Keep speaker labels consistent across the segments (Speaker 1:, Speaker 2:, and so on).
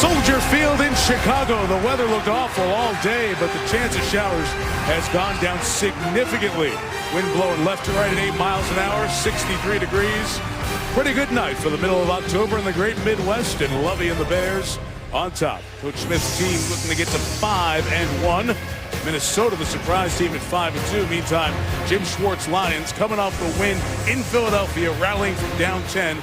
Speaker 1: Soldier Field in Chicago. The weather looked awful all day, but the chance of showers has gone down significantly. Wind blowing left to right at 8 miles an hour, 63 degrees. Pretty good night for the middle of October in the great Midwest, and Lovey and the Bears on top. Coach Smith's team looking to get to 5-1. Minnesota, the surprise team at 5-2. Meantime, Jim Schwartz Lions coming off the win in Philadelphia, rallying from down 10.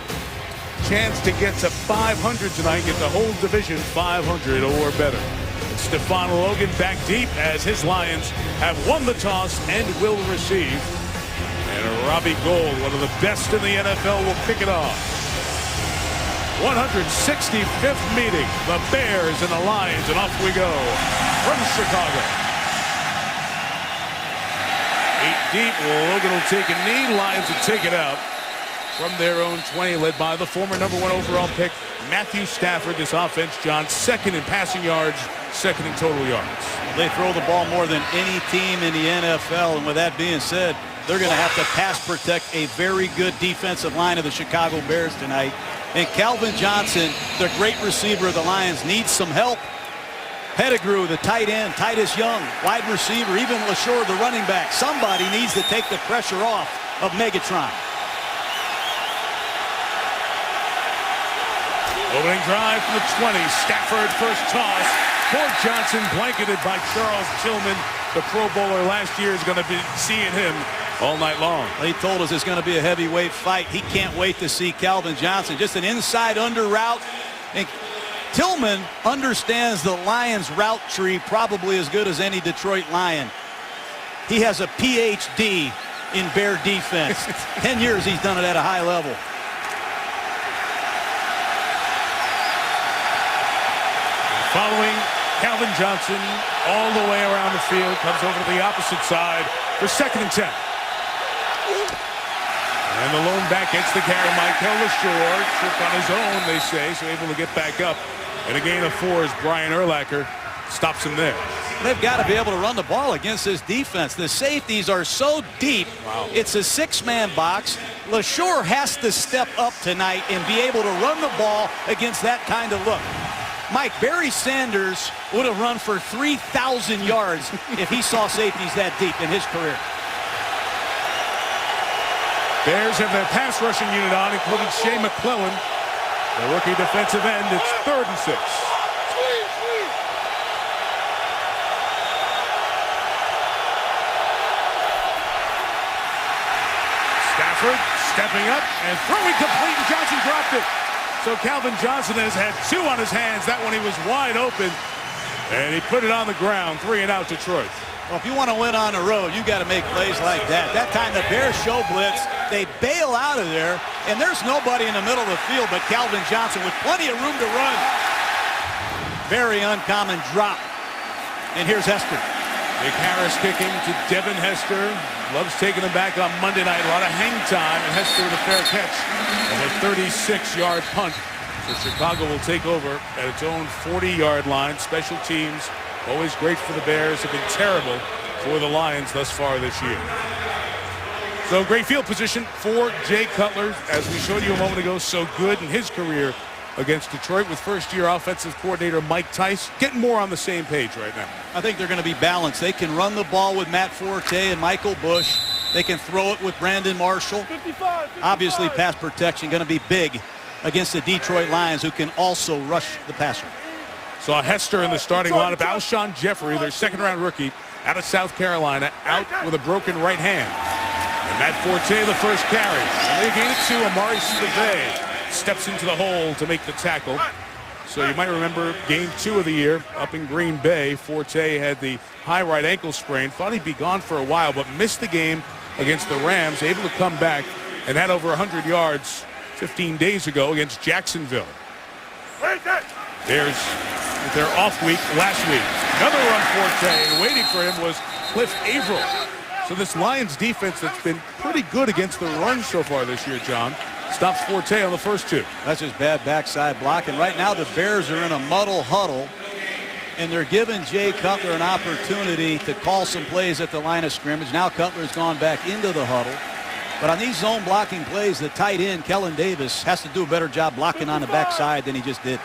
Speaker 1: Chance to get to 500 tonight, get the whole division 500 or better. Stephon Logan back deep as his Lions have won the toss and will receive. And Robbie Gould, one of the best in the NFL, will kick it off. 165th meeting, the Bears and the Lions, and off we go from Chicago. 8 deep, Logan will take a knee, Lions will take it out from their own 20, led by the former #1 overall pick, Matthew Stafford. This offense, John, second in passing yards, second in total yards.
Speaker 2: They throw the ball more than any team in the NFL, and with that being said, they're going to have to pass protect a very good defensive line of the Chicago Bears tonight. And Calvin Johnson, the great receiver of the Lions, needs some help. Pettigrew, the tight end, Titus Young, wide receiver, even LaSure, the running back. Somebody needs to take the pressure off of Megatron.
Speaker 1: Opening drive from the 20. Stafford first toss for Johnson, blanketed by Charles Tillman. The Pro Bowler last year is going to be seeing him all night long.
Speaker 2: He told us it's going to be a heavyweight fight. He can't wait to see Calvin Johnson. Just an inside under route. And Tillman understands the Lions route tree probably as good as any Detroit Lion. He has a PhD in Bear defense. 10 years he's done it at a high level.
Speaker 1: Following Calvin Johnson all the way around the field, comes over to the opposite side for 2nd and 10. And the lone back gets the carry. Michael LaSure, tripped on his own, they say, so able to get back up. And a gain of 4 as Brian Urlacher stops him there.
Speaker 2: They've got to be able to run the ball against this defense. The safeties are so deep. Wow. It's a 6-man box. LaSure has to step up tonight and be able to run the ball against that kind of look. Mike, Barry Sanders would have run for 3,000 yards if he saw safeties that deep in his career.
Speaker 1: Bears have their pass rushing unit on, including Shea McClellan, the rookie defensive end. It's 3rd and 6. Stafford stepping up and throwing complete, and Johnson dropped it. So Calvin Johnson has had 2 on his hands. That one he was wide open, and he put it on the ground. 3 and out Detroit.
Speaker 2: Well, if you want to win on the road, you got to make plays like that. That time the Bears show blitz, they bail out of there, and there's nobody in the middle of the field but Calvin Johnson with plenty of room to run. Very uncommon drop. And here's Hester.
Speaker 1: Nick Harris kicking to Devin Hester. Loves taking him back on Monday night. A lot of hang time, and Hester with a fair catch. And a 36-yard punt. So Chicago will take over at its own 40-yard line. Special teams, always great for the Bears, have been terrible for the Lions thus far this year. So great field position for Jay Cutler. As we showed you a moment ago, so good in his career against Detroit with first-year offensive coordinator Mike Tice. Getting more on the same page right now.
Speaker 2: I think they're going to be balanced. They can run the ball with Matt Forte and Michael Bush. They can throw it with Brandon Marshall. 55. Obviously, pass protection going to be big against the Detroit Lions, who can also rush the passer.
Speaker 1: Saw Hester in the starting lineup. Alshon Jeffrey, their 2nd-round rookie out of South Carolina, out with a broken right hand. And Matt Forte, the first carry. And they gain it to Amari Steve. Steps into the hole to make the tackle. So you might remember game 2 of the year up in Green Bay. Forte had the high right ankle sprain. Thought he'd be gone for a while, but missed the game against the Rams. Able to come back and had over 100 yards 15 days ago against Jacksonville. There's their off week last week. Another run Forte, and waiting for him was Cliff Averill. So this Lions defense that's been pretty good against the run so far this year, John, stops Forte on the first 2.
Speaker 2: That's just bad backside blocking. Right now the Bears are in a muddle huddle, and they're giving Jay Cutler an opportunity to call some plays at the line of scrimmage. Now Cutler's gone back into the huddle. But on these zone blocking plays, the tight end, Kellen Davis, has to do a better job blocking on the backside than he just did.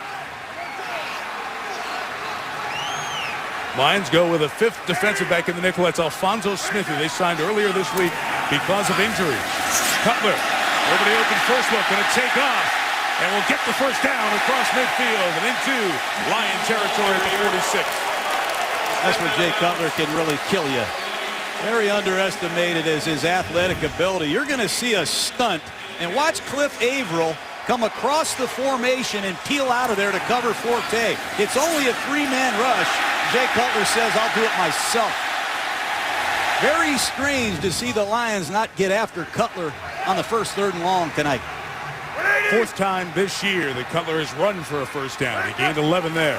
Speaker 1: Lions go with a fifth defensive back in the nickel. That's Alphonso Smith, who they signed earlier this week because of injuries. Cutler, over the open first look, going to take off, and will get the first down across midfield and into Lion territory at the 46.
Speaker 2: That's where Jay Cutler can really kill you. Very underestimated is his athletic ability. You're going to see a stunt, and watch Cliff Averill come across the formation and peel out of there to cover Forte. It's only a three-man rush. Jay Cutler says, I'll do it myself. Very strange to see the Lions not get after Cutler on the first 3rd and long tonight.
Speaker 1: Fourth time this year that Cutler has run for a first down. He gained 11 there.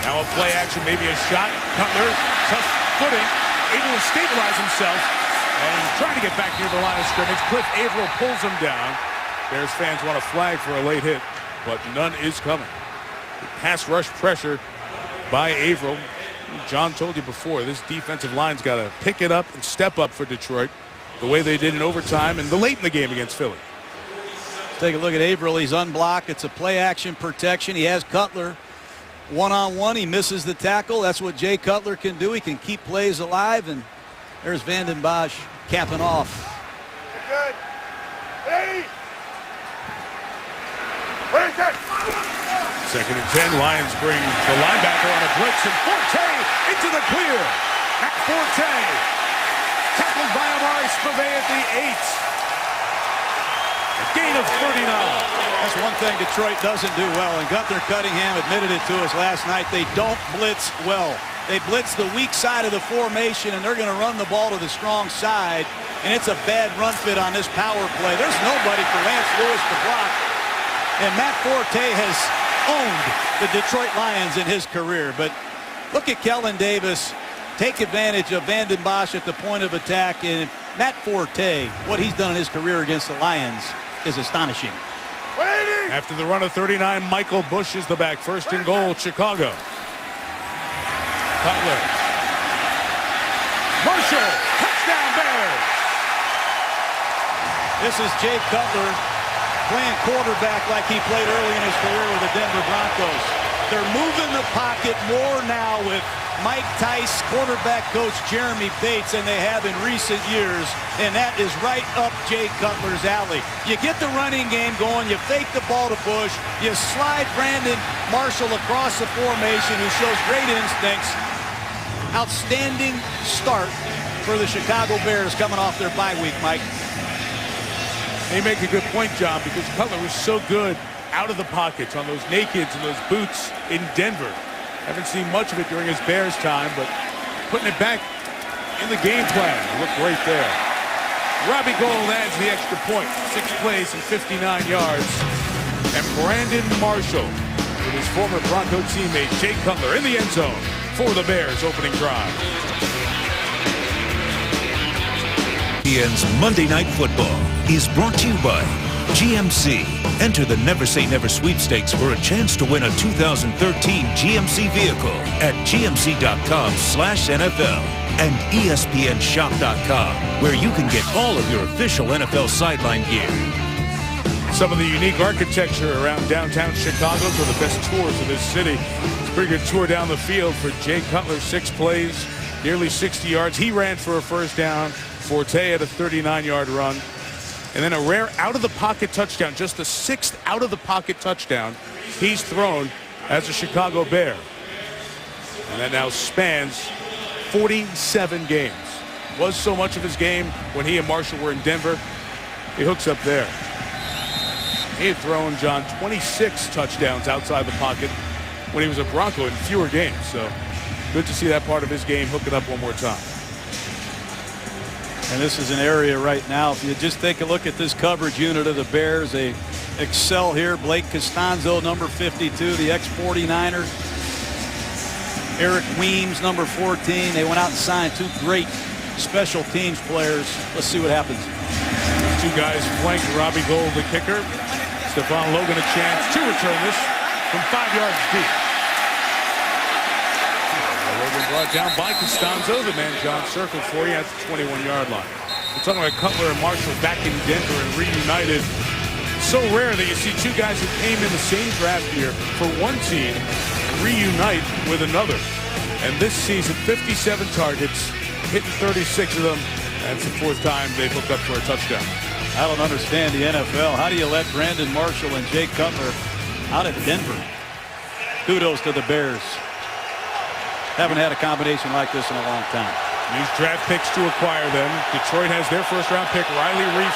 Speaker 1: Now a play action, maybe a shot. Cutler, tough footing, able to stabilize himself and trying to get back near the line of scrimmage. Cliff Averill pulls him down. Bears fans want a flag for a late hit, but none is coming. Pass rush pressure by Averill. John told you before, this defensive line's got to pick it up and step up for Detroit the way they did in overtime and the late in the game against Philly.
Speaker 2: Take a look at Averill. He's unblocked. It's a play action protection. He has Cutler one-on-one. He misses the tackle. That's what Jay Cutler can do. He can keep plays alive, and there's Vanden Bosch capping off.
Speaker 3: Good. Hey.
Speaker 1: Second and 10. Lions bring the linebacker on a blitz, and Forte into the clear. Matt Forte tackled by Amari Spivey at the 8. A gain of 39.
Speaker 2: That's one thing Detroit doesn't do well, and Gunther Cunningham admitted it to us last night. They don't blitz well. They blitz the weak side of the formation, and they're going to run the ball to the strong side, and it's a bad run fit on this power play. There's nobody for Lance Lewis to block, and Matt Forte has owned the Detroit Lions in his career. But look at Kellen Davis take advantage of Vanden Bosch at the point of attack, and Matt Forte, what he's done in his career against the Lions is astonishing.
Speaker 1: After the run of 39, Michael Bush is the back. First and goal, Chicago. Cutler. Marshall, touchdown Bears.
Speaker 2: This is Jay Cutler playing quarterback like he played early in his career with the Denver Broncos. They're moving the pocket more now with Mike Tice, quarterback coach Jeremy Bates, than they have in recent years, and that is right up Jay Cutler's alley. You get the running game going, you fake the ball to Bush, you slide Brandon Marshall across the formation, who shows great instincts. Outstanding start for the Chicago Bears coming off their bye week, Mike.
Speaker 1: They make a good point, John, because Cutler was so good out of the pockets on those nakeds and those boots in Denver. Haven't seen much of it during his Bears time, but putting it back in the game plan. Looked great there. Robbie Gould adds the extra point. 6 plays and 59 yards. And Brandon Marshall with his former Bronco teammate Jay Cutler in the end zone for the Bears opening drive.
Speaker 4: ESPN's Monday Night Football is brought to you by GMC. Enter the Never Say Never sweepstakes for a chance to win a 2013 GMC vehicle at gmc.com/NFL and ESPNshop.com, where you can get all of your official NFL sideline gear.
Speaker 1: Some of the unique architecture around downtown Chicago, one of the best tours of this city. It's a pretty good tour down the field for Jay Cutler. 6 plays, nearly 60 yards. He ran for a first down. Forte had a 39-yard run. And then a rare out-of-the-pocket touchdown, just the 6th out-of-the-pocket touchdown he's thrown as a Chicago Bear. And that now spans 47 games. Was so much of his game when he and Marshall were in Denver. He hooks up there. He had thrown, John, 26 touchdowns outside the pocket when he was a Bronco in fewer games. So good to see that part of his game hooking up one more time.
Speaker 2: And this is an area right now, if you just take a look at this coverage unit of the Bears, they excel here. Blake Costanzo, number 52, the ex-49er. Eric Weems, number 14. They went out and signed 2 great special teams players. Let's see what happens.
Speaker 1: 2 guys flanked Robbie Gould, the kicker. Stephon Logan a chance to return this from 5 yards deep. Logan brought down by Costanzo, the man John circled for you at the 21-yard line. We're talking about Cutler and Marshall back in Denver and reunited. So rare that you see 2 guys who came in the same draft year for one team reunite with another. And this season, 57 targets, hitting 36 of them. That's the 4th time they've hooked up for a touchdown.
Speaker 2: I don't understand the NFL. How do you let Brandon Marshall and Jay Cutler out of Denver? Kudos to the Bears. Haven't had a combination like this in a long time.
Speaker 1: Use draft picks to acquire them. Detroit has their first-round pick, Riley Reif,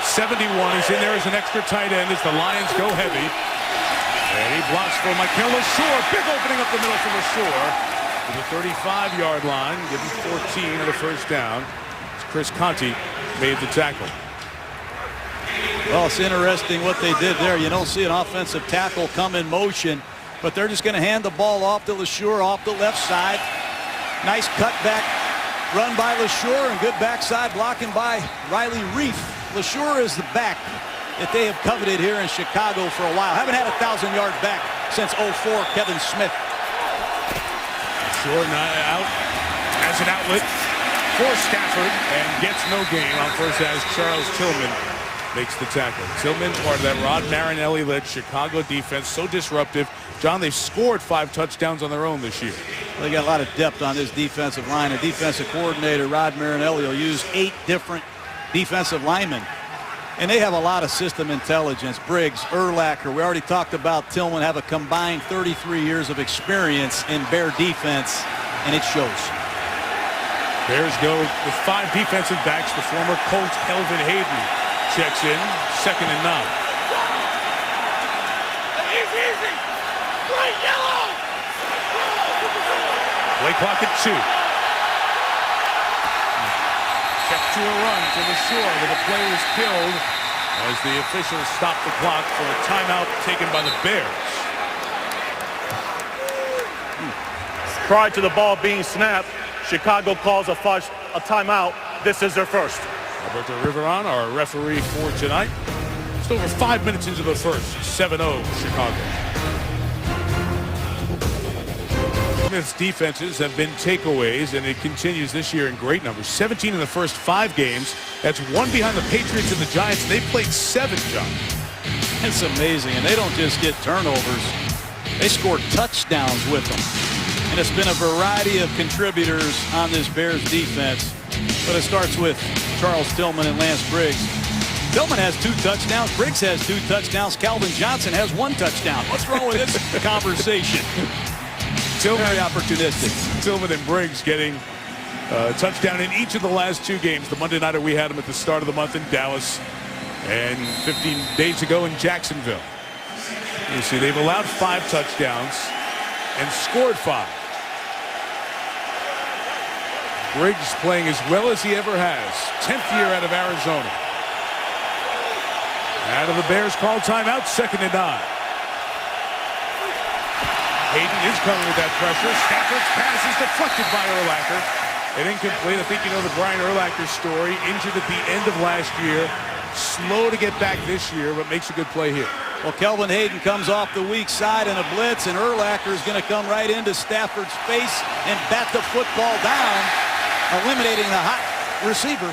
Speaker 1: 71. He's in there as an extra tight end as the Lions go heavy. And he blocks for Michael LaSure. Big opening up the middle for LaSure to the 35-yard line. Give him 14 and a first down. Chris Conti made the tackle.
Speaker 2: Well, it's interesting what they did there. You don't see an offensive tackle come in motion, but they're just going to hand the ball off to LaSure off the left side. Nice cutback run by LaSure and good backside blocking by Riley Reif. LaSure is the back that they have coveted here in Chicago for a while. Haven't had 1,000 yards back since 04, Kevin Smith.
Speaker 1: LaSure out as an outlet for Stafford and gets no gain on first as Charles Tillman makes the tackle. Tillman, part of that Rod Marinelli-led Chicago defense, so disruptive. John, they've scored 5 touchdowns on their own this year.
Speaker 2: They got a lot of depth on this defensive line. A defensive coordinator, Rod Marinelli, will use 8 different defensive linemen. And they have a lot of system intelligence. Briggs, Urlacher, we already talked about Tillman, have a combined 33 years of experience in Bear defense, and it shows.
Speaker 1: Bears go with 5 defensive backs. The former Colt Kelvin Hayden checks in, 2nd and 9.
Speaker 3: Easy. Right, yellow.
Speaker 1: Play clock at 2. Check to a run to the shore, but the play was killed as the officials stopped the clock for a timeout taken by the Bears.
Speaker 5: Prior to the ball being snapped, Chicago calls a timeout. This is their first.
Speaker 1: Alberto Riveron, our referee for tonight. Just over 5 minutes into the first. 7-0 Chicago. Smith's defenses have been takeaways, and it continues this year in great numbers. 17 in the first 5 games. That's 1 behind the Patriots and the Giants. They played 7, John.
Speaker 2: It's amazing, and they don't just get turnovers. They score touchdowns with them. And it's been a variety of contributors on this Bears defense. But it starts with Charles Tillman and Lance Briggs. Tillman has 2 touchdowns. Briggs has 2 touchdowns. Calvin Johnson has 1 touchdown. What's wrong with this conversation?
Speaker 1: Tillman,
Speaker 2: very opportunistic.
Speaker 1: Tillman and Briggs getting a touchdown in each of the last 2 games. The Monday nighter, we had them at the start of the month in Dallas and 15 days ago in Jacksonville. You see, they've allowed 5 touchdowns and scored 5. Briggs playing as well as he ever has. 10th year out of Arizona. Out of the Bears call timeout, 2nd and 9. Hayden is coming with that pressure. Stafford's pass is deflected by Urlacher. And incomplete. I think you know the Brian Urlacher story. Injured at the end of last year. Slow to get back this year, but makes a good play here.
Speaker 2: Well, Kelvin Hayden comes off the weak side in a blitz, and Urlacher is going to come right into Stafford's face and bat the football down, eliminating the hot receiver.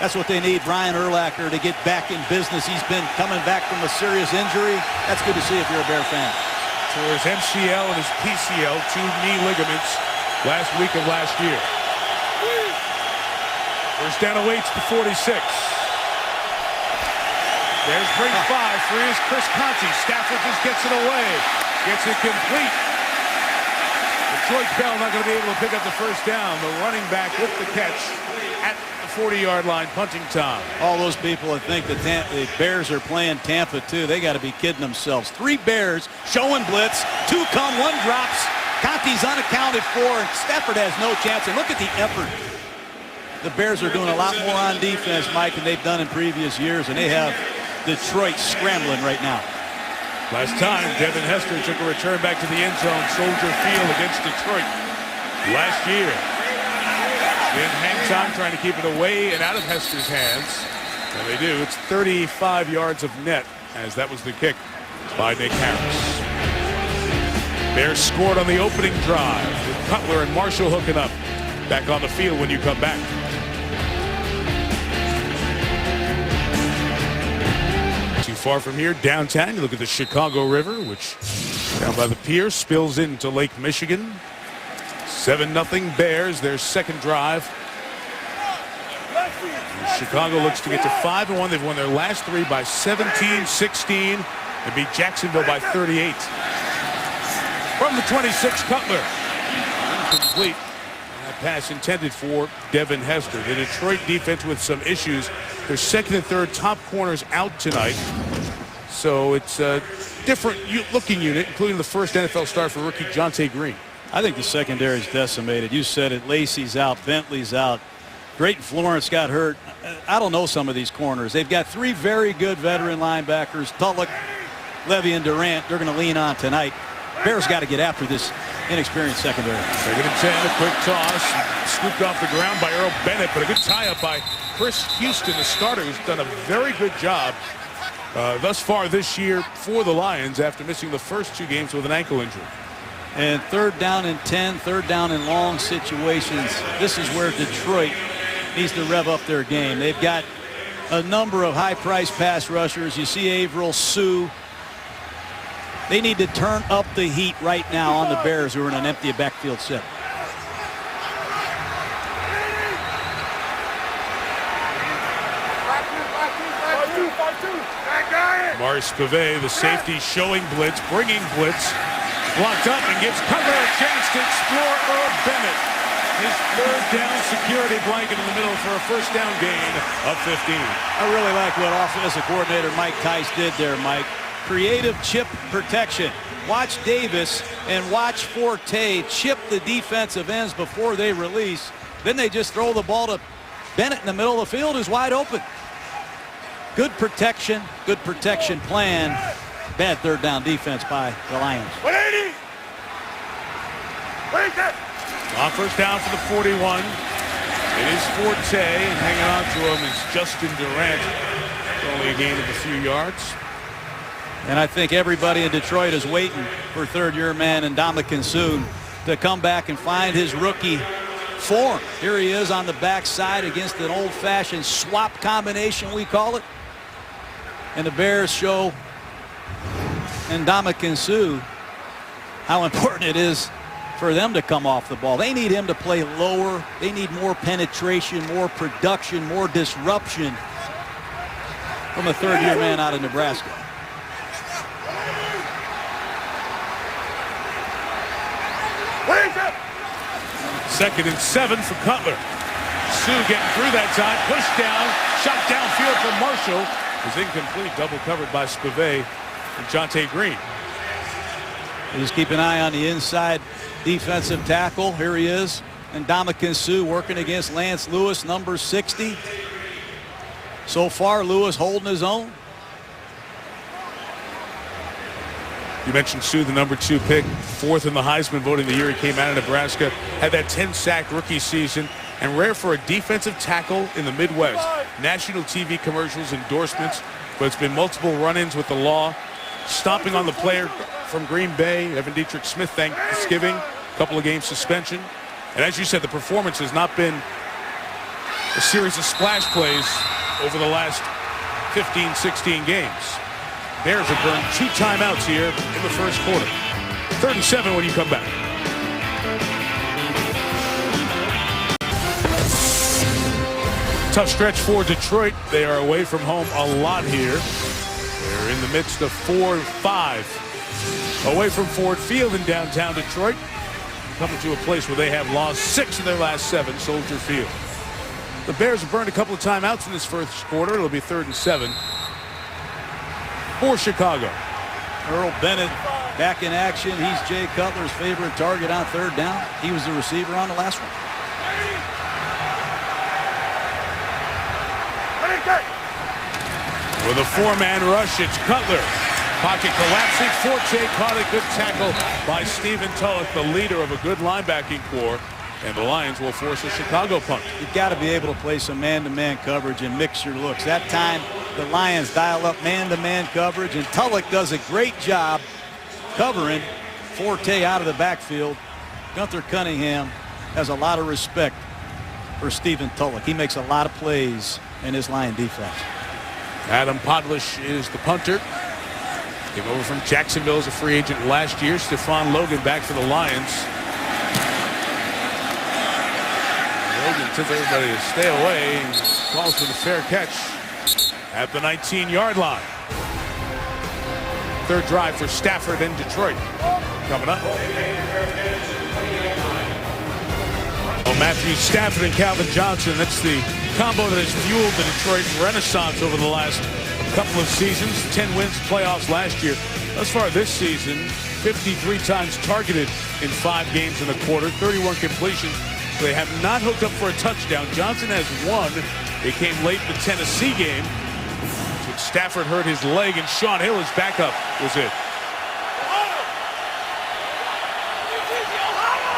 Speaker 2: That's what they need, Brian Urlacher, to get back in business. He's been coming back from a serious injury. That's good to see if you're a Bear fan.
Speaker 1: For his MCL and his PCL, 2 knee ligaments last week of last year. First down awaits the 46. There's Briggs 5. 3 is Chris Conti. Stafford just gets it away. Gets it complete. Detroit Bell not going to be able to pick up the first down. The running back with the catch at the 40-yard line, punting time.
Speaker 2: All those people that think the Bears are playing Tampa too, they got to be kidding themselves. 3 Bears showing blitz. 2 come, 1 drops. Conti's unaccounted for, and Stafford has no chance. And look at the effort. The Bears are doing a lot more on defense, Mike, than they've done in previous years, and they have Detroit scrambling right now.
Speaker 1: Last time, Devin Hester took a return back to the end zone, Soldier Field against Detroit last year. Then hang time trying to keep it away and out of Hester's hands. And they do. It's 35 yards of net, as that was the kick by Nick Harris. Bears scored on the opening drive with Cutler and Marshall hooking up. Back on the field when you come back. Too far from here, downtown, you look at the Chicago River, which down by the pier spills into Lake Michigan. 7-0 Bears, their second drive. Chicago looks to get to 5-1. They've won their last 3 by 17, 16, and beat Jacksonville by 38. From the 26, Cutler. Incomplete. That pass intended for Devin Hester. The Detroit defense with some issues. Their second and third top corners out tonight. So it's a different looking unit, including the first NFL start for rookie Jonte Green.
Speaker 2: I think the secondary is decimated. You said it. Lacey's out. Bentley's out. Drayton Florence got hurt. I don't know some of these corners. They've got 3 very good veteran linebackers. Tulloch, Levy, and Durant. They're going to lean on tonight. Bears got to get after this inexperienced secondary.
Speaker 1: Second and 10, a quick toss. Scooped off the ground by Earl Bennett, but a good tie-up by Chris Houston, the starter, who's done a very good job thus far this year for the Lions after missing the first 2 games with an ankle injury.
Speaker 2: And 3rd down and 10, 3rd down in long situations. This is where Detroit needs to rev up their game. They've got a number of high-priced pass rushers. You see Averill, Sue. They need to turn up the heat right now on the Bears, who are in an empty backfield set.
Speaker 1: Maurice Pavey, the safety, showing blitz, bringing blitz. Blocked up and gives Cutler a chance to explore Earl Bennett. His 3rd down security blanket in the middle for a first down gain of 15.
Speaker 2: I really like what offensive coordinator Mike Tice did there, Mike. Creative chip protection. Watch Davis and watch Forte chip the defensive ends before they release. Then they just throw the ball to Bennett in the middle of the field, who's wide open. Good protection plan. Bad 3rd down defense by the Lions.
Speaker 3: 180.
Speaker 1: On first down for the 41. It is Forte, and hanging on to him is Justin Durant. Only a gain of a few yards.
Speaker 2: And I think everybody in Detroit is waiting for 3rd-year man Ndamukong Suh to come back and find his rookie form. Here he is on the backside against an old-fashioned swap combination, we call it. And the Bears show Ndamukong Suh how important it is for them to come off the ball. They need him to play lower. They need more penetration, more production, more disruption from a 3rd-year man out of Nebraska.
Speaker 1: Second and 7 for Cutler. Suh getting through that time. Pushed down. Shot downfield from Marshall. Is incomplete. Double covered by Spivey and Jonte Green.
Speaker 2: Just keep an eye on the inside defensive tackle. Here he is. And Ndamukong Suh working against Lance Lewis, number 60. So far, Lewis holding his own.
Speaker 1: You mentioned Suh, the number 2 pick, 4th in the Heisman voting the year he came out of Nebraska. Had that 10-sack rookie season, and rare for a defensive tackle in the Midwest. National TV commercials, endorsements, but it's been multiple run-ins with the law. Stomping on the player from Green Bay, Evan Dietrich Smith, Thanksgiving, a couple of games suspension. And as you said, the performance has not been a series of splash plays over the last 15, 16 games. Bears have burned 2 timeouts here in the first quarter. 3rd and 7 when you come back. Tough stretch for Detroit. They are away from home a lot here. They're in the midst of 4-5 away from Ford Field in downtown Detroit. Coming to a place where they have lost 6 of their last 7, Soldier Field. The Bears have burned a couple of timeouts in this first quarter. It'll be 3rd and 7 for Chicago.
Speaker 2: Earl Bennett back in action. He's Jay Cutler's favorite target on 3rd down. He was the receiver on the last one.
Speaker 1: With a 4-man rush, it's Cutler. Pocket collapsing. Forte caught a good tackle by Stephen Tulloch, the leader of a good linebacking core. And the Lions will force a Chicago punt.
Speaker 2: You've got to be able to play some man-to-man coverage and mix your looks. That time, the Lions dial up man-to-man coverage, and Tulloch does a great job covering Forte out of the backfield. Gunther Cunningham has a lot of respect for Stephen Tulloch. He makes a lot of plays in his Lion defense.
Speaker 1: Adam Podlish is the punter. Came over from Jacksonville as a free agent last year. Stephon Logan back for the Lions. Hogan tells everybody to stay away and calls for the fair catch at the 19-yard line. Third drive for Stafford and Detroit coming up. Well, Matthew Stafford and Calvin Johnson, that's the combo that has fueled the Detroit renaissance over the last couple of seasons. 10 wins, playoffs last year. Thus far this season, 53 times targeted in 5 games in a quarter, 31 completions. They have not hooked up for a touchdown. Johnson has one. It came late in the Tennessee game. Stafford hurt his leg, and Sean Hill, his backup, was it.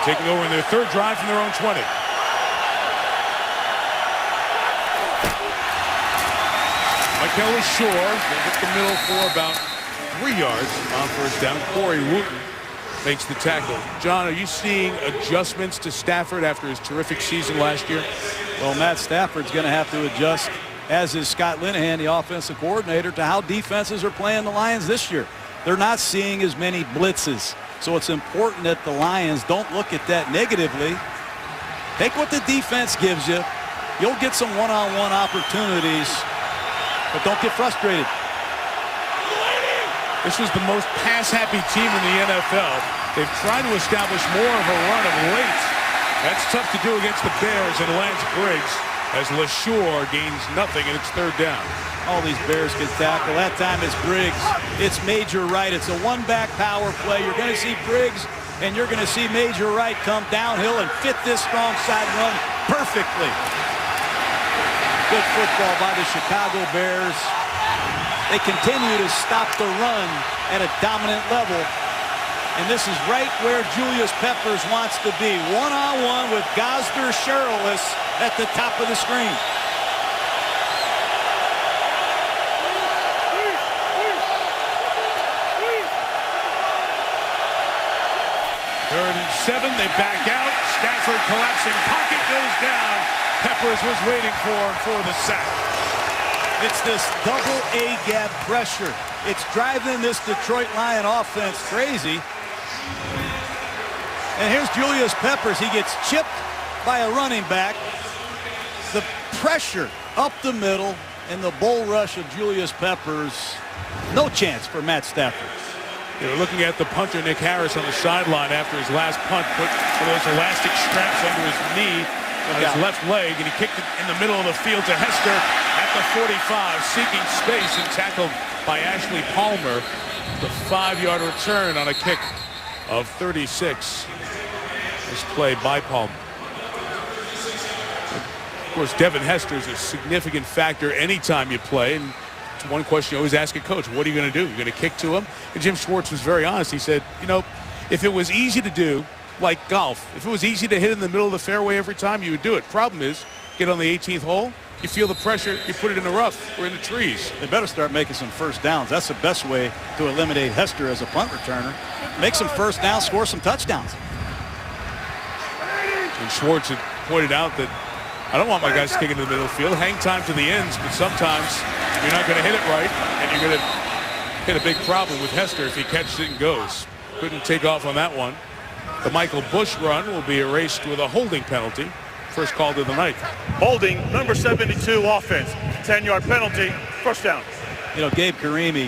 Speaker 1: Taking over in their third drive from their own 20. Michael LaSure goes up the middle for about 3 yards on first down. Corey Wooten makes the tackle. John, are you seeing adjustments to Stafford after his terrific season last year?
Speaker 2: Well, Matt Stafford's going to have to adjust, as is Scott Linehan, the offensive coordinator, to how defenses are playing the Lions this year. They're not seeing as many blitzes. So it's important that the Lions don't look at that negatively. Take what the defense gives you. You'll get some one-on-one opportunities, but don't get frustrated.
Speaker 1: This was the most pass-happy team in the NFL. They've tried to establish more of a run of late. That's tough to do against the Bears and Lance Briggs, as LaSure gains nothing and it's third down.
Speaker 2: All these Bears can tackle. That time it's Briggs. It's Major Wright. It's a one-back power play. You're going to see Briggs and you're going to see Major Wright come downhill and fit this strong side run perfectly. Good football by the Chicago Bears. They continue to stop the run at a dominant level. And this is right where Julius Peppers wants to be. One-on-one with Gosder Sherrillis at the top of the screen.
Speaker 1: Third and 7, they back out. Stafford collapsing, pocket goes down. Peppers was waiting for the sack.
Speaker 2: It's this double A-gap pressure. It's driving this Detroit Lion offense crazy. And here's Julius Peppers. He gets chipped by a running back. The pressure up the middle and the bull rush of Julius Peppers. No chance for Matt Stafford.
Speaker 1: They're looking at the punter, Nick Harris, on the sideline after his last punt. Put one of those elastic straps under his knee on his left leg, and he kicked it in the middle of the field to Hester at the 45, seeking space and tackled by Ashley Palmer. The 5-yard return on a kick of 36. This play by Palmer. Of course, Devin Hester is a significant factor anytime you play. And it's one question you always ask a coach, what are you going to do? You're going to kick to him? And Jim Schwartz was very honest. He said, you know, if it was easy to do, like golf, if it was easy to hit in the middle of the fairway every time, you would do it. Problem is, get on the 18th hole, you feel the pressure, you put it in the rough or in the trees.
Speaker 2: They better start making some first downs. That's the best way to eliminate Hester as a punt returner. Make some first downs, score some touchdowns.
Speaker 1: And Schwartz had pointed out that I don't want my guys kicking to the middle of the field. Hang time to the ends, but sometimes you're not going to hit it right, and you're going to hit a big problem with Hester if he catches it and goes. Couldn't take off on that one. The Michael Bush run will be erased with a holding penalty. First call to the night.
Speaker 5: Holding, number 72 offense. 10-yard penalty, first down.
Speaker 2: You know, Gabe Karimi,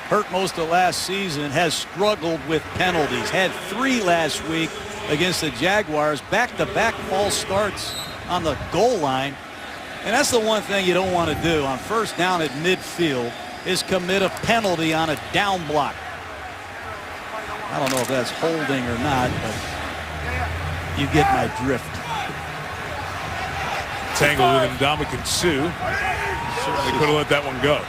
Speaker 2: hurt most of last season, has struggled with penalties. Had 3 last week against the Jaguars. Back-to-back false starts on the goal line. And that's the one thing you don't want to do on first down at midfield is commit a penalty on a down block. I don't know if that's holding or not, but you get my drift.
Speaker 1: Tangled with Ndamukong Suh. Certainly could have let that one go.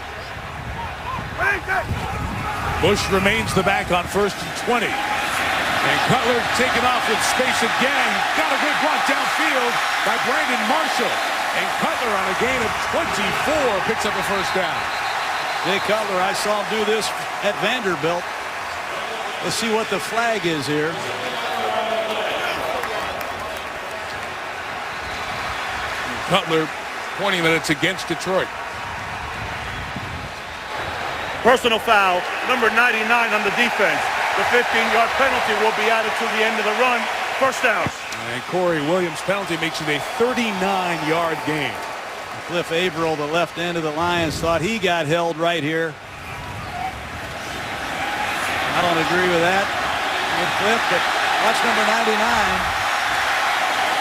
Speaker 1: Bush remains the back on first and 20. And Cutler taken off with space again. Got a good block downfield by Brandon Marshall. And Cutler on a gain of 24 picks up a first down.
Speaker 2: Jay Cutler, I saw him do this at Vanderbilt. Let's see what the flag is here.
Speaker 1: Cutler pointing that it's against Detroit.
Speaker 5: Personal foul, number 99 on the defense. The 15-yard penalty will be added to the end of the run. First down.
Speaker 1: And Corey Williams' penalty makes it a 39-yard gain.
Speaker 2: Cliff Averill, the left end of the Lions, thought he got held right here. I don't agree with that with Cliff, but watch number 99.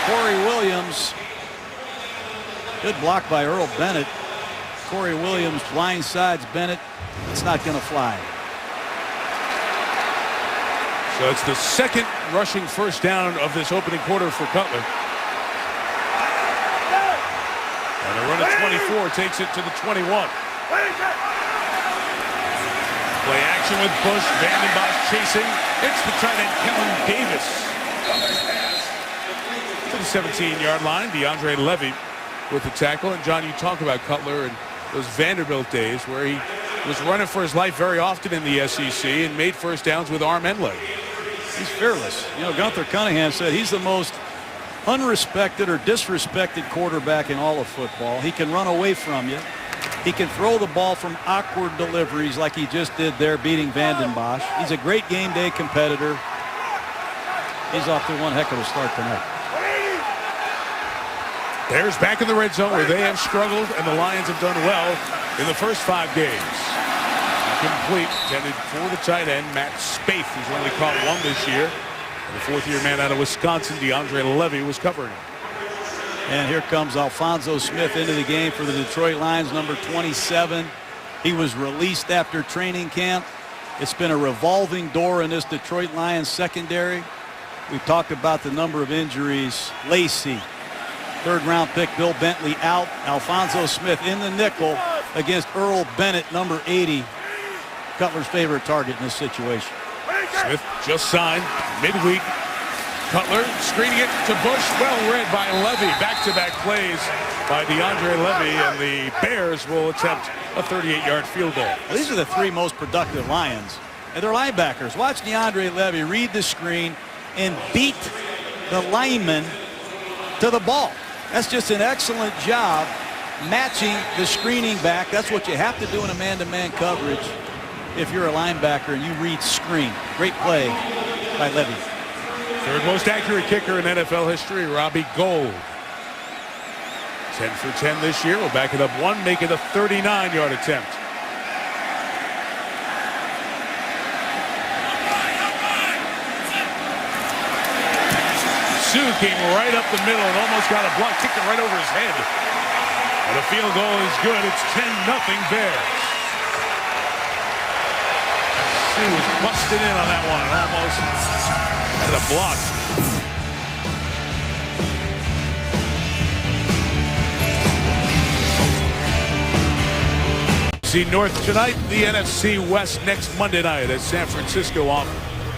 Speaker 2: Corey Williams. Good block by Earl Bennett. Corey Williams blindsides Bennett. It's not going to fly.
Speaker 1: So it's the second rushing first down of this opening quarter for Cutler. And a run at 24 takes it to the 21. Play action with Bush. Vanden Bosch chasing. It's the tight end Kellen Davis. To the 17-yard line. DeAndre Levy with the tackle. And John, you talk about Cutler and those Vanderbilt days where he was running for his life very often in the SEC and made first downs with arm and leg.
Speaker 2: He's fearless. You know, Gunther Cunningham said he's the most unrespected or disrespected quarterback in all of football. He can run away from you. He can throw the ball from awkward deliveries like he just did there, beating Vanden Bosch. He's a great game day competitor. He's off to one heck of a start tonight.
Speaker 1: Bears back in the red zone where they have struggled, and the Lions have done well in the first 5 games. Complete, intended for the tight end, Matt Spaeth, who's only caught one this year. And the fourth-year man out of Wisconsin, DeAndre Levy, was covering him.
Speaker 2: And here comes Alphonso Smith into the game for the Detroit Lions, number 27. He was released after training camp. It's been a revolving door in this Detroit Lions secondary. We've talked about the number of injuries. Lacey, third-round pick Bill Bentley out. Alphonso Smith in the nickel against Earl Bennett, number 80. Cutler's favorite target in this situation.
Speaker 1: Smith just signed midweek. Cutler screening it to Bush. Well read by Levy. Back-to-back plays by DeAndre Levy, and the Bears will attempt a 38-yard field goal.
Speaker 2: Well, these are the 3 most productive Lions. And they're linebackers. Watch DeAndre Levy read the screen and beat the lineman to the ball. That's just an excellent job matching the screening back. That's what you have to do in a man-to-man coverage if you're a linebacker and you read screen. Great play by Levy.
Speaker 1: Third most accurate kicker in NFL history, Robbie Gould. 10 for 10 this year. We'll back it up 1, make it a 39-yard attempt. Sue came right up the middle and almost got a block, kicked it right over his head. And the field goal is good. It's 10-0 Bears. Sue was busted in on that one, almost had a block. See North tonight, the NFC West next Monday night as San Francisco off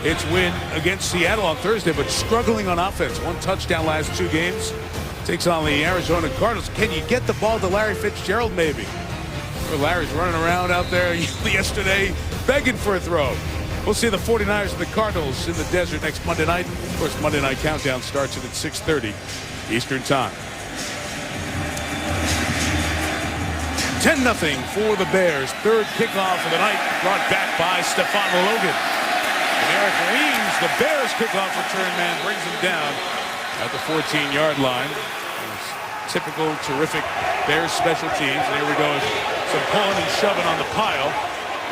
Speaker 1: its win against Seattle on Thursday, but struggling on offense. 1 touchdown last 2 games. Takes on the Arizona Cardinals. Can you get the ball to Larry Fitzgerald maybe? Or Larry's running around out there yesterday begging for a throw. We'll see the 49ers and the Cardinals in the desert next Monday night. Of course, Monday Night Countdown starts at 6:30 Eastern Time. 10-0 for the Bears. Third kickoff of the night brought back by Stephon Logan. And Eric Weems, the Bears kickoff return man, brings him down at the 14-yard line. Typical, terrific Bears special teams. And here we go. Some pulling and shoving on the pile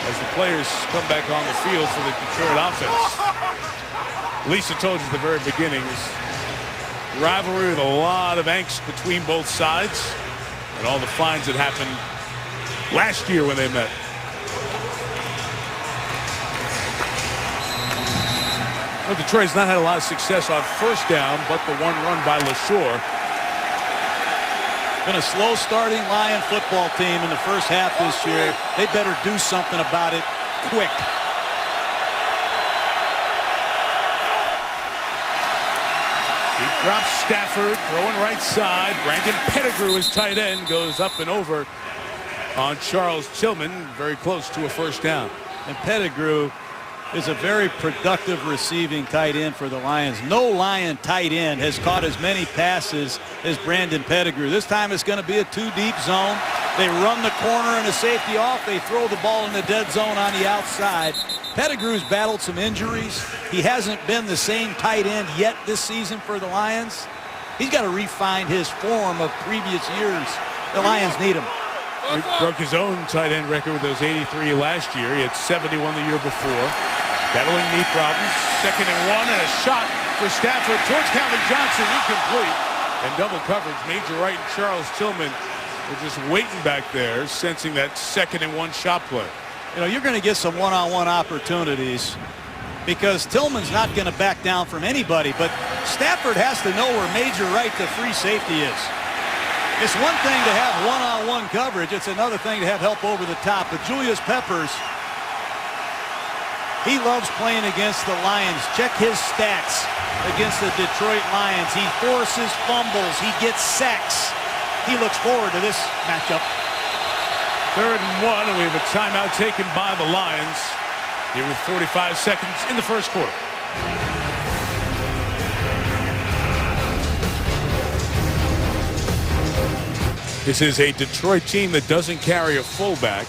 Speaker 1: as the players come back on the field for the Detroit offense. Lisa told you at the very beginning, this rivalry with a lot of angst between both sides and all the fines that happened last year when they met. Well, Detroit's not had a lot of success on first down, but the one run by LaSure.
Speaker 2: Been a slow starting Lion football team in the first half this year. They better do something about it quick.
Speaker 1: He drops Stafford, throwing right side. Brandon Pettigrew, his tight end, goes up and over on Charles Tillman, very close to a first down.
Speaker 2: And Pettigrew is a very productive receiving tight end for the Lions. No Lion tight end has caught as many passes as Brandon Pettigrew. This time it's going to be a 2-deep zone. They run the corner and the safety off. They throw the ball in the dead zone on the outside. Pettigrew's battled some injuries. He hasn't been the same tight end yet this season for the Lions. He's got to refine his form of previous years. The Lions need him.
Speaker 1: He broke his own tight end record with those 83 last year. He had 71 the year before. Battling knee problems. 2nd and 1 and a shot for Stafford towards Calvin Johnson, incomplete. And double coverage. Major Wright and Charles Tillman were just waiting back there, sensing that 2nd and 1 shot play.
Speaker 2: You know, you're going to get some one-on-one opportunities because Tillman's not going to back down from anybody, but Stafford has to know where Major Wright, the free safety, is. It's one thing to have one-on-one coverage. It's another thing to have help over the top. But Julius Peppers, he loves playing against the Lions. Check his stats against the Detroit Lions. He forces fumbles. He gets sacks. He looks forward to this matchup.
Speaker 1: 3rd and 1, and we have a timeout taken by the Lions here with 45 seconds in the first quarter. This is a Detroit team that doesn't carry a fullback,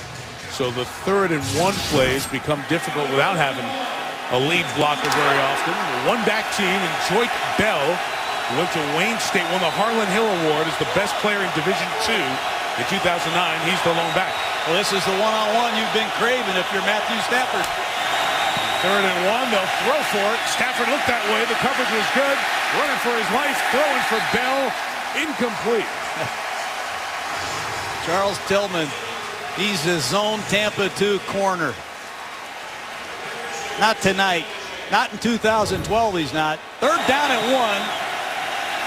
Speaker 1: so the 3rd and 1 plays become difficult without having a lead blocker very often. The one-back team, and Joyke Bell, who went to Wayne State, won the Harlan Hill Award as the best player in Division II in 2009. He's the lone back.
Speaker 2: Well, this is the one-on-one you've been craving if you're Matthew Stafford.
Speaker 1: 3rd and 1, they'll throw for it. Stafford looked that way. The coverage was good. Running for his life, throwing for Bell. Incomplete.
Speaker 2: Charles Tillman, he's a zone Tampa 2 corner. Not tonight. Not in 2012, he's not. 3rd down and 1.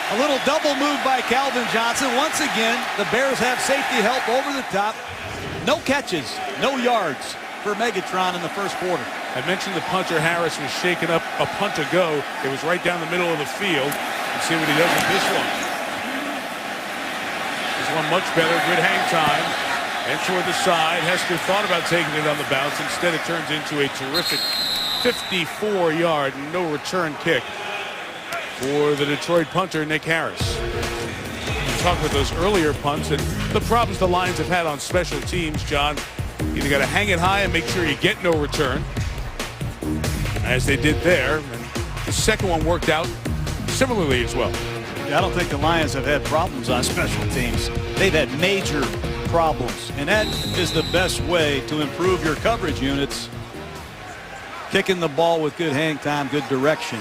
Speaker 2: A little double move by Calvin Johnson. Once again, the Bears have safety help over the top. No catches, no yards for Megatron in the first quarter.
Speaker 1: I mentioned the punter Harris was shaken up a punt ago. It was right down the middle of the field. Let's see what he does with this one. This one much better, good hang time. And toward the side, Hester thought about taking it on the bounce. Instead, it turns into a terrific 54-yard no return kick for the Detroit punter, Nick Harris. We talked about those earlier punts and the problems the Lions have had on special teams, John. You got to hang it high and make sure you get no return, as they did there. And the second one worked out similarly as well.
Speaker 2: I don't think the Lions have had problems on special teams. They've had major problems, and that is the best way to improve your coverage units. Kicking the ball with good hang time, good direction.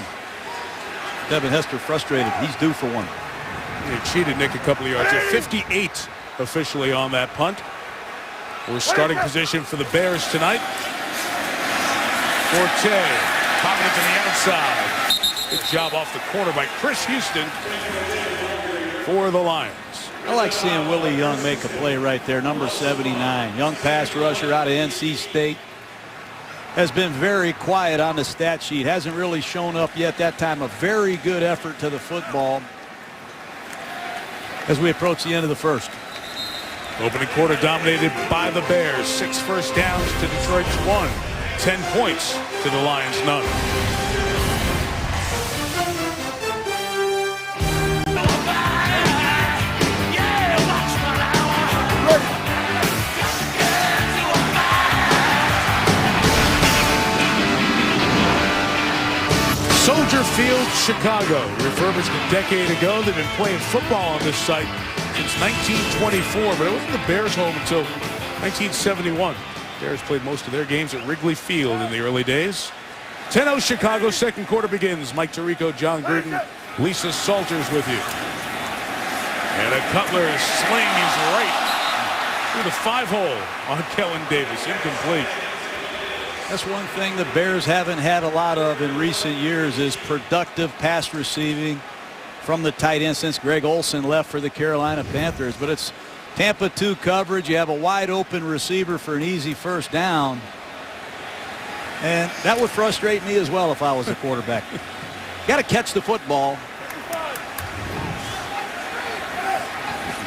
Speaker 2: Devin Hester frustrated. He's due for one.
Speaker 1: He cheated Nick a couple of yards. They're 58 officially on that punt. We're starting position for the Bears tonight. Forte popping it to the outside. Good job off the corner by Chris Houston for the Lions.
Speaker 2: I like seeing Willie Young make a play right there, number 79. Young pass rusher out of NC State. Has been very quiet on the stat sheet. Hasn't really shown up yet that time. A very good effort to the football as we approach the end of the first.
Speaker 1: Opening quarter dominated by the Bears. 6 first downs to Detroit's 1. 10 points to the Lions' none. Soldier Field, Chicago. Refurbished a decade ago. They've been playing football on this site since 1924, but it wasn't the Bears' home until 1971. Bears played most of their games at Wrigley Field in the early days. 10-0 Chicago, second quarter begins. Mike Tirico, John Gruden, Lisa Salters with you. And a Cutler sling is right through the 5-hole on Kellen Davis. Incomplete.
Speaker 2: That's one thing the Bears haven't had a lot of in recent years is productive pass receiving from the tight end since Greg Olsen left for the Carolina Panthers. But it's Tampa 2 coverage. You have a wide open receiver for an easy first down. And that would frustrate me as well if I was the quarterback. Got to catch the football.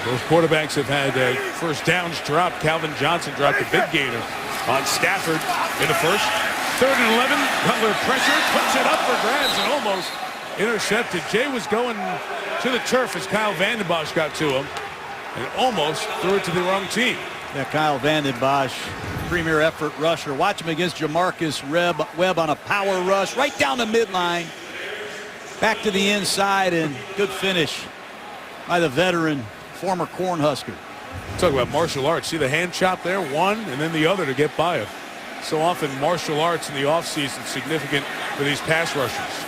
Speaker 1: Both quarterbacks have had first downs drop. Calvin Johnson dropped a big gainer on Stafford in the first. 3rd and 11. Cutler pressure, puts it up for grabs and almost intercepted. Jay was going to the turf as Kyle Vanden Bosch got to him and almost threw it to the wrong team.
Speaker 2: Yeah, Kyle Vanden Bosch premier effort rusher. Watch him against Jamarcus Webb on a power rush right down the midline. Back to the inside, and good finish by the veteran, former Cornhusker.
Speaker 1: Talk about martial arts. See the hand chop there? One and then the other to get by him. So often martial arts in the offseason significant for these pass rushers.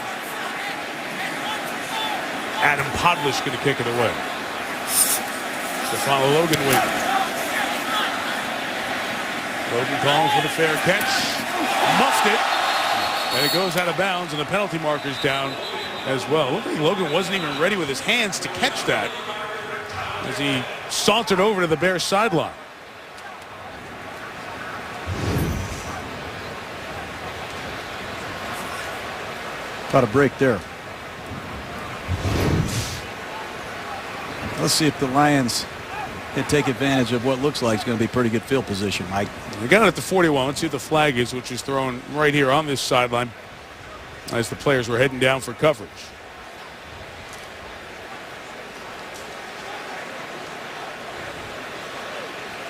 Speaker 1: Adam Podlish going to kick it away. Stefano Logan waiting. Logan calling for the fair catch. Muffed it. And it goes out of bounds, and the penalty marker's down as well. Looked like Logan wasn't even ready with his hands to catch that as he sauntered over to the Bears sideline.
Speaker 2: Got a break there. Let's see if the Lions can take advantage of what looks like is going to be pretty good field position, Mike.
Speaker 1: We got it at the 41. Let's see what the flag is, which is thrown right here on this sideline as the players were heading down for coverage.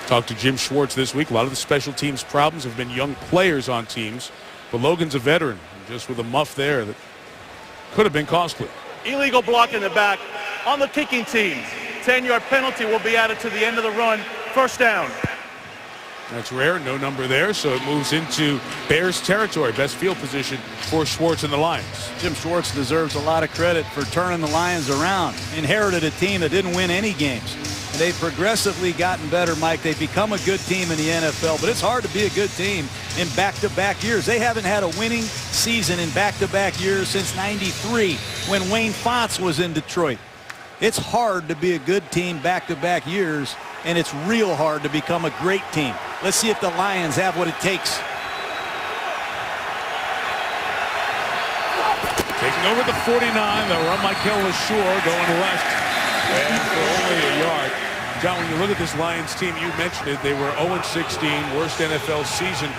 Speaker 1: Talked to Jim Schwartz this week. A lot of the special teams problems have been young players on teams, but Logan's a veteran, just with a muff there that could have been costly.
Speaker 5: Illegal block in the back on the kicking team. 10-yard penalty will be added to the end of the run. First down.
Speaker 1: That's rare. No number there, so it moves into Bears territory. Best field position for Schwartz and the Lions.
Speaker 2: Jim Schwartz deserves a lot of credit for turning the Lions around. Inherited a team that didn't win any games. And they've progressively gotten better, Mike. They've become a good team in the NFL, but it's hard to be a good team in back-to-back years. They haven't had a winning season in back-to-back years since '93 when Wayne Fonts was in Detroit. It's hard to be a good team back-to-back years, and it's real hard to become a great team. Let's see if the Lions have what it takes.
Speaker 1: Taking over the 49, they'll run Michael LaSure going left and for only a yard. John, when you look at this Lions team, you mentioned it, they were 0-16, worst NFL season.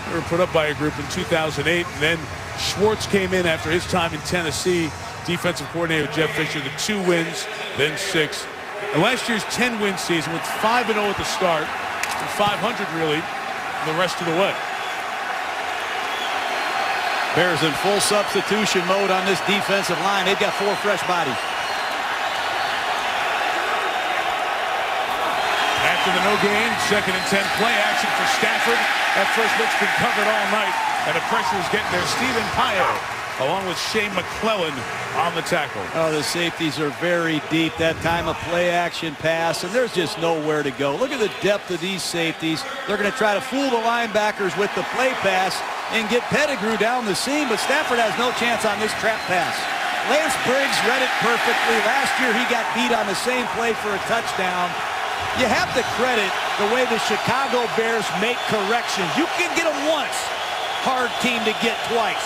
Speaker 1: They were put up by a group in 2008, and then Schwartz came in after his time in Tennessee. Defensive coordinator Jeff Fisher, the 2 wins, then 6. And last year's 10-win season with 5-0 at the start and 500 really the rest of the way.
Speaker 2: Bears in full substitution mode on this defensive line. They've got 4 fresh bodies.
Speaker 1: After the no gain, 2nd and 10 play action for Stafford. That first look's been covered all night, and the pressure is getting there. Stephen Pio, along with Shane McClellan on the tackle.
Speaker 2: Oh, the safeties are very deep. That time of play action pass, and there's just nowhere to go. Look at the depth of these safeties. They're going to try to fool the linebackers with the play pass and get Pettigrew down the seam, but Stafford has no chance on this trap pass. Lance Briggs read it perfectly. Last year he got beat on the same play for a touchdown. You have to credit the way the Chicago Bears make corrections. You can get them once. Hard team to get twice.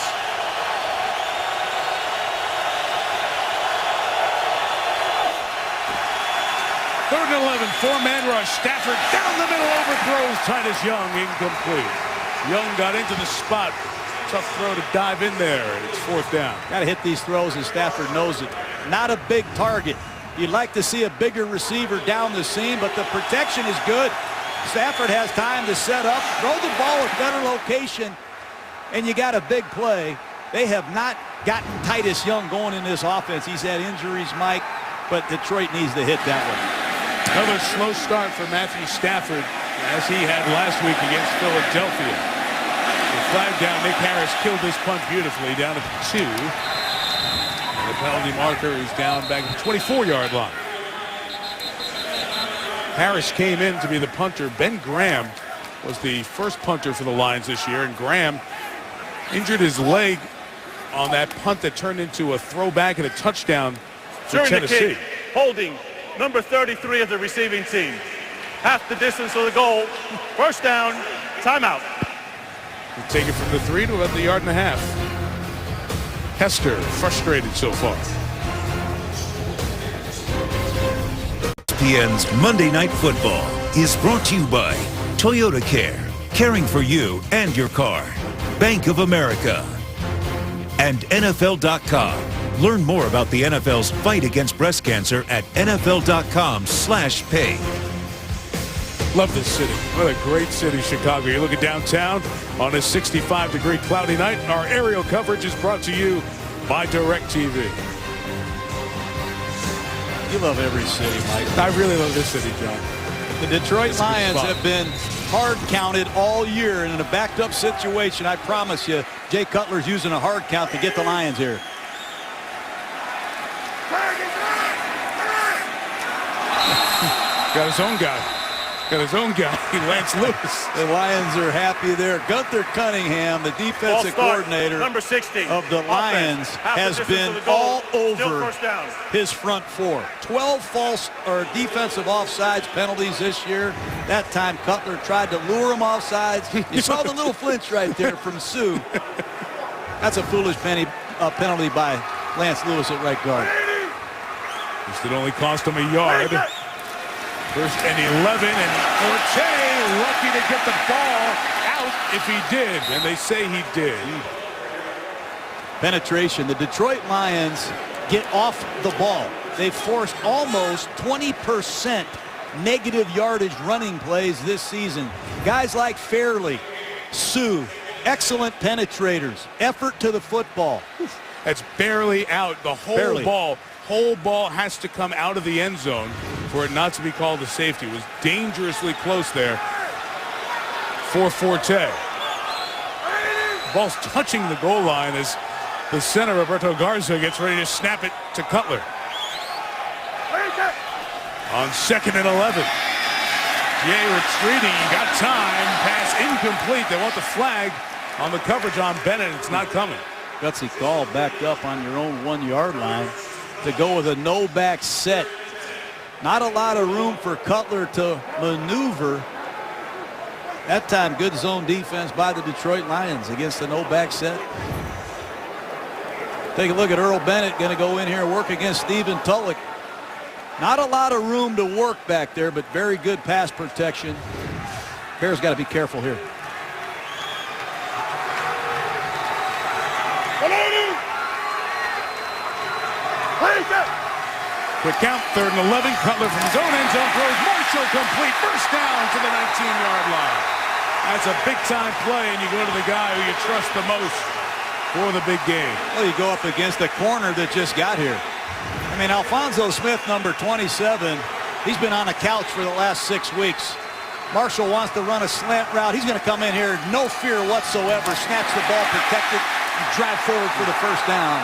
Speaker 1: Third and 11, 4-man rush. Stafford down the middle, overthrows Titus Young, incomplete. Young got into the spot. Tough throw to dive in there, and it's 4th down.
Speaker 2: Got to hit these throws, and Stafford knows it. Not a big target. You'd like to see a bigger receiver down the seam, but the protection is good. Stafford has time to set up, throw the ball at better location, and you got a big play. They have not gotten Titus Young going in this offense. He's had injuries, Mike, but Detroit needs to hit that one.
Speaker 1: Another slow start for Matthew Stafford, as he had last week against Philadelphia. The flag down, Nick Harris killed this punt beautifully down at the 2. The penalty marker is down back at the 24-yard line. Harris came in to be the punter. Ben Graham was the first punter for the Lions this year, and Graham injured his leg on that punt that turned into a throwback and a touchdown for Tennessee.
Speaker 5: Holding number 33 of the receiving team. Half the distance to the goal. First down, timeout.
Speaker 1: We take it from the 3 to about the 1.5 yards. Hester frustrated so far.
Speaker 4: ESPN's Monday Night Football is brought to you by Toyota Care, caring for you and your car, Bank of America, and NFL.com. Learn more about the NFL's fight against breast cancer at NFL.com/pay.
Speaker 1: Love this city. What a great city, Chicago. You look at downtown on a 65-degree cloudy night. Our aerial coverage is brought to you by DirecTV.
Speaker 2: You love every city, Mike.
Speaker 1: I really love this city, John.
Speaker 2: The Detroit
Speaker 1: It's a good
Speaker 2: Lions
Speaker 1: spot.
Speaker 2: have been hard counted all year, and in a backed up situation, I promise you, Jay Cutler's using a hard count to get the Lions here.
Speaker 1: Got his own guy. Got his own guy, Lance Lewis.
Speaker 2: The Lions are happy there. Gunther Cunningham, the defensive coordinator
Speaker 5: Number 60
Speaker 2: of the Lions, has been all over
Speaker 5: first down.
Speaker 2: his front four. 12 false or defensive offsides penalties this year. That time Cutler tried to lure him offsides. You saw the little flinch right there from Sue. That's a foolish penalty by Lance Lewis at right guard.
Speaker 1: It only cost him a yard. First and 11, and Forte lucky to get the ball out if he did, and they say he did.
Speaker 2: Penetration. The Detroit Lions get off the ball. They've forced almost 20% negative yardage running plays this season. Guys like Fairley, Sue, excellent penetrators. Effort to the football.
Speaker 1: That's barely out. The whole ball has to come out of the end zone for it not to be called a safety. It was dangerously close there for Forte. The ball's touching the goal line as the center, Roberto Garza, gets ready to snap it to Cutler. On 2nd and 11. Jay retreating, got time, pass incomplete. They want the flag on the coverage on Bennett. It's not coming.
Speaker 2: Gutsy call backed up on your own 1-yard line to go with a no-back set. Not a lot of room for Cutler to maneuver. That time, good zone defense by the Detroit Lions against the no-back set. Take a look at Earl Bennett, going to go in here and work against Stephen Tulloch. Not a lot of room to work back there, but very good pass protection. Bears got to be careful here.
Speaker 1: Quick count, 3rd and 11. Cutler from his own end zone throws. Marshall complete. First down to the 19-yard line. That's a big-time play, and you go to the guy who you trust the most for the big game.
Speaker 2: Well, you go up against the corner that just got here. I mean, Alphonso Smith, number 27, he's been on the couch for the last 6 weeks. Marshall wants to run a slant route. He's going to come in here, no fear whatsoever, snatch the ball, protect it, and drive forward for the first down.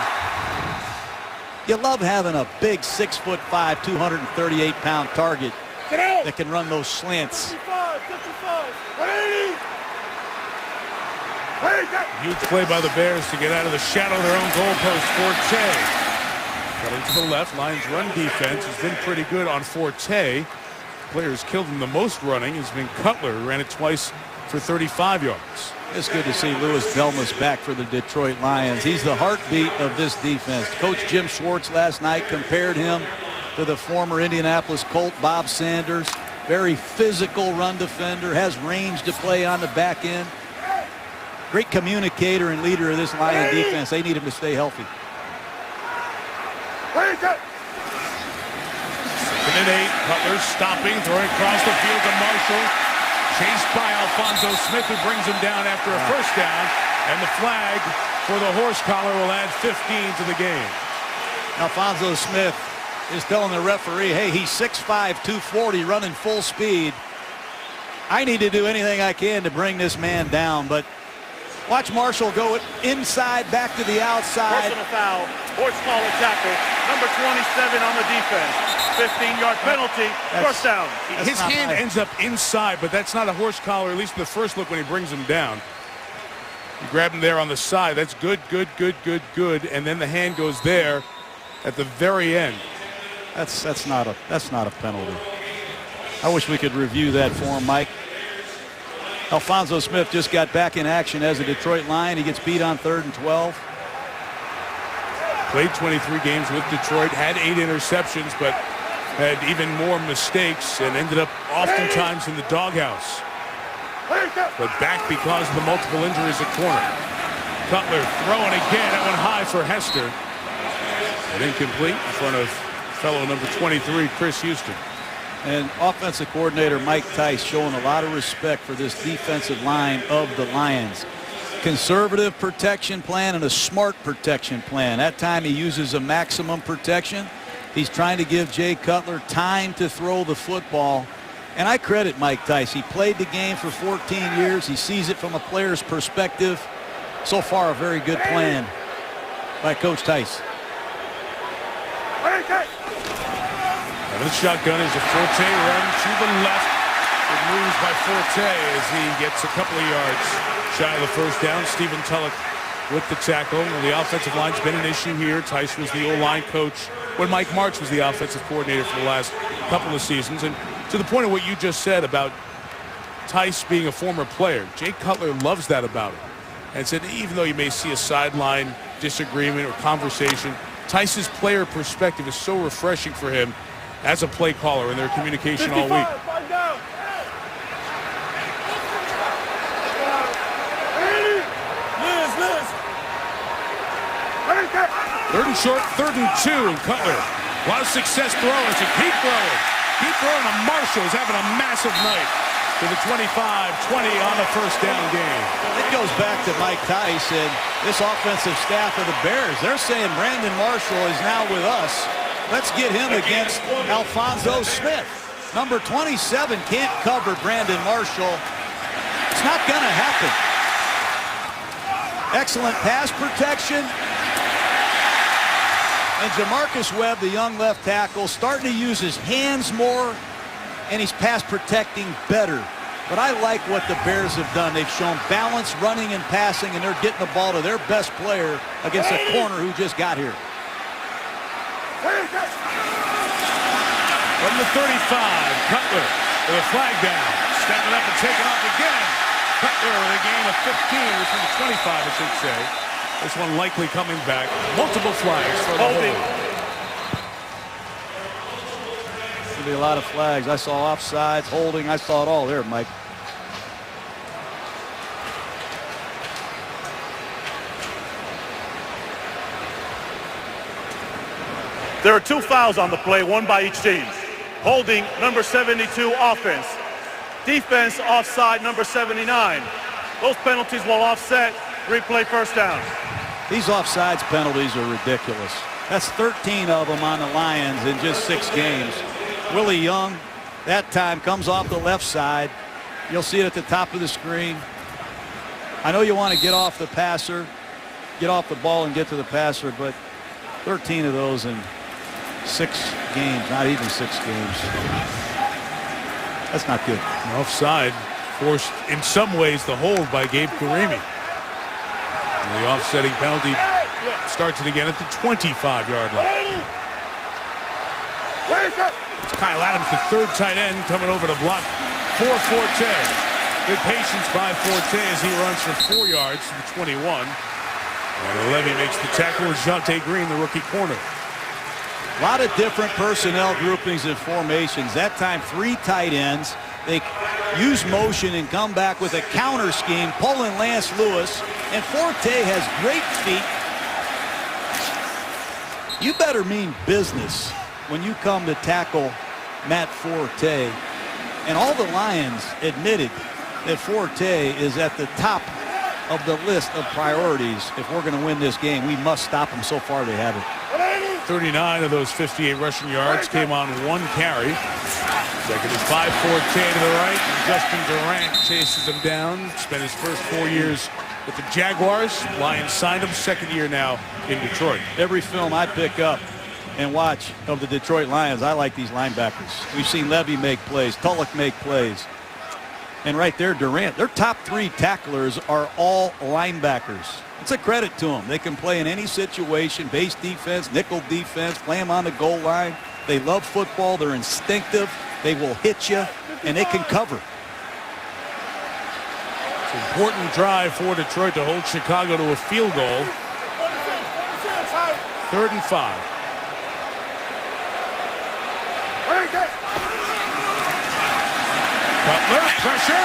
Speaker 2: You love having a big 6'5", 238-pound target that can run those slants.
Speaker 1: Huge play by the Bears to get out of the shadow of their own goalpost. Forte cutting to the left. Lions run defense has been pretty good on Forte. Players killed him the most running has been Cutler, who ran it twice for 35 yards.
Speaker 2: It's good to see Louis Belmas back for the Detroit Lions. He's the heartbeat of this defense. Coach Jim Schwartz last night compared him to the former Indianapolis Colt Bob Sanders. Very physical run defender, has range to play on the back end. Great communicator and leader of this Lion defense. They need him to stay healthy.
Speaker 1: 2nd and 8. Cutler stopping, throwing across the field to Marshall. Chased by Alphonso Smith, who brings him down after a first down. And the flag for the horse collar will add 15 to the game.
Speaker 2: Alphonso Smith is telling the referee, hey, he's 6'5", 240, running full speed. I need to do anything I can to bring this man down. But watch Marshall go inside, back to the outside.
Speaker 5: Personal foul, horse collar tackle, number 27 on the defense. 15-yard penalty, first down.
Speaker 1: His hand ends up inside, but that's not a horse collar, at least in the first look when he brings him down. You grab him there on the side. That's good. And then the hand goes there at the very end.
Speaker 2: That's not a penalty. I wish we could review that for him, Mike. Alphonso Smith just got back in action as a Detroit Lion. He gets beat on 3rd and 12.
Speaker 1: Played 23 games with Detroit, had 8 interceptions, but had even more mistakes and ended up oftentimes in the doghouse. But back because of the multiple injuries at corner. Cutler throwing again. That one high for Hester. And incomplete in front of fellow number 23, Chris Houston.
Speaker 2: And offensive coordinator Mike Tice showing a lot of respect for this defensive line of the Lions. Conservative protection plan and a smart protection plan. That time he uses a maximum protection. He's trying to give Jay Cutler time to throw the football. And I credit Mike Tice. He played the game for 14 years. He sees it from a player's perspective. So far, a very good plan by Coach Tice.
Speaker 1: The shotgun is a Forte run to the left. It moves by Forte as he gets a couple of yards shy of the first down. Stephen Tulloch with the tackle. And the offensive line's been an issue here. Tice was the O-line coach when Mike Martz was the offensive coordinator for the last couple of seasons. And to the point of what you just said about Tice being a former player, Jay Cutler loves that about him. And said even though you may see a sideline disagreement or conversation, Tice's player perspective is so refreshing for him as a play caller in their communication all week. Third and short, 3rd and 2, and Cutler. A lot of success throwing, so keep throwing. Keep throwing to Marshall, who's having a massive night to the 25-20 on the first down game.
Speaker 2: It goes back to Mike Tice and this offensive staff of the Bears. They're saying Brandon Marshall is now with us. Let's get him against Alphonso Smith. Number 27 can't cover Brandon Marshall. It's not going to happen. Excellent pass protection. And Jamarcus Webb, the young left tackle, starting to use his hands more, and he's pass protecting better. But I like what the Bears have done. They've shown balance running and passing, and they're getting the ball to their best player against a corner who just got here.
Speaker 1: From the 35, Cutler with a flag down. Stepping up and taking off again. Cutler with a gain of 15, or from the 25, I should say. This one likely coming back. Multiple flags for the hold.
Speaker 2: There'll be a lot of flags. I saw offsides, holding. I saw it all there, Mike.
Speaker 5: There are 2 fouls on the play, 1 by each team. Holding, number 72, offense. Defense, offside, number 79. Those penalties will offset. Replay first down.
Speaker 2: These offsides penalties are ridiculous. That's 13 of them on the Lions in just 6 games. Willie Young, that time, comes off the left side. You'll see it at the top of the screen. I know you want to get off the passer, get off the ball and get to the passer, but 13 of those in 6 games, not even 6 games. That's not good.
Speaker 1: Offside forced in some ways the hold by Gabe Karimi. And the offsetting penalty starts it again at the 25-yard line. It's Kyle Adams, the 3rd tight end, coming over to block for Forte. Good patience by Forte as he runs for 4 yards to the 21. And Levy makes the tackle with Jonte Green, the rookie corner.
Speaker 2: A lot of different personnel groupings and formations. That time 3 tight ends. They use motion and come back with a counter scheme, pulling Lance Lewis. And Forte has great feet. You better mean business when you come to tackle Matt Forte. And all the Lions admitted that Forte is at the top of the list of priorities. If we're going to win this game, we must stop him. So far, they haven't.
Speaker 1: 39 of those 58 rushing yards came on 1 carry. Second is by Forte to the right. Justin Durant chases him down. Spent his first 4 years with the Jaguars. Lions signed him, 2nd year now in Detroit.
Speaker 2: Every film I pick up and watch of the Detroit Lions, I like these linebackers. We've seen Levy make plays, Tulloch make plays. And right there, Durant, their top 3 tacklers are all linebackers. It's a credit to them. They can play in any situation, base defense, nickel defense, play them on the goal line. They love football. They're instinctive. They will hit you, and they can cover.
Speaker 1: It's an important drive for Detroit to hold Chicago to a field goal. 3rd and 5. Cutler, pressure,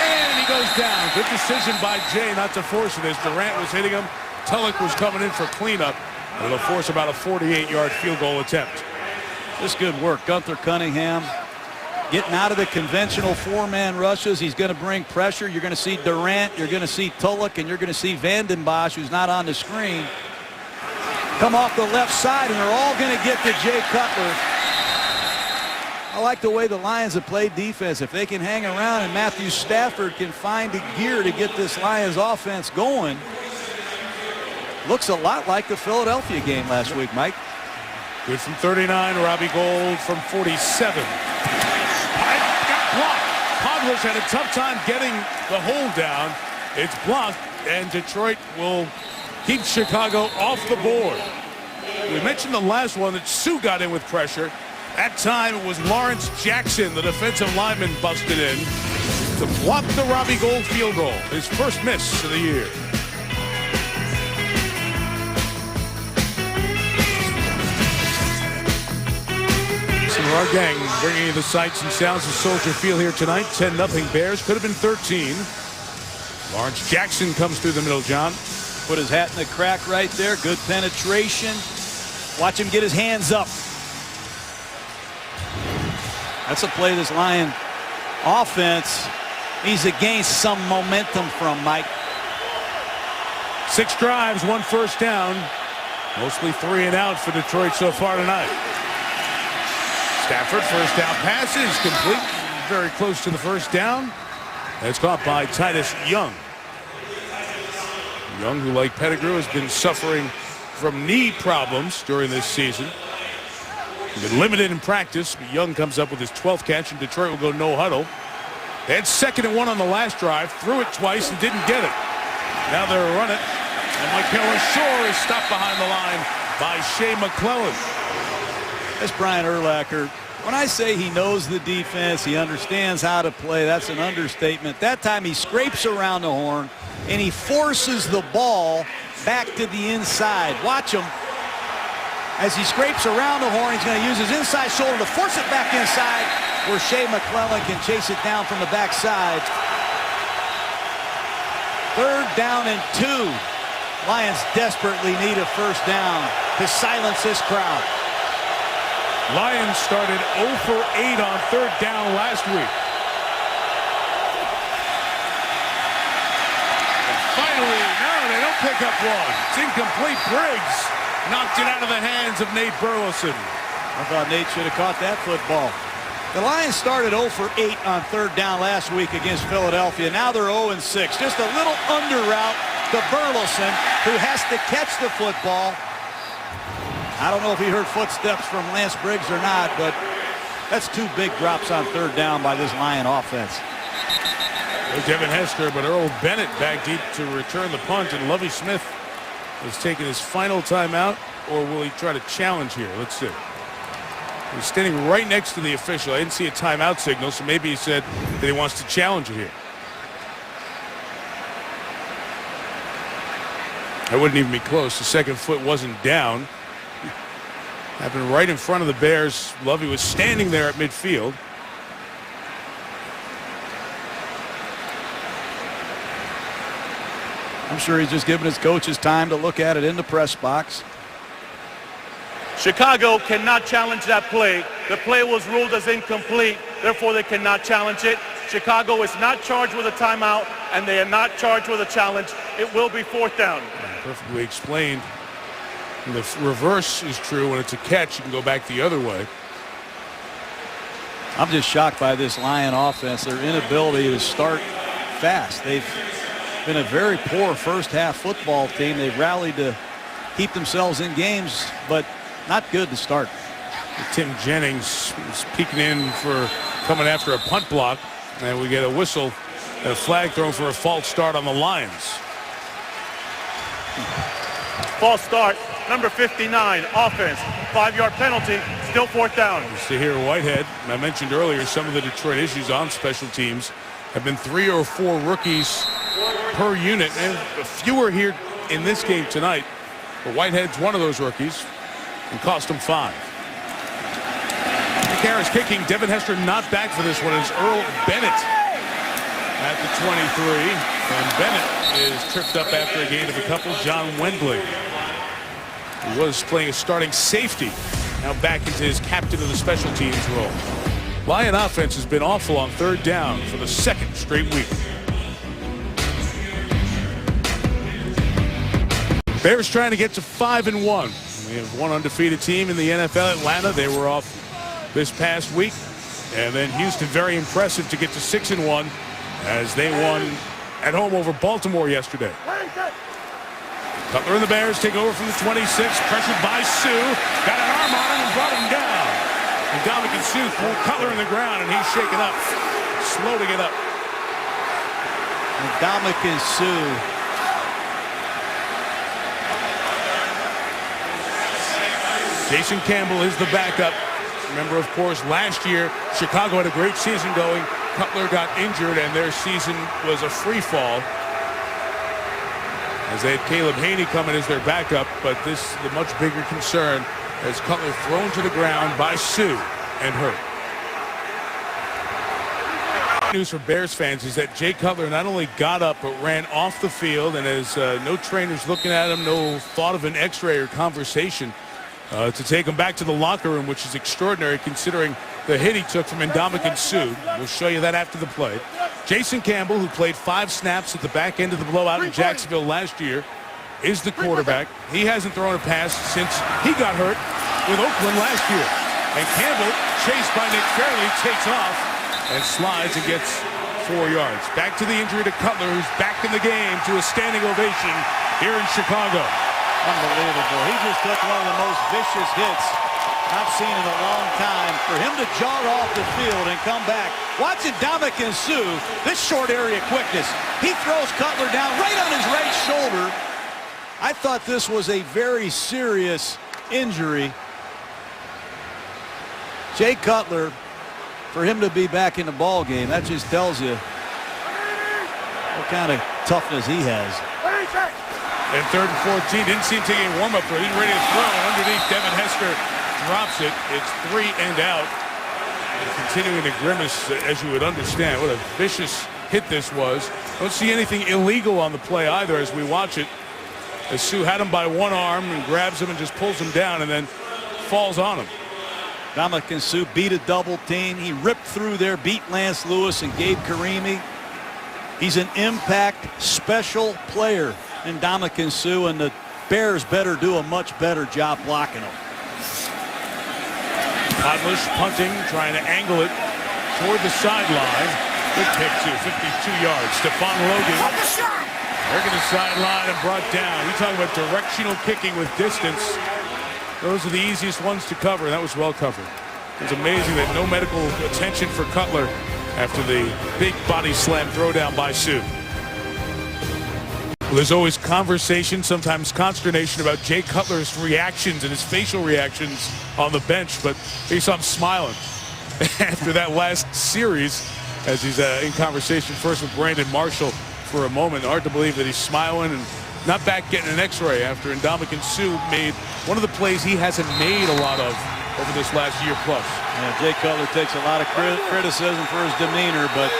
Speaker 1: and he goes down. Good decision by Jay not to force it as Durant was hitting him. Tulloch was coming in for cleanup. It'll force about a 48-yard field goal attempt.
Speaker 2: Just good work. Gunther Cunningham getting out of the conventional four-man rushes. He's going to bring pressure. You're going to see Durant, you're going to see Tulloch, and you're going to see Vanden Bosch, who's not on the screen, come off the left side, and they're all going to get to Jay Cutler. I like the way the Lions have played defense. If they can hang around and Matthew Stafford can find the gear to get this Lions offense going, looks a lot like the Philadelphia game last week, Mike.
Speaker 1: Good from 39, Robbie Gould from 47. Got blocked. Podlos had a tough time getting the hold down. It's blocked, and Detroit will keep Chicago off the board. We mentioned the last one that Sue got in with pressure. That time it was Lawrence Jackson, the defensive lineman, busted in to block the Robbie Gould field goal. His first miss of the year. So our gang bringing you the sights and sounds of Soldier Field here tonight. 10-0 Bears. Could have been 13. Lawrence Jackson comes through the middle, John.
Speaker 2: Put his hat in the crack right there. Good penetration. Watch him get his hands up. That's a play this Lion offense needs to gain some momentum from, Mike.
Speaker 1: 6 drives, 1 first down. Mostly 3 and out for Detroit so far tonight. Stafford, first down passes, complete. Very close to the first down. That's caught by Titus Young. Young, who like Pettigrew, has been suffering from knee problems during this season. Been limited in practice, but Young comes up with his 12th catch, and Detroit will go no huddle. They had 2nd and 1 on the last drive, threw it twice and didn't get it. Now they'll run it, and Michael Shore is stopped behind the line by Shea McClellan.
Speaker 2: That's Brian Urlacher. When I say he knows the defense, he understands how to play, that's an understatement. That time he scrapes around the horn, and he forces the ball back to the inside. Watch him. As he scrapes around the horn, he's going to use his inside shoulder to force it back inside where Shea McClellan can chase it down from the backside. 3rd down and 2. Lions desperately need a first down to silence this crowd.
Speaker 1: Lions started 0 for 8 on 3rd down last week. And finally, no, they don't pick up one. It's incomplete. Briggs knocked it out of the hands of Nate Burleson.
Speaker 2: I thought Nate should have caught that football. The Lions started 0 for 8 on 3rd down last week against Philadelphia. Now they're 0 and 6. Just a little under route to Burleson, who has to catch the football. I don't know if he heard footsteps from Lance Briggs or not, but that's 2 big drops on 3rd down by this Lion offense.
Speaker 1: Devin Hester, but Earl Bennett back deep to return the punt, and Lovie Smith is taking his final timeout, or will he try to challenge here? Let's see. He's standing right next to the official. I didn't see a timeout signal, so maybe he said that he wants to challenge it here. That wouldn't even be close. The second foot wasn't down. Happened right in front of the Bears. Lovie was standing there at midfield.
Speaker 2: I'm sure he's just giving his coaches time to look at it in the press box.
Speaker 5: Chicago cannot challenge that play. The play was ruled as incomplete, therefore they cannot challenge it. Chicago is not charged with a timeout, and they are not charged with a challenge. It will be 4th down.
Speaker 1: Perfectly explained. And the reverse is true. When it's a catch, you can go back the other way.
Speaker 2: I'm just shocked by this Lion offense, their inability to start fast. They've been a very poor first half football team. They've rallied to keep themselves in games, but not good to start.
Speaker 1: Tim Jennings is peeking in for coming after a punt block, and we get a whistle and a flag thrown for a false start on the Lions.
Speaker 5: False start, number 59, offense. 5-yard penalty, still 4th down.
Speaker 1: Tahir Whitehead, I mentioned earlier some of the Detroit issues on special teams have been 3 or 4 rookies per unit, and fewer here in this game tonight. But Whitehead's one of those rookies and cost him 5. Nick Harris kicking. Devin Hester not back for this one. It's Earl Bennett at the 23. And Bennett is tripped up after a gain of a couple. John Wendley, who was playing a starting safety, now back into his captain of the special teams role. Lion offense has been awful on third down for the second straight week. Bears trying to get to 5-1. We have one undefeated team in the NFL, Atlanta. They were off this past week. And then Houston, very impressive to get to 6-1 as they won at home over Baltimore yesterday. Cutler and the Bears take over from the 26, pressured by Sue. Got an arm on him and brought him down. And Ndamukong Suh threw Cutler in the ground, and he's shaken up. Slow to get up.
Speaker 2: And Ndamukong Suh.
Speaker 1: Jason Campbell is the backup. Remember, of course, last year, Chicago had a great season going. Cutler got injured, and their season was a free fall, as they had Caleb Haney coming as their backup. But this is the much bigger concern, as Cutler thrown to the ground by Suh and hurt. News for Bears fans is that Jay Cutler not only got up but ran off the field, and as no trainers looking at him, no thought of an x-ray or conversation to take him back to the locker room, which is extraordinary considering the hit he took from Ndamukong Suh. We'll show you that after the play. Jason Campbell, who played 5 snaps at the back end of the blowout in Jacksonville last year, is the quarterback. He hasn't thrown a pass since he got hurt with Oakland last year. And Campbell, chased by Nick Fairley, takes off and slides and gets 4 yards. Back to the injury to Cutler, who's back in the game to a standing ovation here in Chicago.
Speaker 2: Unbelievable. He just took one of the most vicious hits I've seen in a long time. For him to jog off the field and come back. Watching Ndamukong Suh, this short area quickness. He throws Cutler down right on his right shoulder. I thought this was a very serious injury. Jay Cutler, for him to be back in the ball game, that just tells you what kind of toughness he has.
Speaker 1: And 3rd and 14, didn't seem to take a warm-up for it. He's ready to throw. Underneath, Devin Hester drops it. It's 3 and out. And continuing to grimace, as you would understand. What a vicious hit this was. Don't see anything illegal on the play either as we watch it. As Suh had him by one arm and grabs him and just pulls him down and then falls on him.
Speaker 2: Ndamukong Suh beat a double team. He ripped through there, beat Lance Lewis and Gabe Karimi. He's an impact special player. And Ndamukong Suh, and the Bears better do a much better job blocking him.
Speaker 1: Podlish punting, trying to angle it toward the sideline. Good pick, too, 52 yards. Stephon Logan working the sideline and brought down. We talk about directional kicking with distance. Those are the easiest ones to cover, and that was well covered. It's amazing that no medical attention for Cutler after the big body slam throwdown by Suh. Well, there's always conversation, sometimes consternation about Jay Cutler's reactions and his facial reactions on the bench, but you saw him smiling after that last series as he's in conversation first with Brandon Marshall for a moment. Hard to believe that he's smiling and not back getting an x-ray after Ndamukong Suh made one of the plays he hasn't made a lot of over this last year plus.
Speaker 2: Yeah, Jay Cutler takes a lot of criticism for his demeanor, but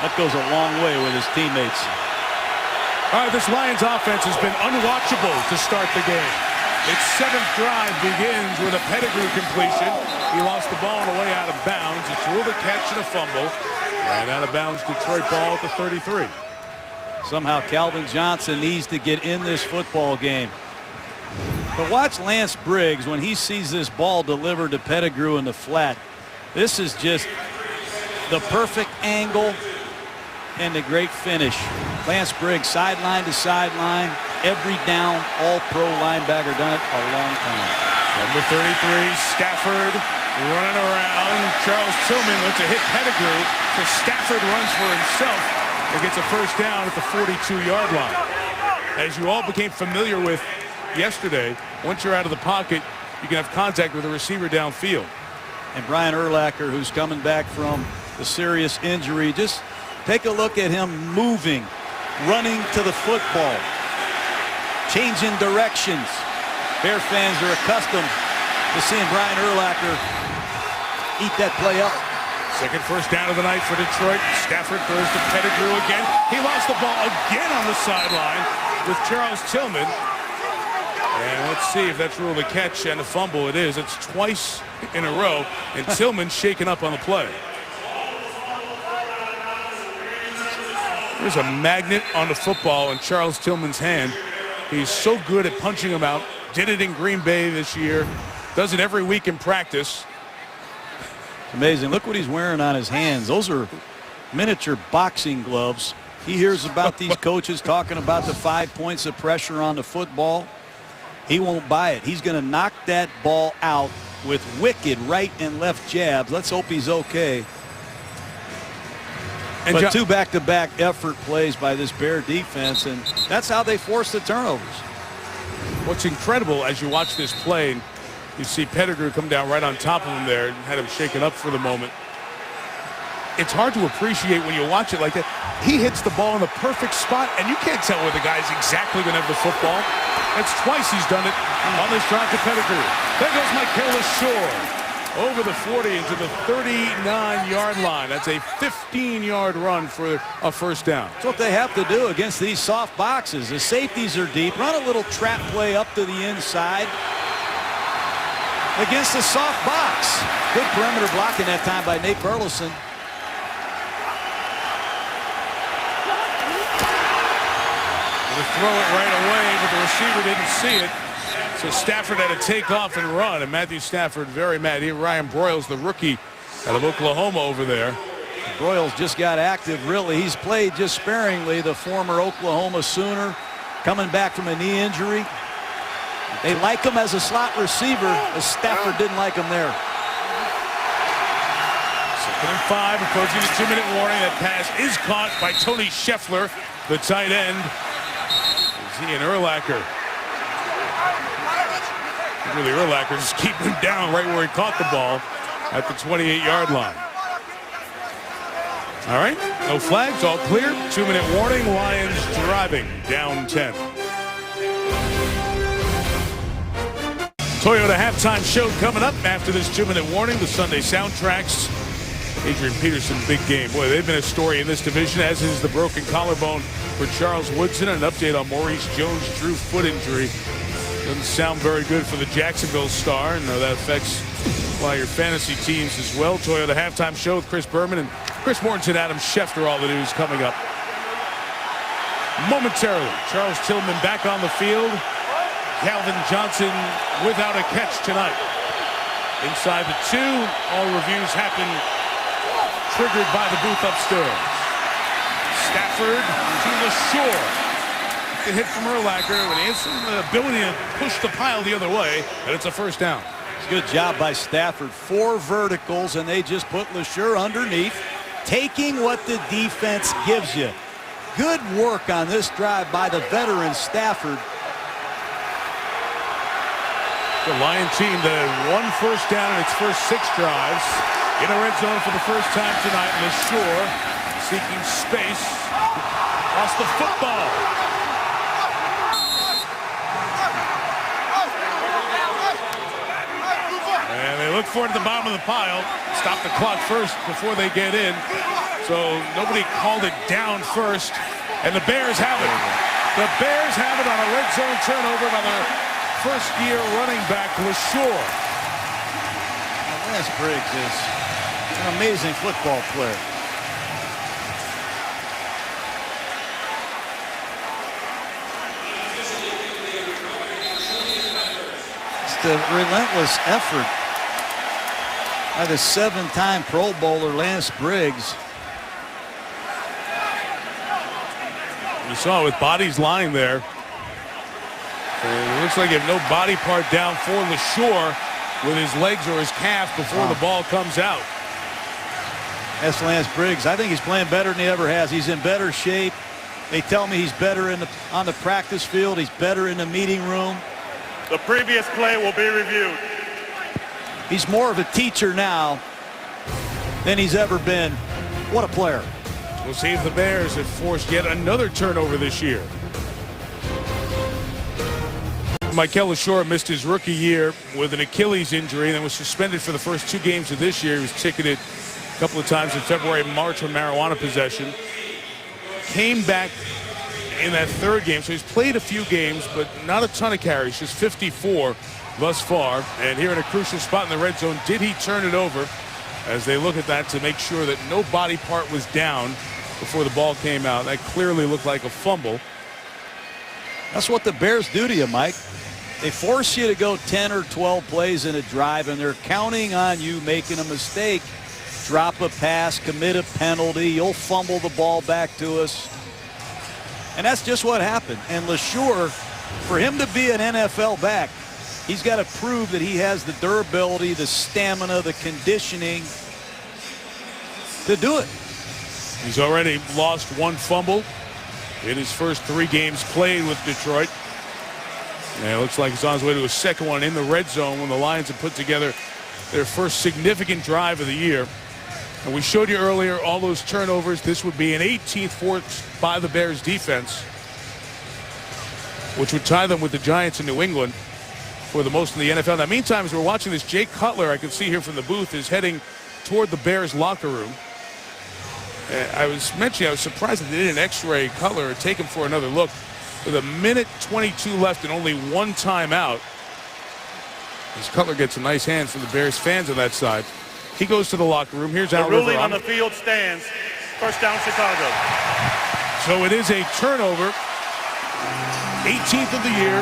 Speaker 2: that goes a long way with his teammates.
Speaker 1: All right, this Lions offense has been unwatchable to start the game. Its 7th drive begins with a Pettigrew completion. He lost the ball on the way out of bounds. It's ruled a catch and a fumble. And out of bounds, Detroit ball at the 33.
Speaker 2: Somehow Calvin Johnson needs to get in this football game. But watch Lance Briggs when he sees this ball delivered to Pettigrew in the flat. This is just the perfect angle and the great finish. Lance Briggs, sideline to sideline, every down, all-pro linebacker, done it a long time.
Speaker 1: Number 33, Stafford running around. Charles Tillman went to hit Pettigrew, so Stafford runs for himself and gets a first down at the 42-yard line. As you all became familiar with yesterday, once you're out of the pocket, you can have contact with the receiver downfield.
Speaker 2: And Brian Urlacher, who's coming back from the serious injury, just take a look at him moving, running to the football, changing directions. Bear fans are accustomed to seeing Brian Urlacher eat that play up.
Speaker 1: Second first down of the night for Detroit. Stafford throws to Pettigrew again. He lost the ball again on the sideline with Charles Tillman. And let's see if that's ruled a catch and a fumble. It is. It's twice in a row. And Tillman shaken up on the play. There's a magnet on the football in Charles Tillman's hand. He's so good at punching them out. Did it in Green Bay this year. Does it every week in practice.
Speaker 2: Amazing. Look what he's wearing on his hands. Those are miniature boxing gloves. He hears about these coaches talking about the 5 points of pressure on the football. He won't buy it. He's going to knock that ball out with wicked right and left jabs. Let's hope he's okay. And but 2 back-to-back effort plays by this Bear defense, and that's how they force the turnovers.
Speaker 1: What's incredible as you watch this play, and you see Pettigrew come down right on top of him there and had him shaken up for the moment. It's hard to appreciate when you watch it like that. He hits the ball in the perfect spot, and you can't tell where the guy's exactly going to have the football. That's twice he's done it on this drive to Pettigrew. There goes Michael LaSure over the 40 into the 39-yard line. That's a 15-yard run for a first down.
Speaker 2: That's what they have to do against these soft boxes. The safeties are deep. Run a little trap play up to the inside against the soft box. Good perimeter blocking that time by Nate Burleson.
Speaker 1: To throw it right away, but the receiver didn't see it. So Stafford had to take off and run, and Matthew Stafford very mad. He, Ryan Broyles, the rookie out of Oklahoma over there.
Speaker 2: Broyles just got active, really. He's played just sparingly, the former Oklahoma Sooner, coming back from a knee injury. They like him as a slot receiver, as Stafford didn't like him there.
Speaker 1: 2nd and 5, approaching the 2-minute warning. That pass is caught by Tony Scheffler, the tight end. He and Urlacher. Really, Urlacher just keeping him down right where he caught the ball at the 28-yard line. All right, no flags, all clear. 2-minute warning. Lions driving down 10. Toyota halftime show coming up after this 2-minute warning. The Sunday soundtracks. Adrian Peterson, big game. Boy, they've been a story in this division, as is the broken collarbone for Charles Woodson. An update on Maurice Jones-Drew foot injury. Doesn't sound very good for the Jacksonville Star, and that affects your fantasy teams as well. Toyota halftime show with Chris Berman and Chris Mortensen, Adam Schefter. All the news coming up momentarily. Charles Tillman back on the field. Calvin Johnson without a catch tonight. Inside the 2, all reviews happen triggered by the booth upstairs. Stafford to LaSure. The hit from Urlacher, when he has the ability to push the pile the other way, and it's a first down.
Speaker 2: It's a good job by Stafford. 4 verticals, and they just put LaSure underneath, taking what the defense gives you. Good work on this drive by the veteran Stafford.
Speaker 1: The Lion team that had 1 first down in its first 6 drives. In a red zone for the first time tonight. LaSure seeking space. Lost the football. And they look for it at the bottom of the pile. Stop the clock first before they get in. So nobody called it down first. And the Bears have it. The Bears have it on a red zone turnover by their first-year running back, LaSure.
Speaker 2: Lance Briggs is an amazing football player. It's the relentless effort by the 7-time Pro Bowler Lance Briggs.
Speaker 1: You saw it with bodies lying there. And it looks like you have no body part down for LaSure with his legs or his calf before the ball comes out.
Speaker 2: That's Lance Briggs. I think he's playing better than he ever has. He's in better shape. They tell me he's better on the practice field. He's better in the meeting room.
Speaker 5: The previous play will be reviewed.
Speaker 2: He's more of a teacher now than he's ever been. What a player.
Speaker 1: We'll see if the Bears have forced yet another turnover this year. Michael LaSure missed his rookie year with an Achilles injury and then was suspended for the first 2 games of this year. He was ticketed a couple of times in February and March on marijuana possession. Came back in that third game. So he's played a few games, but not a ton of carries, just 54 thus far. And here in a crucial spot in the red zone, did he turn it over as they look at that to make sure that no body part was down before the ball came out? That clearly looked like a fumble.
Speaker 2: That's what the Bears do to you, Mike. They force you to go 10 or 12 plays in a drive, and they're counting on you making a mistake. Drop a pass, commit a penalty, you'll fumble the ball back to us. And that's just what happened. And LeSure, for him to be an NFL back, he's got to prove that he has the durability, the stamina, the conditioning to do it.
Speaker 1: He's already lost one fumble in his first 3 games played with Detroit. And it looks like he's on his way to a second one in the red zone when the Lions have put together their first significant drive of the year. And we showed you earlier all those turnovers. This would be an 18th forced by the Bears defense, which would tie them with the Giants in New England for the most in the NFL. Now, meantime, as we're watching this, Jay Cutler, I can see here from the booth, is heading toward the Bears locker room. I was mentioning I was surprised that they didn't X-ray Cutler or take him for another look. With a minute 22 left and only one timeout, as Cutler gets a nice hand from the Bears fans on that side. He goes to the locker room. Here's Al
Speaker 5: The ruling
Speaker 1: Riveron.
Speaker 5: on the field stands. First down, Chicago.
Speaker 1: So it is a turnover. 18th of the year,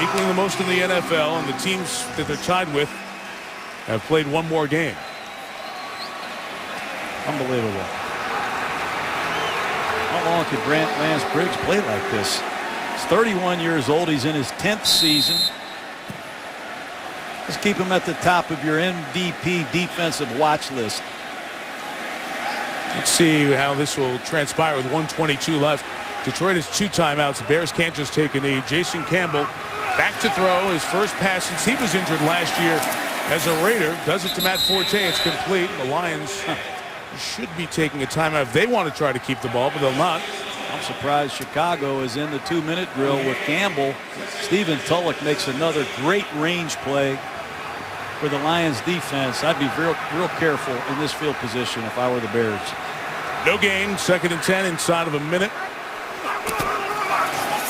Speaker 1: equaling the most in the NFL, and the teams that they're tied with have played one more game.
Speaker 2: Unbelievable. How long could Grant Lance Briggs play like this? He's 31 years old. He's in his 10th season. Let's keep him at the top of your MVP defensive watch list.
Speaker 1: Let's see how this will transpire with 1:22 left. Detroit has 2 timeouts. The Bears can't just take a knee. Jason Campbell back to throw. His first pass since he was injured last year as a Raider. Does it to Matt Forte. It's complete. The Lions should be taking a timeout if they want to try to keep the ball, but they'll not.
Speaker 2: I'm surprised Chicago is in the 2-minute drill with Campbell. Stephen Tulloch makes another great range play for the Lions defense. I'd be real careful in this field position if I were the Bears.
Speaker 1: No gain. 2nd and 10 inside of a minute.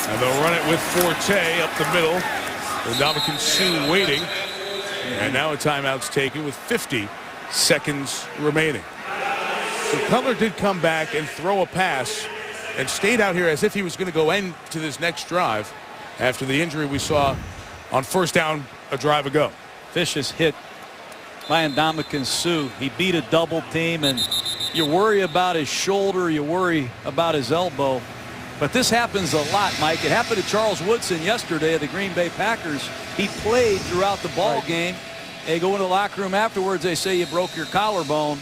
Speaker 1: And they'll run it with Forte up the middle. And Ndamukong Suh waiting. And now a timeout's taken with 50 seconds remaining. So Cutler did come back and throw a pass and stayed out here as if he was going to go into this next drive after the injury we saw on first down a drive ago.
Speaker 2: Vicious hit by Ndamukong Suh. He beat a double team, and you worry about his shoulder, you worry about his elbow. But this happens a lot, Mike. It happened to Charles Woodson yesterday of the Green Bay Packers. He played throughout the ball game. They go into the locker room afterwards, they say you broke your collarbone.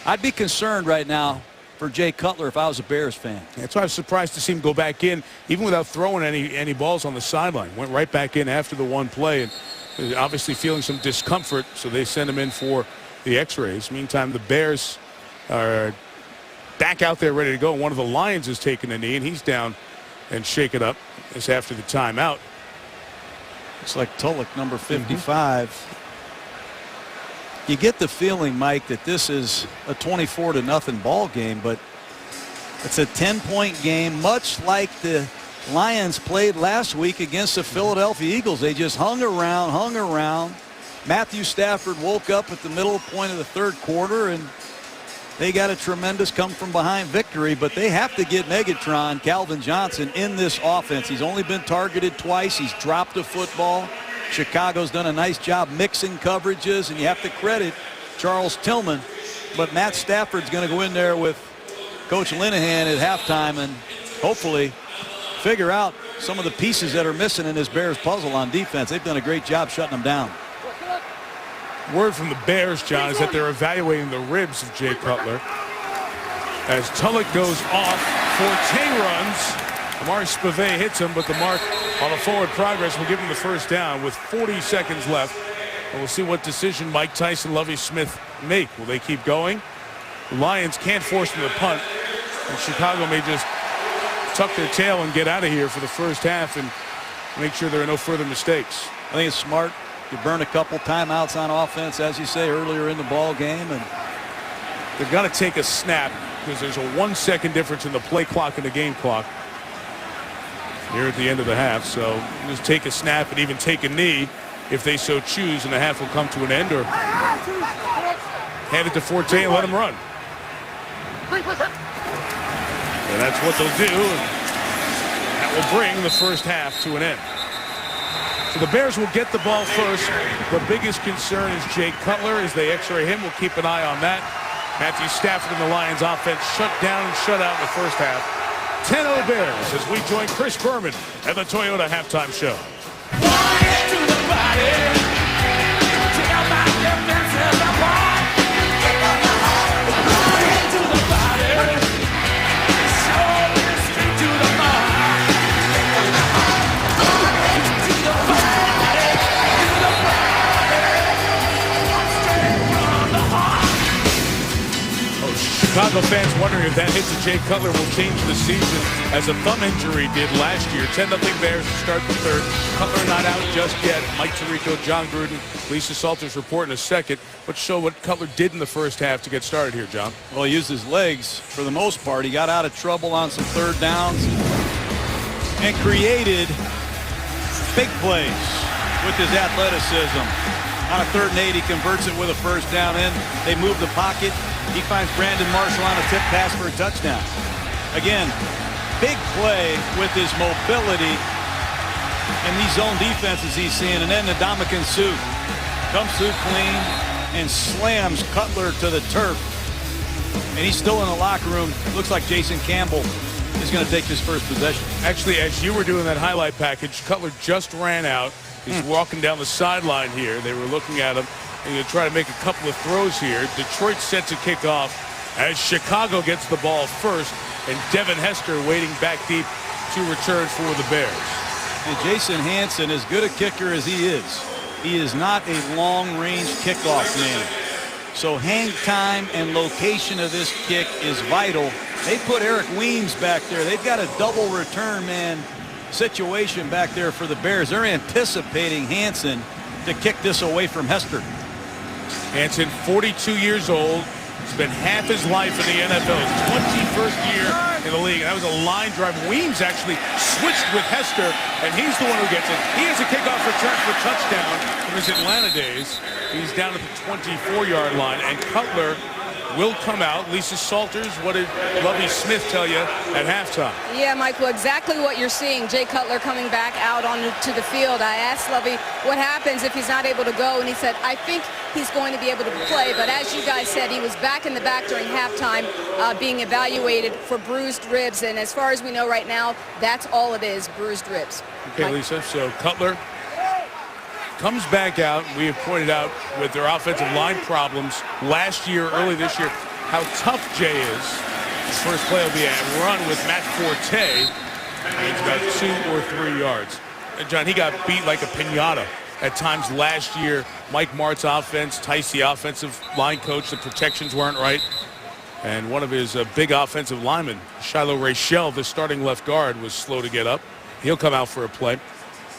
Speaker 2: I'd be concerned right now for Jay Cutler if I was a Bears fan.
Speaker 1: That's why I was surprised to see him go back in, even without throwing any balls on the sideline. Went right back in after the one play, and obviously feeling some discomfort, so they send him in for the X-rays. Meantime, the Bears are back out there ready to go. One of the Lions has taken a knee, and he's down and shaken up. It's after the timeout.
Speaker 2: Looks like Tulloch, number 55. You get the feeling, Mike, that this is a 24-0 ball game, but it's a 10-point game, much like the Lions played last week against the Philadelphia Eagles. They just hung around. Matthew Stafford woke up at the middle point of the third quarter, and they got a tremendous come-from-behind victory, but they have to get Megatron, Calvin Johnson, in this offense. He's only been targeted twice. He's dropped a football. Chicago's done a nice job mixing coverages, and you have to credit Charles Tillman. But Matt Stafford's going to go in there with Coach Linehan at halftime and hopefully figure out some of the pieces that are missing in this Bears puzzle on defense. They've done a great job shutting them down.
Speaker 1: Word from the Bears, John, is that they're evaluating the ribs of Jay Cutler. As Tulloch goes off, Forte runs. Amari Spivey hits him, but the mark on the forward progress will give him the first down with 40 seconds left. And we'll see what decision Mike Tyson, Lovie Smith make. Will they keep going? The Lions can't force them to punt, and Chicago may just tuck their tail and get out of here for the first half and make sure there are no further mistakes.
Speaker 2: I think it's smart. You burn a couple timeouts on offense, as you say, earlier in the ball game, and
Speaker 1: they're going to take a snap because there's a 1 second difference in the play clock and the game clock. here at the end of the half. So just take a snap and even take a knee if they so choose, and the half will come to an end, or hand it to Forte and let him run. And that's what they'll do. That will bring the first half to an end. So the Bears will get the ball first. The biggest concern is Jay Cutler. As they x-ray him, we'll keep an eye on that. Matthew Stafford and the Lions offense shut down and shut out in the first half. 10-0 Bears as we join Chris Berman at the Toyota halftime show. Chicago fans wondering if that hit to Jay Cutler will change the season, as a thumb injury did last year. 10-0 Bears to start the third. Cutler not out just yet. Mike Tirico, John Gruden, Lisa Salters report in a second. Let's show what Cutler did in the first half to get started here, John.
Speaker 2: Well, he used his legs for the most part. He got out of trouble on some third downs and created big plays with his athleticism. On a 3rd and 8, he converts it with a first down in. They move the pocket. He finds Brandon Marshall on a tip pass for a touchdown. Again, big play with his mobility and these zone defenses he's seeing. And then Ndamukong Suh comes through clean and slams Cutler to the turf. And he's still in the locker room. Looks like Jason Campbell is going to take this first possession.
Speaker 1: Actually, as you were doing that highlight package, Cutler just ran out. He's walking down the sideline here. They were looking at him. And going to try to make a couple of throws here. Detroit set to kick off as Chicago gets the ball first, and Devin Hester waiting back deep to return for the Bears.
Speaker 2: And Jason Hansen, as good a kicker as he is not a long-range kickoff man. So hang time and location of this kick is vital. They put Eric Weems back there. They've got a double return man situation back there for the Bears. They're anticipating Hansen to kick this away from Hester.
Speaker 1: Hansen, 42 years old, spent half his life in the NFL, his 21st year in the league. That was a line drive. Weems actually switched with Hester, and he's the one who gets it. He has a kickoff return for a touchdown from his Atlanta days. He's down at the 24-yard line, and Cutler will come out. Lisa Salters, what did Lovie Smith tell you at halftime?
Speaker 6: Yeah, Michael, exactly what you're seeing. Jay Cutler coming back out onto the field. I asked Lovie what happens if he's not able to go, and he said, I think he's going to be able to play. But as you guys said, he was back in the back during halftime being evaluated for bruised ribs. And as far as we know right now, that's all it is, bruised ribs.
Speaker 1: Okay, Lisa, so Cutler comes back out. We have pointed out with their offensive line problems last year, early this year, how tough Jay is. His first play will be a run with Matt Forte. It's about 2 or 3 yards. And John, he got beat like a pinata at times last year. Mike Mart's offense, Tice, the offensive line coach, the protections weren't right. And one of his big offensive linemen, Shiloh Rachel, the starting left guard, was slow to get up. He'll come out for a play.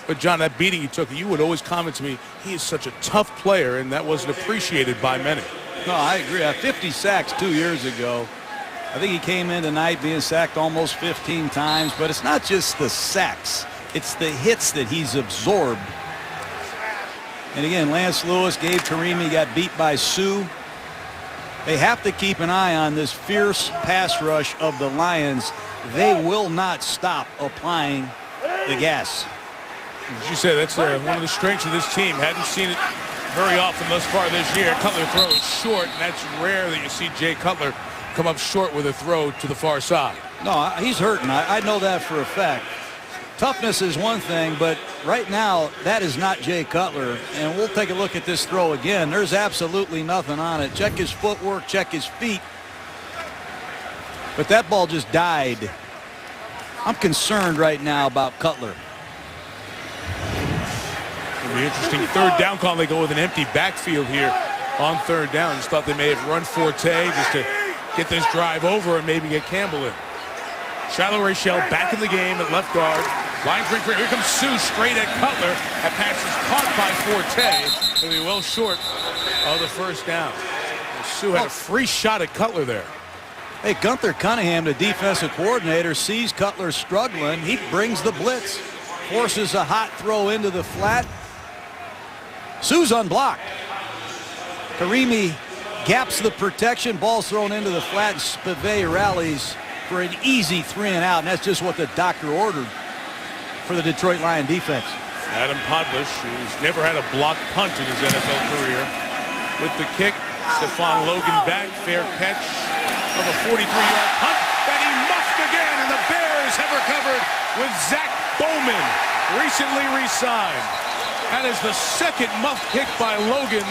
Speaker 1: But, John, that beating he took, you would always comment to me, he is such a tough player, and that wasn't appreciated by many.
Speaker 2: No, I agree. 50 sacks 2 years ago. I think he came in tonight being sacked almost 15 times, but it's not just the sacks. It's the hits that he's absorbed. And, again, Lance Lewis, Gabe Karimi got beat by Sue. They have to keep an eye on this fierce pass rush of the Lions. They will not stop applying the gas.
Speaker 1: As you said, that's one of the strengths of this team. Hadn't seen it very often thus far this year. Cutler throws short, and that's rare that you see Jay Cutler come up short with a throw to the far side.
Speaker 2: No, he's hurting. I know that for a fact. Toughness is one thing, but right now, that is not Jay Cutler. And we'll take a look at this throw again. There's absolutely nothing on it. Check his footwork, check his feet. But that ball just died. I'm concerned right now about Cutler.
Speaker 1: It'll be interesting. Third down call. They go with an empty backfield here on third down. Just thought they may have run Forte just to get this drive over and maybe get Campbell in. Shiloh Rachel back in the game at left guard. Line break. Here comes Sue straight at Cutler. That pass is caught by Forte. It'll be well short of the first down. Sue had a free shot at Cutler there.
Speaker 2: Hey, Gunther Cunningham, the defensive coordinator, sees Cutler struggling. He brings the blitz, forces a hot throw into the flat. Sue's unblocked. Karimi gaps the protection. Ball's thrown into the flat. Spivey rallies for an easy 3-and-out, and that's just what the doctor ordered for the Detroit Lion defense.
Speaker 1: Adam Podlish, who's never had a blocked punt in his NFL career. With the kick, Stephon Logan back, fair catch of a 43-yard punt that he muffed again, and the Bears have recovered with Zach Bowman, recently re-signed. That is the second muffed kick by Logan.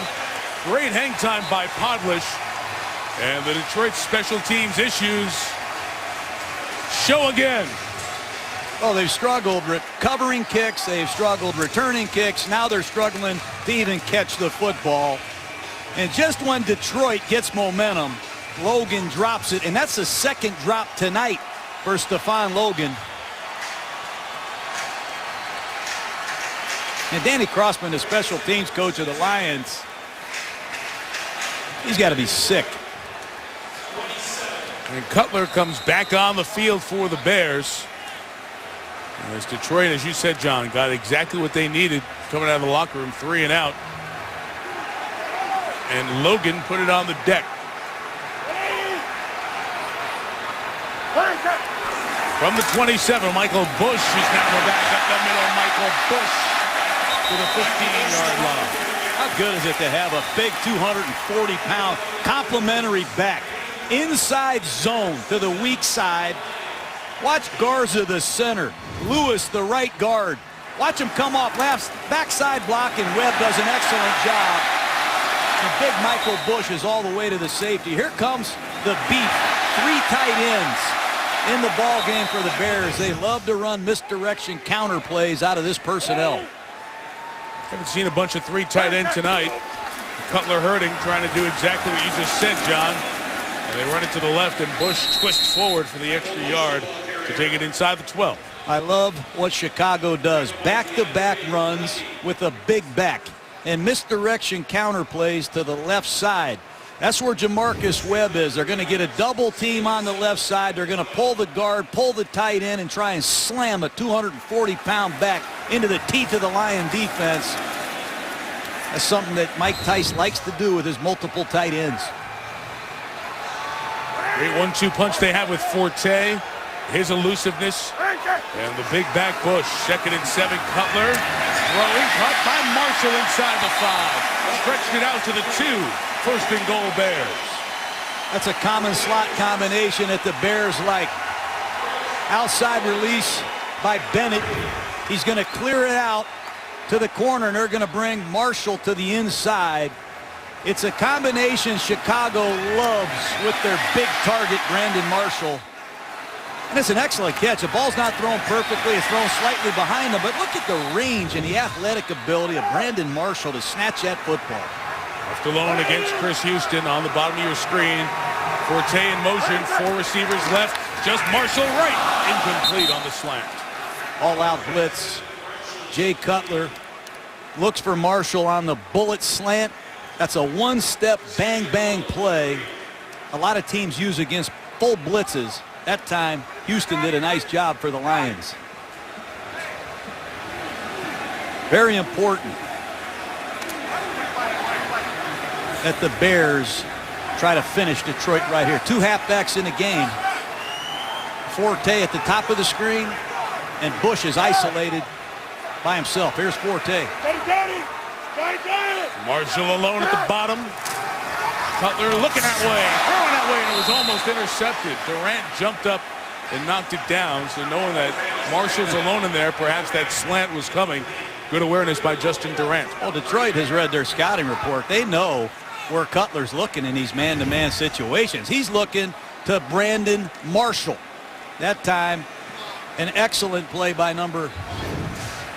Speaker 1: Great hang time by Podlish. And the Detroit special teams issues show again.
Speaker 2: Oh, they've struggled recovering kicks. They've struggled returning kicks. Now they're struggling to even catch the football. And just when Detroit gets momentum, Logan drops it. And that's the second drop tonight for Stephon Logan. And Danny Crossman, the special teams coach of the Lions, he's got to be sick.
Speaker 1: And Cutler comes back on the field for the Bears. As Detroit, as you said, John, got exactly what they needed coming out of the locker room, 3-and-out. And Logan put it on the deck. From the 27, Michael Bush is now back up the middle. Michael Bush to the 15-yard line.
Speaker 2: How good is it to have a big 240-pound complimentary back inside zone to the weak side? Watch Garza, the center. Lewis, the right guard. Watch him come off left backside block, and Webb does an excellent job. And big Michael Bush is all the way to the safety. Here comes the beef. 3 tight ends in the ball game for the Bears. They love to run misdirection counter plays out of this personnel.
Speaker 1: Haven't seen a bunch of 3 tight end tonight. Cutler hurting, trying to do exactly what you just said, John. And they run it to the left, and Bush twists forward for the extra yard to take it inside the 12.
Speaker 2: I love what Chicago does. Back-to-back runs with a big back and misdirection counter plays to the left side. That's where Jamarcus Webb is. They're going to get a double team on the left side. They're going to pull the guard, pull the tight end, and try and slam a 240-pound back into the teeth of the Lion defense. That's something that Mike Tice likes to do with his multiple tight ends.
Speaker 1: Great 1-2 punch they have with Forte. His elusiveness. And the big back Bush. 2nd and 7. Cutler throwing. Caught by Marshall inside the 5. Stretched it out to the 2. 1st and goal Bears.
Speaker 2: That's a common slot combination that the Bears like. Outside release by Bennett. He's going to clear it out to the corner, and they're going to bring Marshall to the inside. It's a combination Chicago loves with their big target, Brandon Marshall. And it's an excellent catch. The ball's not thrown perfectly. It's thrown slightly behind them. But look at the range and the athletic ability of Brandon Marshall to snatch that football.
Speaker 1: Left alone against Chris Houston on the bottom of your screen. Forte in motion. 4 receivers left. Just Marshall right. Incomplete on the slant.
Speaker 2: All-out blitz. Jay Cutler looks for Marshall on the bullet slant. That's a one-step bang-bang play a lot of teams use against full blitzes. That time, Houston did a nice job for the Lions. Very important that the Bears try to finish Detroit right here. 2 halfbacks in the game. Forte at the top of the screen, and Bush is isolated by himself. Here's Forte.
Speaker 1: Marshall alone at the bottom. Cutler looking that way, throwing that way, and it was almost intercepted. Durant jumped up and knocked it down, so knowing that Marshall's alone in there, perhaps that slant was coming. Good awareness by Justin Durant.
Speaker 2: Well, Detroit has read their scouting report. They know where Cutler's looking in these man-to-man situations. He's looking to Brandon Marshall. That time, an excellent play by number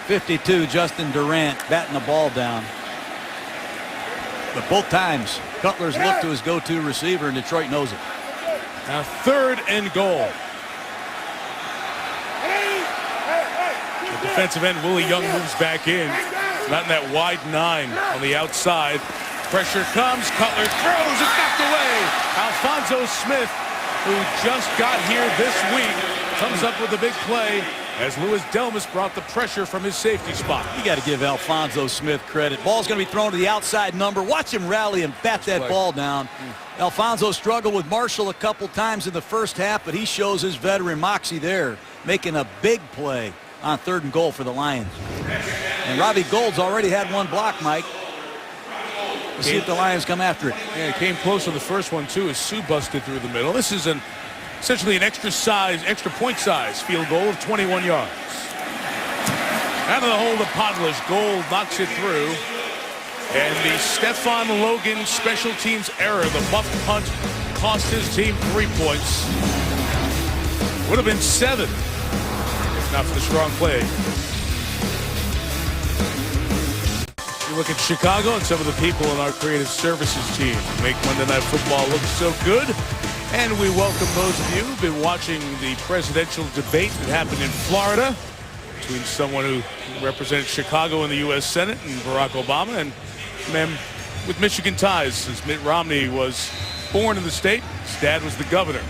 Speaker 2: 52, Justin Durant, batting the ball down. But both times, Cutler's looked to his go-to receiver, and Detroit knows it.
Speaker 1: Now 3rd and goal. The defensive end, Willie Young, moves back in. Not in that wide 9 on the outside. Pressure comes. Cutler throws. It's knocked away. Alphonso Smith who just got here this week, comes up with a big play as Louis Delmas brought the pressure from his safety spot.
Speaker 2: You got to give Alphonso Smith credit. Ball's going to be thrown to the outside number. Watch him rally and bat that ball down. Alphonso struggled with Marshall a couple times in the first half, but he shows his veteran moxie there, making a big play on 3rd and goal for the Lions. And Robbie Gould's already had one block, Mike. We'll see if the Lions come after it.
Speaker 1: Yeah, it came close on the first one, too, as Sue busted through the middle. This is essentially an extra point size field goal of 21 yards. Out of the hole to Podlish. Gould knocks it through. And the Stefan Logan special teams error, the muff punt, cost his team 3 points. Would have been 7 if not for the strong play. You look at Chicago and some of the people in our creative services team who make Monday Night Football look so good. And we welcome those of you who've been watching the presidential debate that happened in Florida between someone who represented Chicago in the U.S. Senate and Barack Obama, and men with Michigan ties, since Mitt Romney was born in the state. His dad was the governor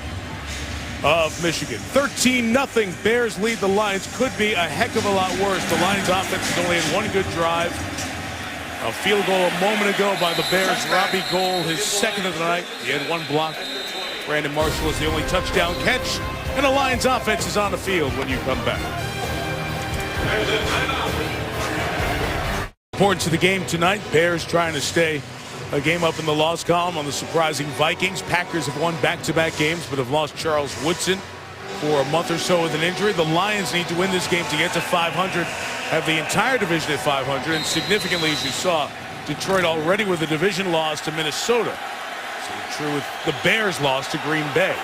Speaker 1: of Michigan. 13-0. Bears lead the Lions. Could be a heck of a lot worse. The Lions offense has only had one good drive. A field goal a moment ago by the Bears. Robbie Gould, his second of the night. He had one block. Brandon Marshall is the only touchdown catch. And the Lions offense is on the field when you come back. Important to the game tonight. Bears trying to stay a game up in the loss column on the surprising Vikings. Packers have won back-to-back games but have lost Charles Woodson for a month or so with an injury. The Lions need to win this game to get to 500, have the entire division at 500, and significantly, as you saw, Detroit already with a division loss to Minnesota. So true with the Bears loss to Green Bay.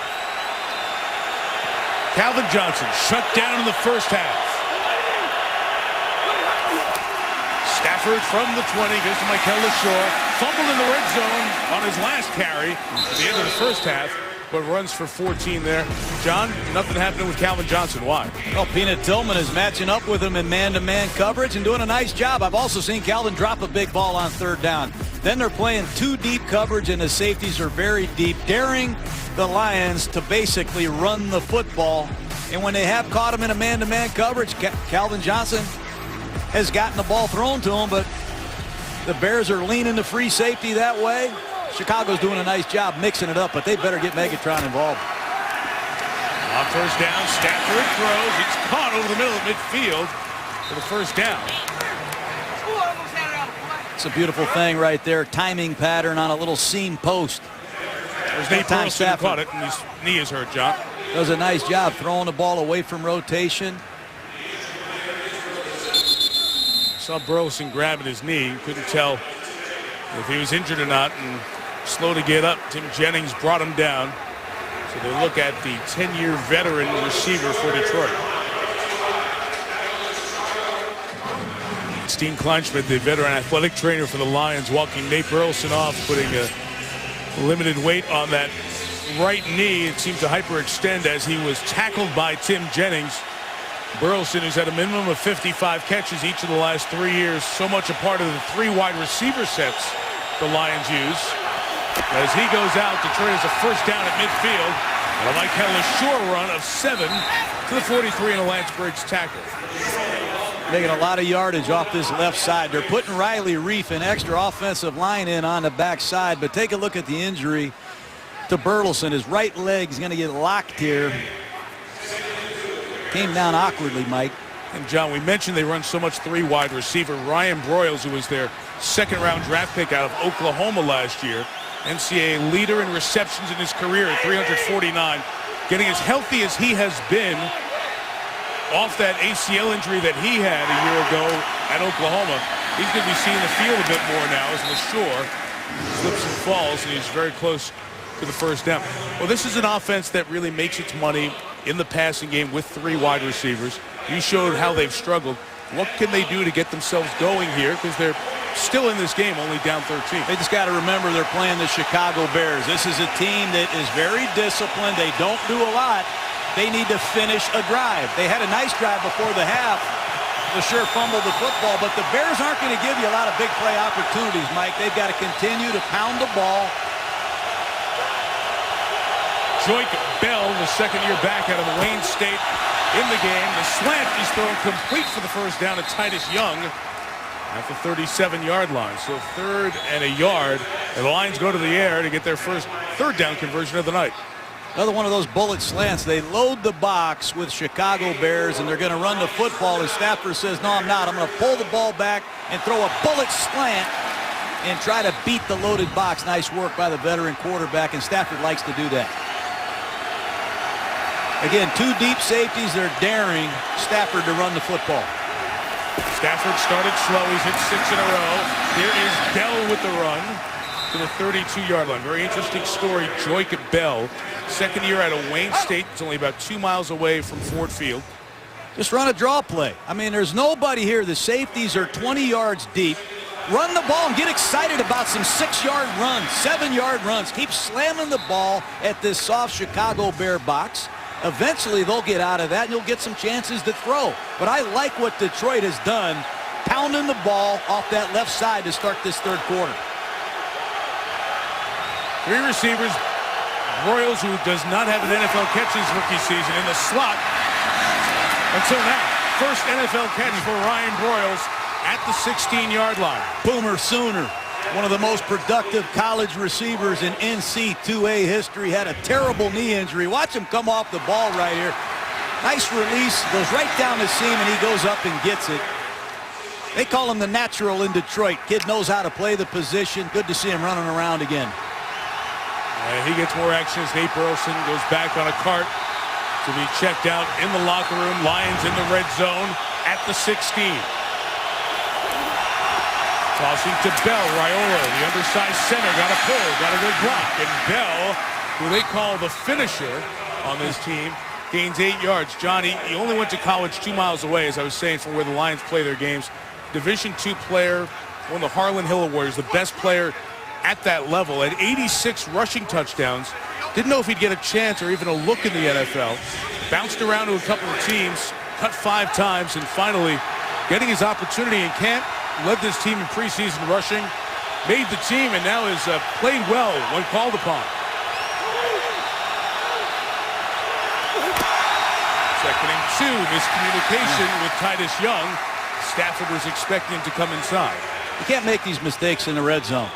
Speaker 1: Calvin Johnson shut down in the first half. Stafford from the 20 goes to Michael LaShaw. Fumbled in the red zone on his last carry at the end of the first half, but runs for 14 there. John, nothing happening with Calvin Johnson. Why?
Speaker 2: Well, Peanut Tillman is matching up with him in man-to-man coverage and doing a nice job. I've also seen Calvin drop a big ball on 3rd down. Then they're playing 2 deep coverage, and the safeties are very deep, daring the Lions to basically run the football. And when they have caught him in a man-to-man coverage, Calvin Johnson has gotten the ball thrown to him, but the Bears are leaning to free safety that way. Chicago's doing a nice job mixing it up, but they better get Megatron involved.
Speaker 1: On first down, Stafford throws. It's caught over the middle of midfield for the first down.
Speaker 2: It's a beautiful thing right there. Timing pattern on a little seam post.
Speaker 1: There's Nate Burleson who caught it, and his knee is hurt, John.
Speaker 2: Does a nice job throwing the ball away from rotation.
Speaker 1: Saw Burleson grabbing his knee. Couldn't tell if he was injured or not, and slow to get up. Tim Jennings brought him down. So they look at the 10-year veteran receiver for Detroit. Steen Kleinschmidt, the veteran athletic trainer for the Lions, walking Nate Burleson off, putting a limited weight on that right knee. It seemed to hyperextend as he was tackled by Tim Jennings. Burleson, who's had a minimum of 55 catches each of the last 3 years, so much a part of the 3 wide receiver sets the Lions use. As he goes out, Detroit has a first down at midfield. And a Michael LaShaw run of 7 to the 43 and a Lance Briggs tackle.
Speaker 2: Making a lot of yardage off this left side. They're putting Riley Reef, an extra offensive line, in on the backside. But take a look at the injury to Burleson. His right leg's going to get locked here. Came down awkwardly, Mike.
Speaker 1: And John, we mentioned they run so much 3 wide receiver. Ryan Broyles, who was their second-round draft pick out of Oklahoma last year, NCAA leader in receptions in his career at 349, getting as healthy as he has been off that ACL injury that he had a year ago at Oklahoma. He's going to be seeing the field a bit more now as LaShaw slips and falls, and he's very close to the first down. Well, this is an offense that really makes its money in the passing game with 3 wide receivers. You showed how they've struggled. What can they do to get themselves going here? Because they're still in this game, only down 13.
Speaker 2: They just got to remember they're playing the Chicago Bears. This is a team that is very disciplined. They don't do a lot. They need to finish a drive. They had a nice drive before the half. LaShaw fumbled the football, but the Bears aren't going to give you a lot of big play opportunities, Mike. They've got to continue to pound the ball.
Speaker 1: Joique Bell, the second-year back out of Wayne State, in the game. The slant is thrown complete for the first down to Titus Young at the 37-yard line. So 3rd and a yard. And the Lions go to the air to get their first third down conversion of the night.
Speaker 2: Another one of those bullet slants. They load the box with Chicago Bears, and they're going to run the football. And Stafford says, no, I'm not. I'm going to pull the ball back and throw a bullet slant and try to beat the loaded box. Nice work by the veteran quarterback, and Stafford likes to do that. Again, 2 deep safeties. They're daring Stafford to run the football.
Speaker 1: Stafford started slow. He's hit 6 in a row. Here is Bell with the run to the 32-yard line. Very interesting story. Joique Bell, second year out of Wayne State. It's only about 2 miles away from Ford Field.
Speaker 2: Just run a draw play. I mean, there's nobody here. The safeties are 20 yards deep. Run the ball and get excited about some 6-yard runs, 7-yard runs. Keep slamming the ball at this soft Chicago Bear box. Eventually, they'll get out of that, and you'll get some chances to throw. But I like what Detroit has done, pounding the ball off that left side to start this third quarter.
Speaker 1: 3 receivers. Broyles, who does not have an NFL catches rookie season, in the slot until now. First NFL catch for Ryan Broyles at the 16-yard line.
Speaker 2: Boomer Sooner, one of the most productive college receivers in NC2A history, had a terrible knee injury. Watch him come off the ball right here. Nice release, goes right down the seam, and he goes up and gets it. They call him the natural in Detroit. Kid knows how to play the position. Good to see him running around again.
Speaker 1: He gets more action as Nate Burleson goes back on a cart to be checked out in the locker room. Lions in the red zone at the 16. Tossing to Bell. Raiola, the undersized center, got a pull, got a good block. And Bell, who they call the finisher on this team, gains 8 yards. John, he only went to college 2 miles away, as I was saying, from where the Lions play their games. Division II player, one of the Harlan Hill Warriors, the best player at that level, at 86 rushing touchdowns. Didn't know if he'd get a chance or even a look in the NFL. Bounced around to a couple of teams, cut 5 times, and finally getting his opportunity in camp. Led this team in preseason rushing, made the team, and now has played well when called upon. Second and 2, miscommunication with Titus Young. Stafford was expecting him to come inside.
Speaker 2: You can't make these mistakes in the red zone.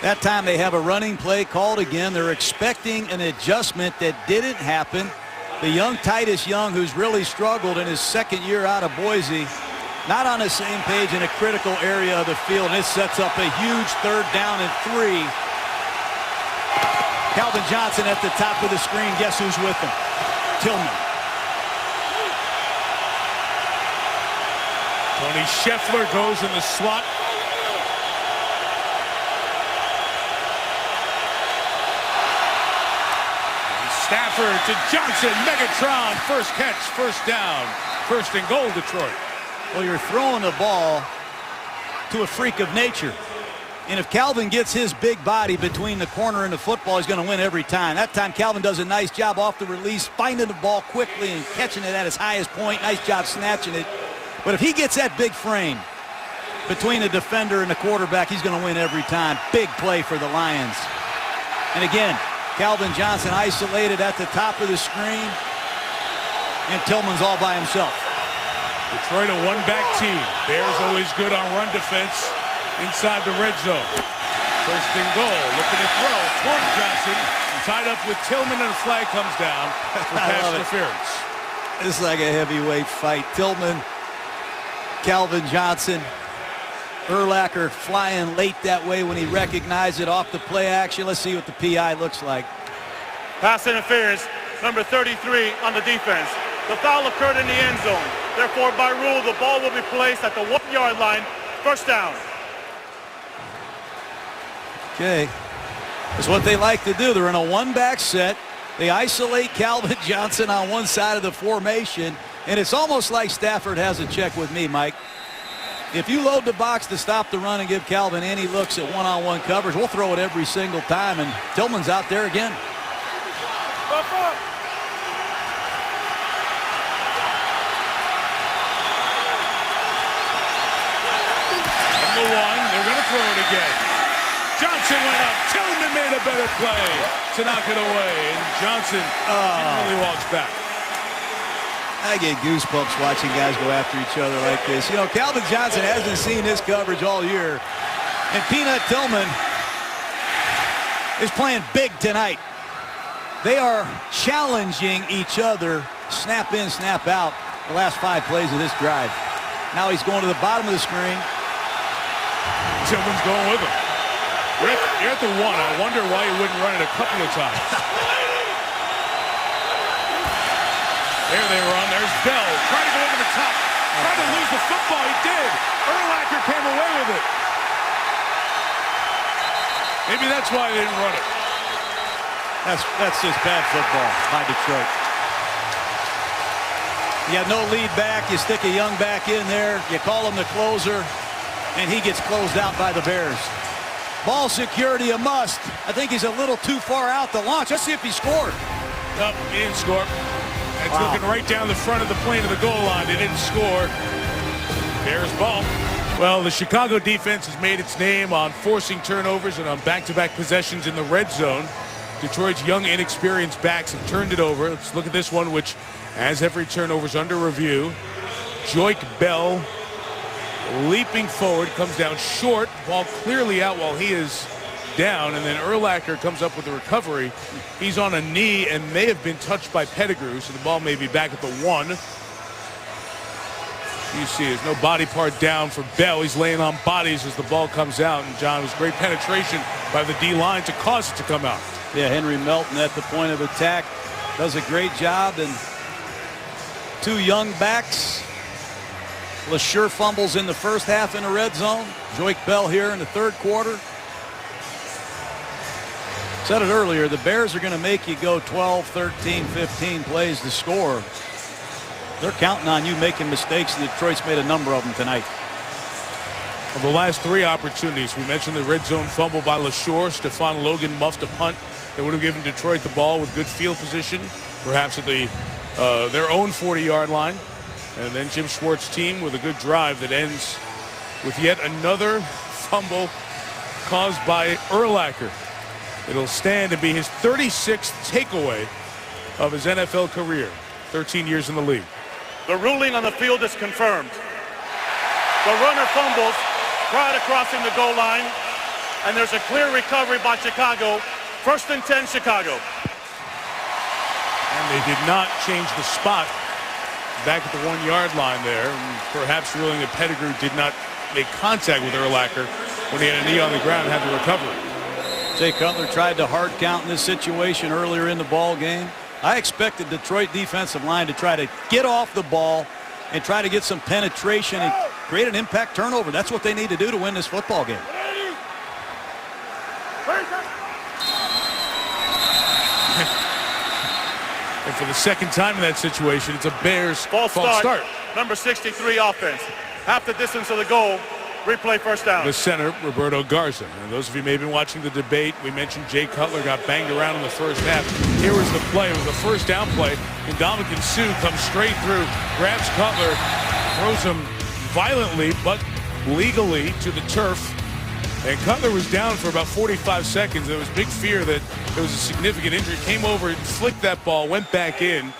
Speaker 2: That time they have a running play called again. They're expecting an adjustment that didn't happen. The young Titus Young, who's really struggled in his second year out of Boise, not on the same page in a critical area of the field. And this sets up a huge 3rd down and 3. Calvin Johnson at the top of the screen. Guess who's with him? Tillman.
Speaker 1: Tony Scheffler goes in the slot. Stafford to Johnson. Megatron. First catch, first down. 1st and goal, Detroit.
Speaker 2: Well, you're throwing the ball to a freak of nature. And if Calvin gets his big body between the corner and the football, he's going to win every time. That time, Calvin does a nice job off the release, finding the ball quickly and catching it at its highest point. Nice job snatching it. But if he gets that big frame between the defender and the quarterback, he's going to win every time. Big play for the Lions. And again, Calvin Johnson isolated at the top of the screen, and Tillman's all by himself.
Speaker 1: Detroit a one-back team. Bears always good on run defense inside the red zone. 1st and goal. Looking to throw. Tony Johnson tied up with Tillman, and a flag comes down for pass interference.
Speaker 2: This is like a heavyweight fight. Tillman, Calvin Johnson, Urlacher flying late that way when he recognized it off the play action. Let's see what the PI looks like.
Speaker 5: Pass interference, number 33 on the defense. The foul occurred in the end zone. Therefore, by rule, the ball will be placed at the 1-yard line. 1st down.
Speaker 2: Okay. That's what they like to do. They're in a one-back set. They isolate Calvin Johnson on one side of the formation, and it's almost like Stafford has a check with me, Mike. If you load the box to stop the run and give Calvin any looks at one-on-one coverage, we'll throw it every single time, and Tillman's out there again.
Speaker 1: Number 1, they're going to throw it again. Johnson went up. Tillman made a better play to knock it away. And Johnson really walks back.
Speaker 2: I get goosebumps watching guys go after each other like this. You know, Calvin Johnson hasn't seen this coverage all year. And Peanut Tillman is playing big tonight. They are challenging each other, snap in, snap out, the last 5 plays of this drive. Now he's going to the bottom of the screen.
Speaker 1: Tillman's going with him. You're at the 1. I wonder why he wouldn't run it a couple of times. There they run. There's Bell. Trying to go over the top. Trying to lose the football. He did. Urlacher came away with it. Maybe that's why they didn't run it.
Speaker 2: That's just bad football by Detroit. You have no lead back. You stick a young back in there. You call him the closer, and he gets closed out by the Bears. Ball security a must. I think he's a little too far out to launch. Let's see if he scored.
Speaker 1: Nope, he didn't score. That's looking right down the front of the plane of the goal line. They didn't score. Bears ball. Well, the Chicago defense has made its name on forcing turnovers and on back-to-back possessions in the red zone. Detroit's young, inexperienced backs have turned it over. Let's look at this one, which, as every turnover's under review. Joique Bell leaping forward, comes down short. Ball clearly out while he is down, and then Urlacher comes up with the recovery. He's on a knee and may have been touched by Pettigrew, so the ball may be back at the 1. You see there's no body part down for Bell. He's laying on bodies as the ball comes out, and John, was great penetration by the D-line to cause it to come out.
Speaker 2: Yeah, Henry Melton at the point of attack does a great job, and 2 young backs. LeSure fumbles in the first half in the red zone. Joique Bell here in the third quarter. Said it earlier, the Bears are going to make you go 12, 13, 15 plays to score. They're counting on you making mistakes, and Detroit's made a number of them tonight.
Speaker 1: Of the last 3 opportunities, we mentioned the red zone fumble by LeSure. Stephon Logan muffed a punt that would have given Detroit the ball with good field position, perhaps at the their own 40-yard line. And then Jim Schwartz's team with a good drive that ends with yet another fumble caused by Urlacher. It'll stand and be his 36th takeaway of his NFL career, 13 years in the league.
Speaker 5: The ruling on the field is confirmed. The runner fumbles prior to crossing the goal line, and there's a clear recovery by Chicago. 1st and 10, Chicago.
Speaker 1: And they did not change the spot back at the 1-yard line there, and perhaps ruling that Pettigrew did not make contact with Urlacher when he had a knee on the ground and had the recovery.
Speaker 2: Jay Cutler tried to hard count in this situation earlier in the ball game. I expected Detroit defensive line to try to get off the ball and try to get some penetration and create an impact turnover. That's what they need to do to win this football game.
Speaker 1: And for the second time in that situation, it's a Bears false start.
Speaker 5: Number 63 offense. Half the distance of the goal. Replay first down.
Speaker 1: The center, Roberto Garza. And those of you may have been watching the debate, we mentioned Jay Cutler got banged around in the first half. Here was the play. It was a first down play. And Ndamukong Suh comes straight through, grabs Cutler, throws him violently but legally to the turf. And Cutler was down for about 45 seconds. There was big fear that there was a significant injury. Came over, flicked that ball, went back in,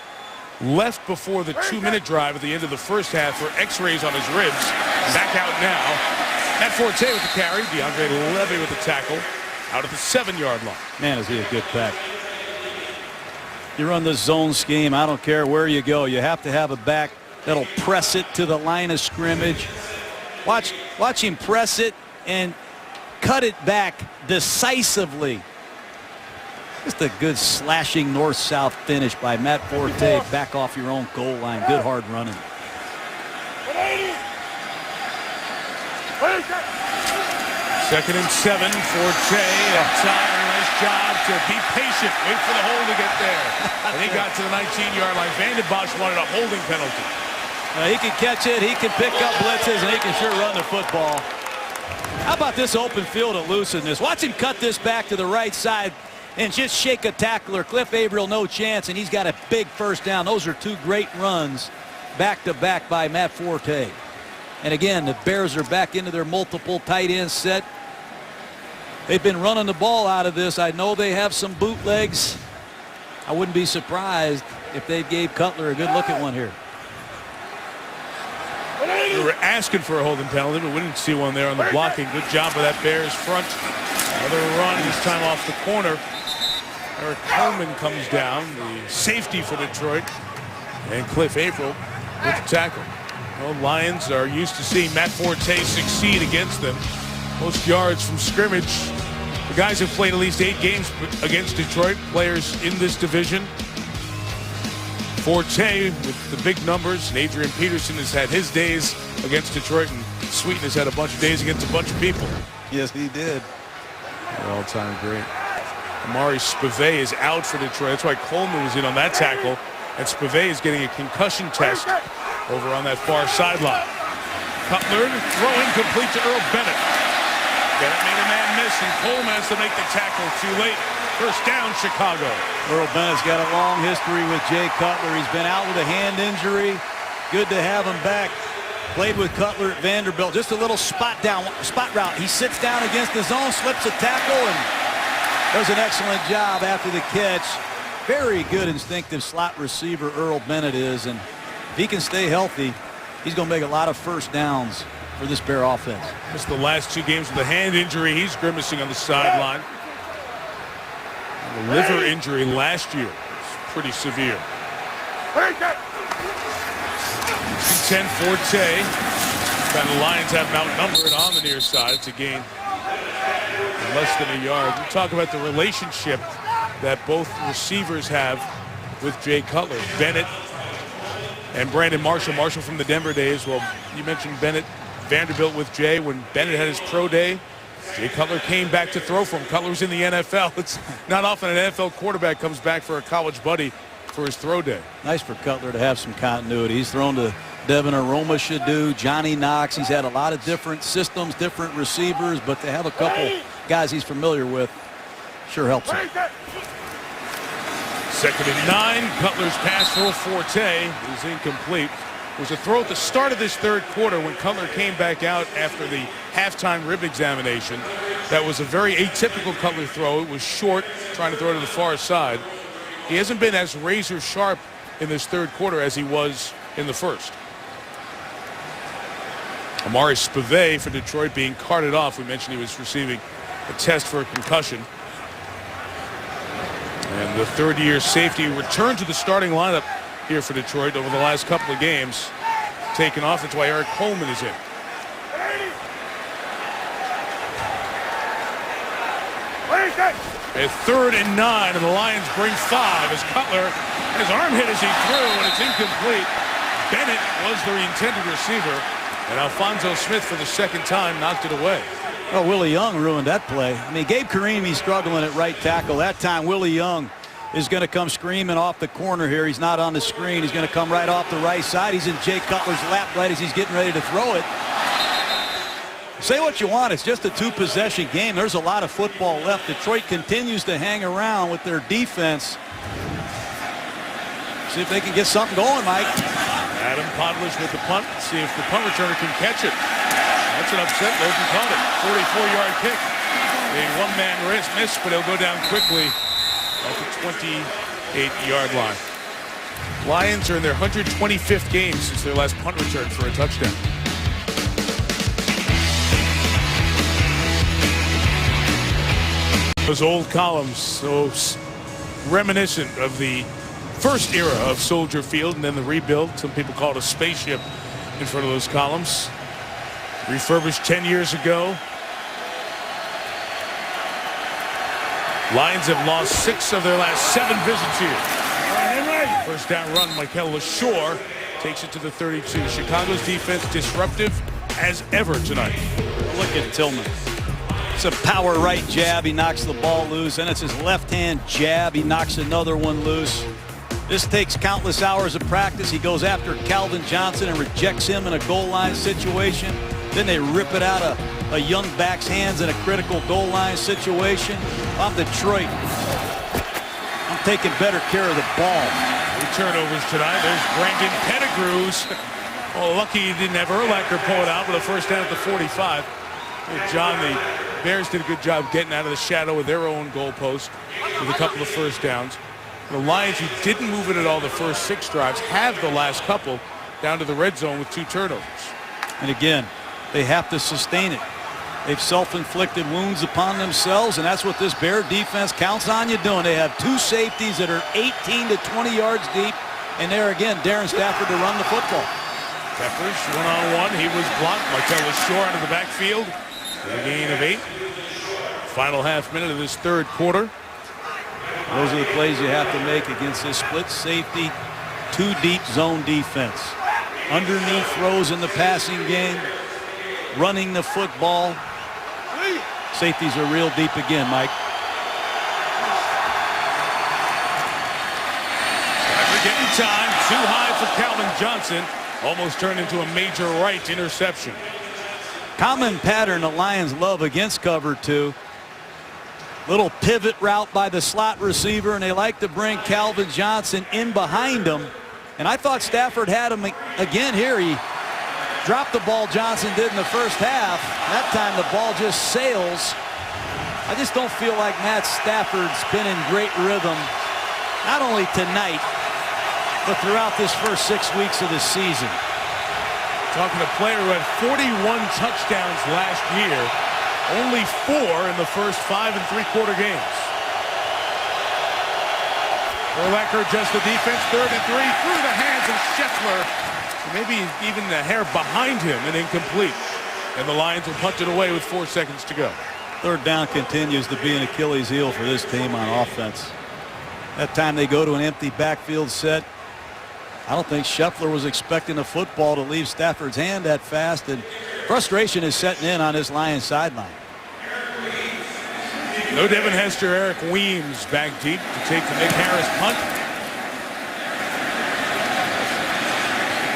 Speaker 1: left before the 2-minute drive at the end of the first half for x-rays on his ribs. Back out now. Matt Forte with the carry. DeAndre Levy with the tackle. Out at the 7-yard line.
Speaker 2: Man, is he a good back. You run the zone scheme, I don't care where you go. You have to have a back that'll press it to the line of scrimmage. Watch him press it and cut it back decisively. Just a good slashing north-south finish by Matt Forte. Back off your own goal line. Good hard running.
Speaker 1: Second and 7, Forte. Nice job to be patient. Wait for the hole to get there. And he got to the 19-yard line. Vanden Bosch wanted a holding penalty.
Speaker 2: He can catch it. He can pick up blitzes, and he can sure run the football. How about this open field elusiveness? Watch him cut this back to the right side and just shake a tackler. Cliff Averill, no chance, and he's got a big first down. Those are 2 great runs back-to-back by Matt Forte. And again, the Bears are back into their multiple tight end set. They've been running the ball out of this. I know they have some bootlegs. I wouldn't be surprised if they gave Cutler a good look at one here.
Speaker 1: We were asking for a holding penalty, but we didn't see one there on the blocking. Good job of that Bears front. Another run, this time off the corner. Eric Coleman comes down, the safety for Detroit, and Cliff April with the tackle. Well, Lions are used to seeing Matt Forte succeed against them. Most yards from scrimmage. The guys have played at least 8 games against Detroit, players in this division. Forte with the big numbers, and Adrian Peterson has had his days against Detroit, and Sweeten has had a bunch of days against a bunch of people.
Speaker 2: Yes, he did.
Speaker 1: All-time great. Amari Spivey is out for Detroit. That's why Coleman was in on that tackle, and Spivey is getting a concussion test over on that far sideline. Cutler throwing complete to Earl Bennett. Bennett made a man miss, and Coleman has to make the tackle too late. First down, Chicago.
Speaker 2: Earl Bennett's got a long history with Jay Cutler. He's been out with a hand injury. Good to have him back. Played with Cutler at Vanderbilt. Just a little spot route. He sits down against the zone, slips a tackle, and does an excellent job after the catch. Very good instinctive slot receiver Earl Bennett is, and if he can stay healthy, he's going to make a lot of first downs for this Bear offense.
Speaker 1: Just the last 2 games with a hand injury. He's grimacing on the sideline. The liver injury last year was pretty severe. 10 Forte. And the Lions have him outnumbered on the near side to gain less than a yard. We talk about the relationship that both receivers have with Jay Cutler. Bennett and Brandon Marshall. Marshall from the Denver days. Well, you mentioned Bennett, Vanderbilt with Jay. When Bennett had his pro day, Jay Cutler came back to throw for him. Cutler's in the NFL. It's not often an NFL quarterback comes back for a college buddy for his throw day.
Speaker 2: Nice for Cutler to have some continuity. He's thrown to Devin Aroma, Shadu, Johnny Knox. He's had a lot of different systems, different receivers, but to have a couple guys he's familiar with sure helps him.
Speaker 1: 2nd and 9. Cutler's pass for Forte is incomplete. It was a throw at the start of this 3rd quarter when Cutler came back out after the halftime rib examination. That was a very atypical Cutler throw. It was short, trying to throw to the far side. He hasn't been as razor sharp in this 3rd quarter as he was in the 1st. Amari Spivey for Detroit being carted off. We mentioned he was receiving a test for a concussion. And the 3rd-year safety returned to the starting lineup here for Detroit over the last couple of games. Taken off. That's why Eric Coleman is in. A 3rd and 9, and the Lions bring 5 as Cutler, his arm hit as he threw, and it's incomplete. Bennett was the intended receiver, and Alfonso Smith for the 2nd time knocked it away.
Speaker 2: Oh, Willie Young ruined that play. I mean, Gabe Karimi struggling at right tackle. That time, Willie Young is going to come screaming off the corner here. He's not on the screen. He's going to come right off the right side. He's in Jay Cutler's lap right as he's getting ready to throw it. Say what you want. It's just a 2-possession game. There's a lot of football left. Detroit continues to hang around with their defense. See if they can get something going, Mike.
Speaker 1: Adam Podlish with the punt. See if the punt returner can catch it. That's an upset. Logan caught it. 44-yard kick. A one-man miss, but he'll go down quickly at the 28-yard line. Lions are in their 125th game since their last punt return for a touchdown. Those old columns, so reminiscent of the first era of Soldier Field and then the rebuild. Some people call it a spaceship in front of those columns. Refurbished 10 years ago. Lions have lost 6 of their last 7 visits here. First down run, Michael LaShore takes it to the 32. Chicago's defense disruptive as ever tonight.
Speaker 2: Look at Tillman. It's a power right jab. He knocks the ball loose. Then it's his left-hand jab. He knocks another one loose. This takes countless hours of practice. He goes after Calvin Johnson and rejects him in a goal line situation. Then they rip it out of a young back's hands in a critical goal line situation. I'm Detroit. I'm taking better care of the ball.
Speaker 1: 2 turnovers tonight. There's Brandon Pettigrews. Oh, lucky he didn't have Urlacher pull it out, but a first down at the 45. John, the Bears did a good job getting out of the shadow of their own goalpost with a couple of first downs. The Lions, who didn't move it at all the first 6 drives, have the last couple down to the red zone with 2 turnovers.
Speaker 2: And again, they have to sustain it. They've self-inflicted wounds upon themselves, and that's what this Bear defense counts on you doing. They have 2 safeties that are 18 to 20 yards deep, and there again, Darren Stafford to run the football.
Speaker 1: Peppers one-on-one. He was blocked. Martellus Shore out of the backfield. A gain of 8. Final half minute of this third quarter.
Speaker 2: Those are the plays you have to make against this split safety, 2 deep zone defense. Underneath throws in the passing game, running the football. Safeties are real deep again, Mike.
Speaker 1: Stafford getting time. Too high for Calvin Johnson. Almost turned into a major right interception.
Speaker 2: Common pattern the Lions love against cover 2. Little pivot route by the slot receiver, and they like to bring Calvin Johnson in behind him. And I thought Stafford had him again here. He dropped the ball, Johnson did in the first half. That time the ball just sails. I just don't feel like Matt Stafford's been in great rhythm, not only tonight, but throughout this first 6 weeks of the season.
Speaker 1: Talking to a player who had 41 touchdowns last year, only 4 in the first 5 3/4 games. Urlacher adjusts the defense, 3rd and 3, through the hands of Scheffler. Maybe even a hair behind him and incomplete. And the Lions will punt it away with 4 seconds to go.
Speaker 2: 3rd down continues to be an Achilles heel for this team on offense. That time they go to an empty backfield set. I don't think Scheffler was expecting a football to leave Stafford's hand that fast, and frustration is setting in on this Lions sideline.
Speaker 1: No Devin Hester, Eric Weems back deep to take the Nick Harris punt.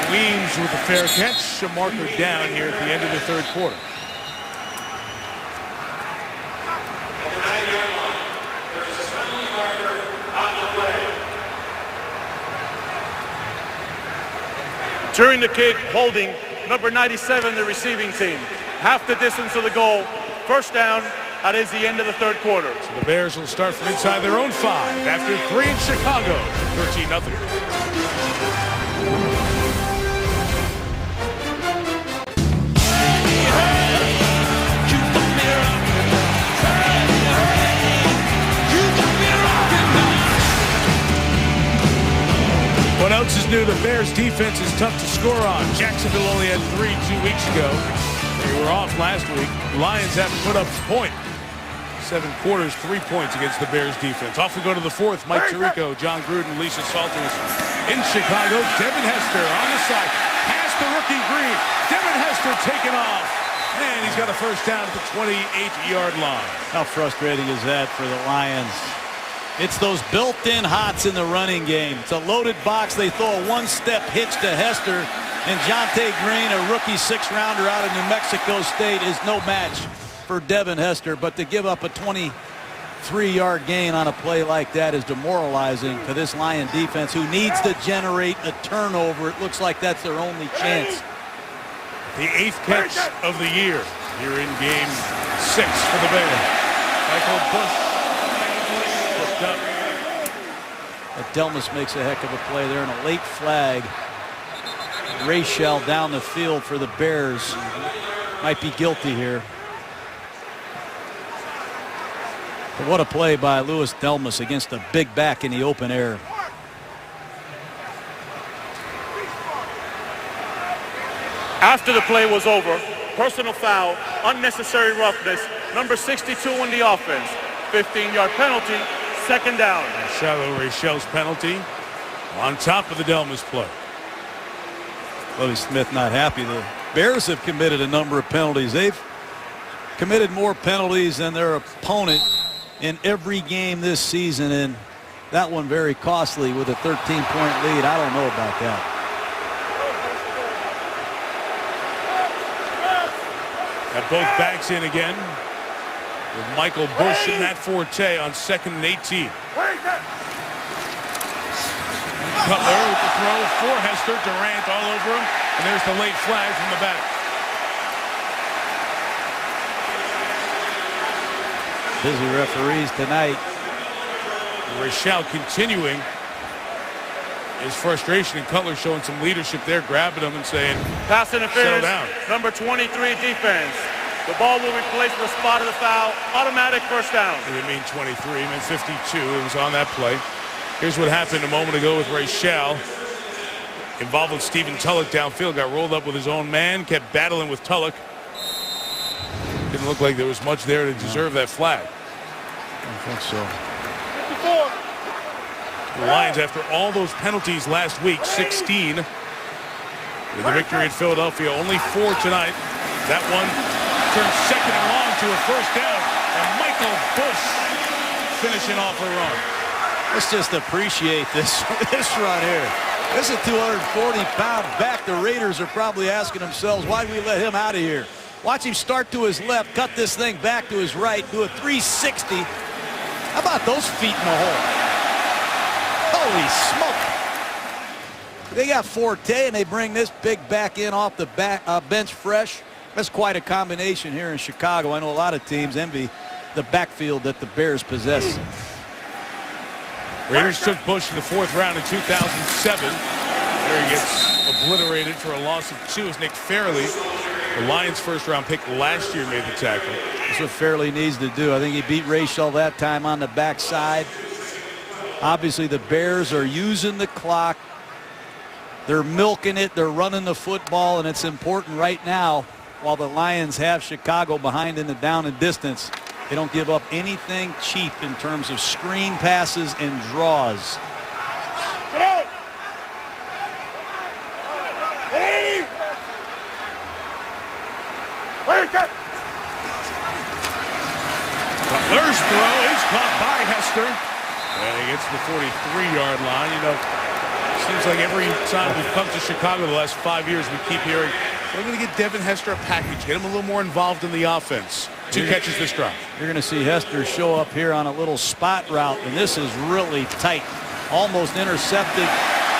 Speaker 1: Weems with a fair catch, a marker down here at the end of the third quarter.
Speaker 5: During the kick, holding number 97, the receiving team. Half the distance to the goal. First down. That is the end of the third quarter.
Speaker 1: So the Bears will start from inside their own 5 after 3 in Chicago. 13-0. What else is new? The Bears defense is tough to score on. Jacksonville only had 3 2 weeks ago. They were off last week. Lions haven't put up a point. 7 quarters, 3 points against the Bears defense. Off we go to the 4th. Mike Tirico, John Gruden, Lisa Salters in Chicago. Devin Hester on the side. Past the rookie Green. Devin Hester taking off. And he's got a first down at the 28-yard line.
Speaker 2: How frustrating is that for the Lions? It's those built-in hots in the running game. It's a loaded box. They throw a one-step hitch to Hester. And Jonte Green, a rookie 6th-rounder out of New Mexico State, is no match for Devin Hester. But to give up a 23-yard gain on a play like that is demoralizing to this Lion defense, who needs to generate a turnover. It looks like that's their only chance.
Speaker 1: The 8th catch of the year here in game 6 for the Bears. Michael Bush hooked up.
Speaker 2: Delmas makes a heck of a play there, and a late flag. Rayshell down the field for the Bears. Might be guilty here. But what a play by Louis Delmas against a big back in the open air.
Speaker 5: After the play was over, personal foul, unnecessary roughness, number 62 in the offense, 15-yard penalty, 2nd down.
Speaker 1: Shallow Rayshell's penalty on top of the Delmas play.
Speaker 2: Lovie Smith not happy. The Bears have committed a number of penalties. They've committed more penalties than their opponent in every game this season, and that one very costly with a 13-point lead. I don't know about that.
Speaker 1: Got both backs in again with Michael Bush and Matt Forte on 2nd and 18. Cutler with the throw for Hester. Durant all over him. And there's the late flag from the back.
Speaker 2: Busy referees tonight.
Speaker 1: Rachel continuing his frustration, and Cutler showing some leadership there, grabbing him and saying,
Speaker 5: Pass interference,
Speaker 1: down.
Speaker 5: number 23 defense. The ball will be placed in the spot of the foul. Automatic first down.
Speaker 1: He didn't mean 23, he meant 52. It was on that play. Here's what happened a moment ago with Rachel. Involved with Stephen Tulloch downfield, got rolled up with his own man, kept battling with Tulloch. Didn't look like there was much there to deserve that flag.
Speaker 2: I don't think so.
Speaker 1: The Lions, after all those penalties last week, 16. With the victory in Philadelphia, only 4 tonight. That one turned second and long to a first down. And Michael Bush finishing off a run.
Speaker 2: Let's just appreciate this run here. This is a 240-pound back. The Raiders are probably asking themselves, why did we let him out of here? Watch him start to his left, cut this thing back to his right, do a 360. How about those feet in the hole? Holy smoke. They got Forte, and they bring this big back in off the bench fresh. That's quite a combination here in Chicago. I know a lot of teams envy the backfield that the Bears possess.
Speaker 1: Raiders took Bush in the 4th round in 2007. There he gets obliterated for a loss of 2 as Nick Fairley, the Lions' first-round pick last year, made the tackle.
Speaker 2: That's what Fairley needs to do. I think he beat Rachel that time on the backside. Obviously, the Bears are using the clock. They're milking it. They're running the football, and it's important right now, while the Lions have Chicago behind in the down and distance, they don't give up anything cheap in terms of screen passes and draws.
Speaker 1: Cutler's throw is caught by Hester. And he gets to the 43-yard line. You know, seems like every time we've come to Chicago the last 5 years, we keep hearing, we're going to get Devin Hester a package, get him a little more involved in the offense. 2 catches this drive.
Speaker 2: You're going to see Hester show up here on a little spot route, and this is really tight. Almost intercepted,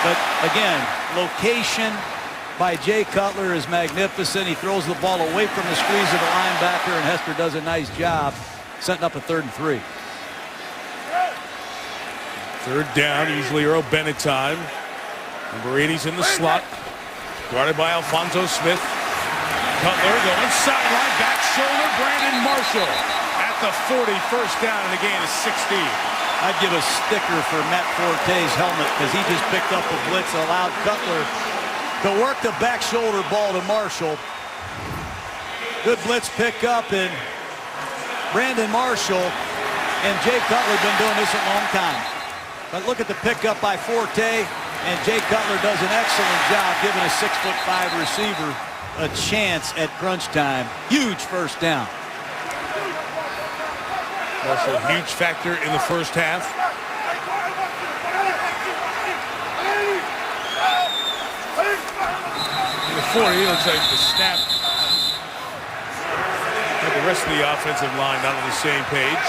Speaker 2: but again, location by Jay Cutler is magnificent. He throws the ball away from the squeeze of the linebacker, and Hester does a nice job setting up a 3rd and 3.
Speaker 1: 3rd down, usually Earl Bennett time. Number 80's in the slot, guarded by Alfonso Smith. Cutler going sideline, back shoulder, Brandon Marshall at the 40, first down, and the gain is 16.
Speaker 2: I'd give a sticker for Matt Forte's helmet because he just picked up a blitz, allowed Cutler to work the back shoulder ball to Marshall. Good blitz pickup, and Brandon Marshall and Jay Cutler have been doing this a long time. But look at the pickup by Forte, and Jay Cutler does an excellent job giving a 6'5" receiver a chance at crunch time. Huge first down.
Speaker 1: Also a huge factor in the first half. In the 40, looks like the snap. But the rest of the offensive line not on the same page.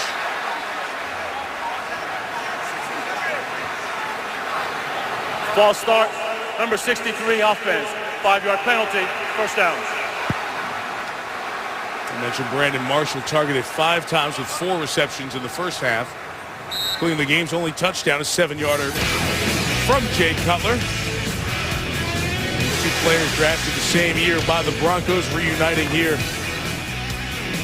Speaker 5: False start, number 63 offense. 5-yard penalty, first down.
Speaker 1: I mentioned Brandon Marshall targeted 5 times with 4 receptions in the first half, including the game's only touchdown, a 7-yarder from Jay Cutler. These 2 players drafted the same year by the Broncos, reuniting here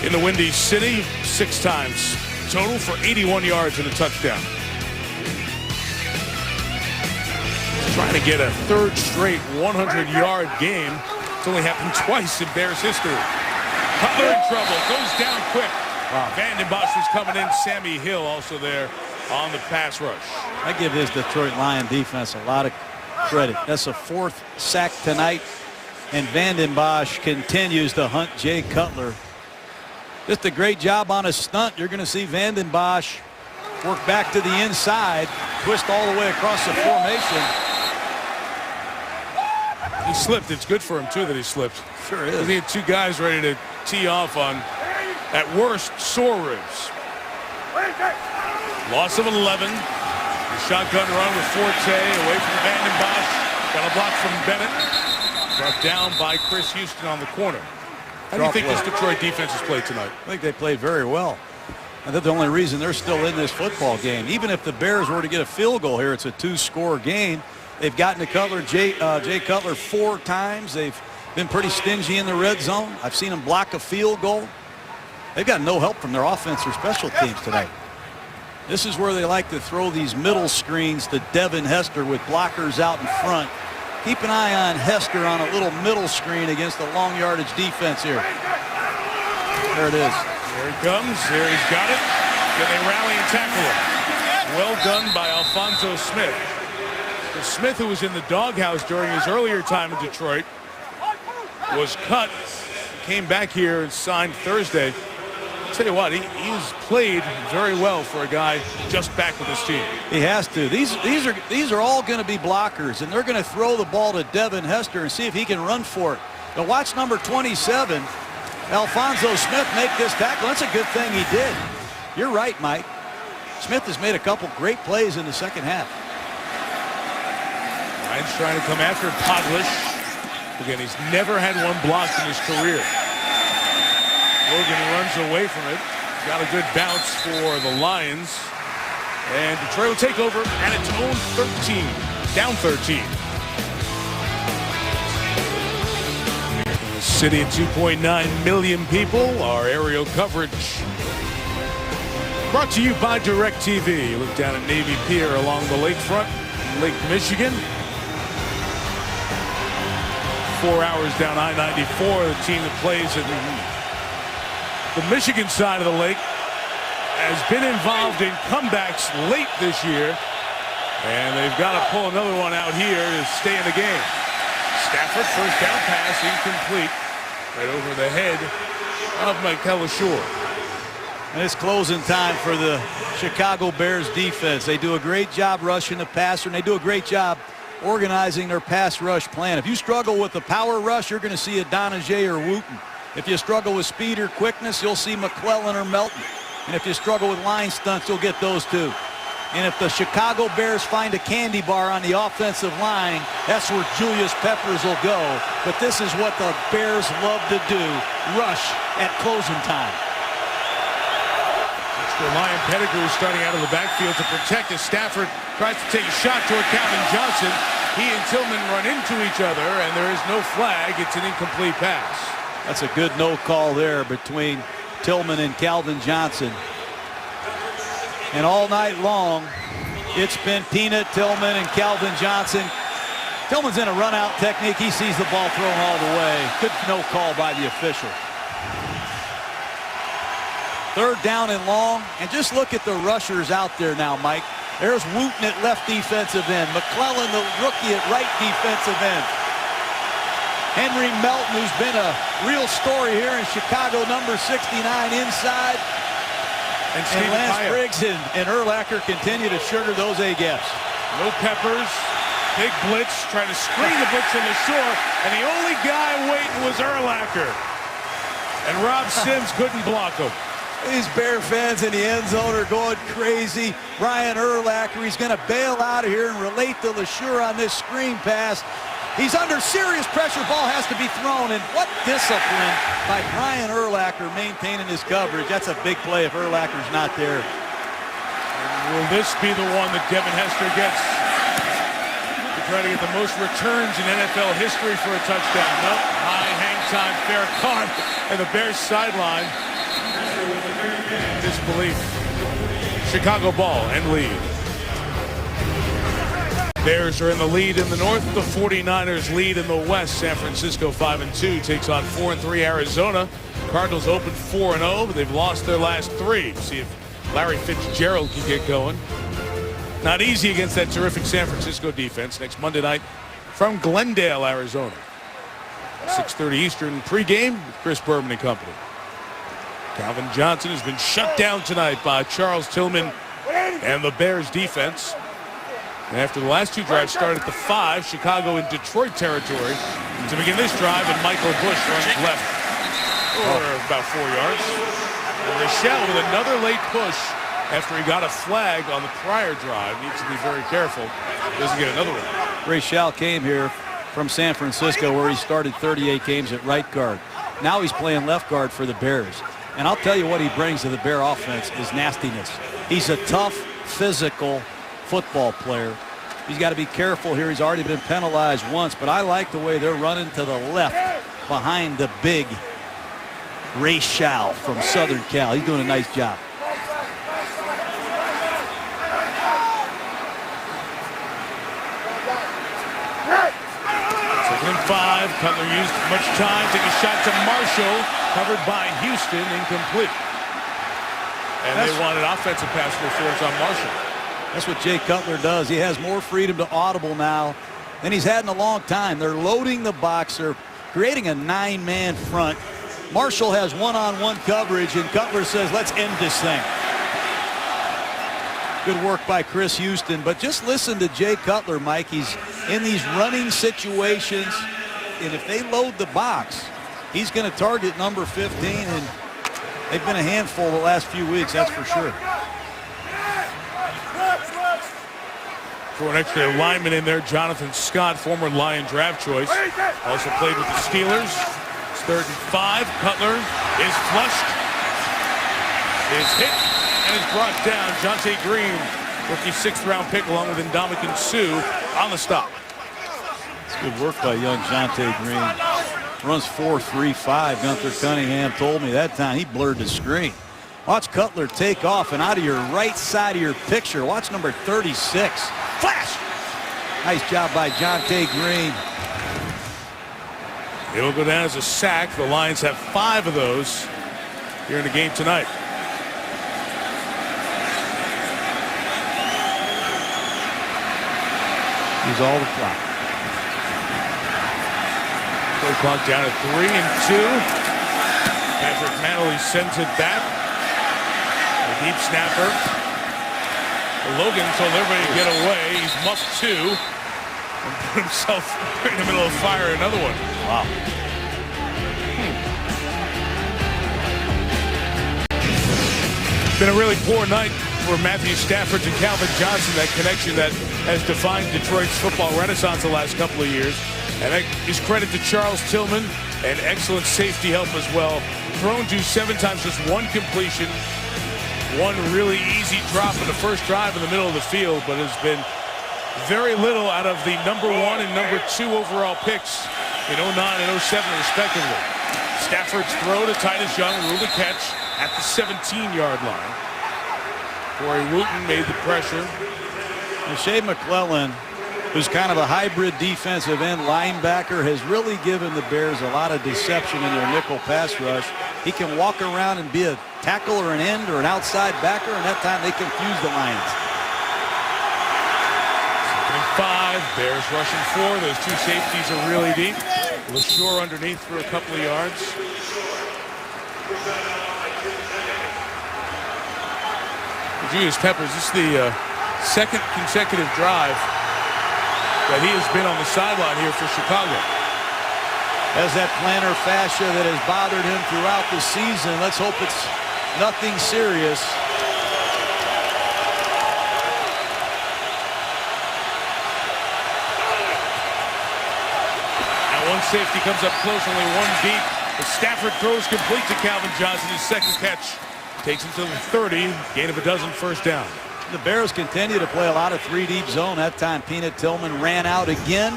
Speaker 1: in the Windy City 6 times total for 81 yards and a touchdown. Trying to get a 3rd straight 100-yard game. It's only happened twice in Bears history. Cutler in trouble, goes down quick. Wow. Vanden Bosch was coming in. Sammy Hill also there on the pass rush.
Speaker 2: I give this Detroit Lion defense a lot of credit. That's a 4th sack tonight, and Vanden Bosch continues to hunt Jay Cutler. Just a great job on a stunt. You're going to see Vanden Bosch work back to the inside, twist all the way across the formation.
Speaker 1: He slipped. It's good for him, too, that he slipped.
Speaker 2: Sure is.
Speaker 1: He had 2 guys ready to tee off on, at worst, sore ribs. Loss of 11. The shotgun run with Forte away from Vanden Bosch. Got a block from Bennett. Brought down by Chris Houston on the corner. How do you think this Detroit defense has played tonight?
Speaker 2: I think they played very well. And they're the only reason they're still in this football game. Even if the Bears were to get a field goal here, it's a 2-score game. They've gotten to Cutler, Jay Cutler 4 times. They've been pretty stingy in the red zone. I've seen them block a field goal. They've got no help from their offense or special teams tonight. This is where they like to throw these middle screens to Devin Hester with blockers out in front. Keep an eye on Hester on a little middle screen against the long yardage defense here. There it is.
Speaker 1: Here he comes. Here he's got it. Then they rally and tackle him. Well done by Alphonso Smith. Smith, who was in the doghouse during his earlier time in Detroit, was cut, came back here and signed Thursday. I'll tell you what, he's played very well for a guy just back with his team.
Speaker 2: He has to. These are all going to be blockers, and they're going to throw the ball to Devin Hester and see if he can run for it. Now watch number 27, Alphonso Smith, make this tackle. That's a good thing he did. You're right, Mike. Smith has made a couple great plays in the second half.
Speaker 1: Ryan's trying to come after Podlish. Again, he's never had one blocked in his career. Logan runs away from it. Got a good bounce for the Lions. And Detroit will take over at its own 13. Down 13. City of 2.9 million people. Our aerial coverage brought to you by DirecTV. You look down at Navy Pier along the lakefront, Lake Michigan. 4 hours down I-94. The team that plays at the Michigan side of the lake has been involved in comebacks late this year. And they've got to pull another one out here to stay in the game. Stafford, first down pass, incomplete. Right over the head of Michael LaSure.
Speaker 2: And it's closing time for the Chicago Bears defense. They do a great job rushing the passer, and they do a great job organizing their pass rush plan. If you struggle with the power rush, you're going to see Adonijah or Wooten. If you struggle with speed or quickness, you'll see McClellan or Melton. And if you struggle with line stunts, you'll get those too. And if the Chicago Bears find a candy bar on the offensive line, that's where Julius Peppers will go. But this is what the Bears love to do, rush at closing time.
Speaker 1: Extra Lion Pettigrew starting out of the backfield to protect as Stafford tries to take a shot toward Calvin Johnson. He and Tillman run into each other, and there is no flag. It's an incomplete pass.
Speaker 2: That's a good no call there between Tillman and Calvin Johnson. And all night long, it's been Peanut, Tillman, and Calvin Johnson. Tillman's in a run-out technique. He sees the ball thrown all the way. Good no call by the official. Third down and long. And just look at the rushers out there now, Mike. There's Wooten at left defensive end. McClellan, the rookie, at right defensive end. Henry Melton, who's been a real story here in Chicago, number 69 inside. And Lance Briggs and Urlacher continue to sugar those A-gaps.
Speaker 1: No Peppers. Big blitz. Trying to screen the blitz on the shore. And the only guy waiting was Urlacher. And Rob Sims couldn't block him.
Speaker 2: These Bear fans in the end zone are going crazy. Brian Urlacher, he's going to bail out of here and relate to LaSure on this screen pass. He's under serious pressure. Ball has to be thrown. And what discipline by Brian Urlacher maintaining his coverage. That's a big play if Urlacher's not there.
Speaker 1: Will this be the one that Devin Hester gets to try to get the most returns in NFL history for a touchdown? Nope. High hang time, fair caught. And the Bears sideline. Disbelief. Chicago ball and lead. Bears are in the lead in the north. The 49ers lead in the west. San Francisco 5-2 takes on 4-3 Arizona. Cardinals open 4-0, but they've lost their last 3. See if Larry Fitzgerald can get going. Not easy against that terrific San Francisco defense. Next Monday night from Glendale, Arizona. 6:30 Eastern pregame with Chris Berman and company. Calvin Johnson has been shut down tonight by Charles Tillman and the Bears defense. And after the last 2 drives started at the 5, Chicago in Detroit territory to begin this drive, and Michael Bush runs left for about 4 yards. And Rochelle with another late push after he got a flag on the prior drive. Needs to be very careful. Doesn't get another one.
Speaker 2: Rochelle came here from San Francisco where he started 38 games at right guard. Now he's playing left guard for the Bears. And I'll tell you what he brings to the Bear offense is nastiness. He's a tough, physical football player. He's got to be careful here. He's already been penalized once, but I like the way they're running to the left behind the big Ray Shaw from Southern Cal. He's doing a nice job.
Speaker 1: Second and 5. Cutler used much time. Take a shot to Marshall. Covered by Houston. Incomplete. And they wanted offensive pass interference on Marshall.
Speaker 2: That's what Jay Cutler does. He has more freedom to audible now than he's had in a long time. They're loading the box. They're creating a 9-man front. Marshall has one-on-one coverage, and Cutler says, let's end this thing. Good work by Chris Houston. But just listen to Jay Cutler, Mike. He's in these running situations, and if they load the box, he's going to target number 15, and they've been a handful the last few weeks, that's for sure.
Speaker 1: For an extra lineman in there, Jonathan Scott, former Lion draft choice, also played with the Steelers. It's 3rd and 5. Cutler is flushed, is hit, and is brought down. Jonte Green, rookie 6th-round pick, along with Ndamukong Suh on the stop.
Speaker 2: It's good work by young Jonte Green. Runs 4.35. Gunther Cunningham told me that time he blurred the screen. Watch Cutler take off, and out of your right side of your picture, watch number 36. Flash! Nice job by Jonte Green.
Speaker 1: It'll go down as a sack. The Lions have 5 of those here in the game tonight.
Speaker 2: Use all the clock.
Speaker 1: Play clock down at 3 and 2. Patrick Manley sends it back. A deep snapper. Logan told everybody to get away. He's muffed 2 and put himself right in the middle of the fire. Another one.
Speaker 2: Wow.
Speaker 1: Been a really poor night for Matthew Stafford and Calvin Johnson. That connection that has defined Detroit's football renaissance the last couple of years. And that is credit to Charles Tillman and excellent safety help as well. Thrown to 7 times, just 1 completion. 1 really easy drop in the first drive in the middle of the field, but has been very little out of the number 1 and number 2 overall picks in 09 and 07 respectively. Stafford's throw to Titus Young ruled a catch at the 17-yard line. Corey Wooten made the pressure.
Speaker 2: And Shea McClellan, who's kind of a hybrid defensive end linebacker, has really given the Bears a lot of deception in their nickel pass rush. He can walk around and be a tackle or an end or an outside backer, and that time they confuse the Lions.
Speaker 1: 2nd and 5. Bears rushing 4. Those 2 safeties are really deep. LaSure underneath for a couple of yards. Julius Peppers, this is the 2nd consecutive drive that he has been on the sideline here for Chicago.
Speaker 2: Has that plantar fascia that has bothered him throughout the season. Let's hope it's nothing serious.
Speaker 1: And 1 safety comes up close, only 1 deep. But Stafford throws complete to Calvin Johnson. His 2nd catch takes him to the 30. Gain of a dozen, 1st down.
Speaker 2: The Bears continue to play a lot of 3-deep zone. That time Peanut Tillman ran out again.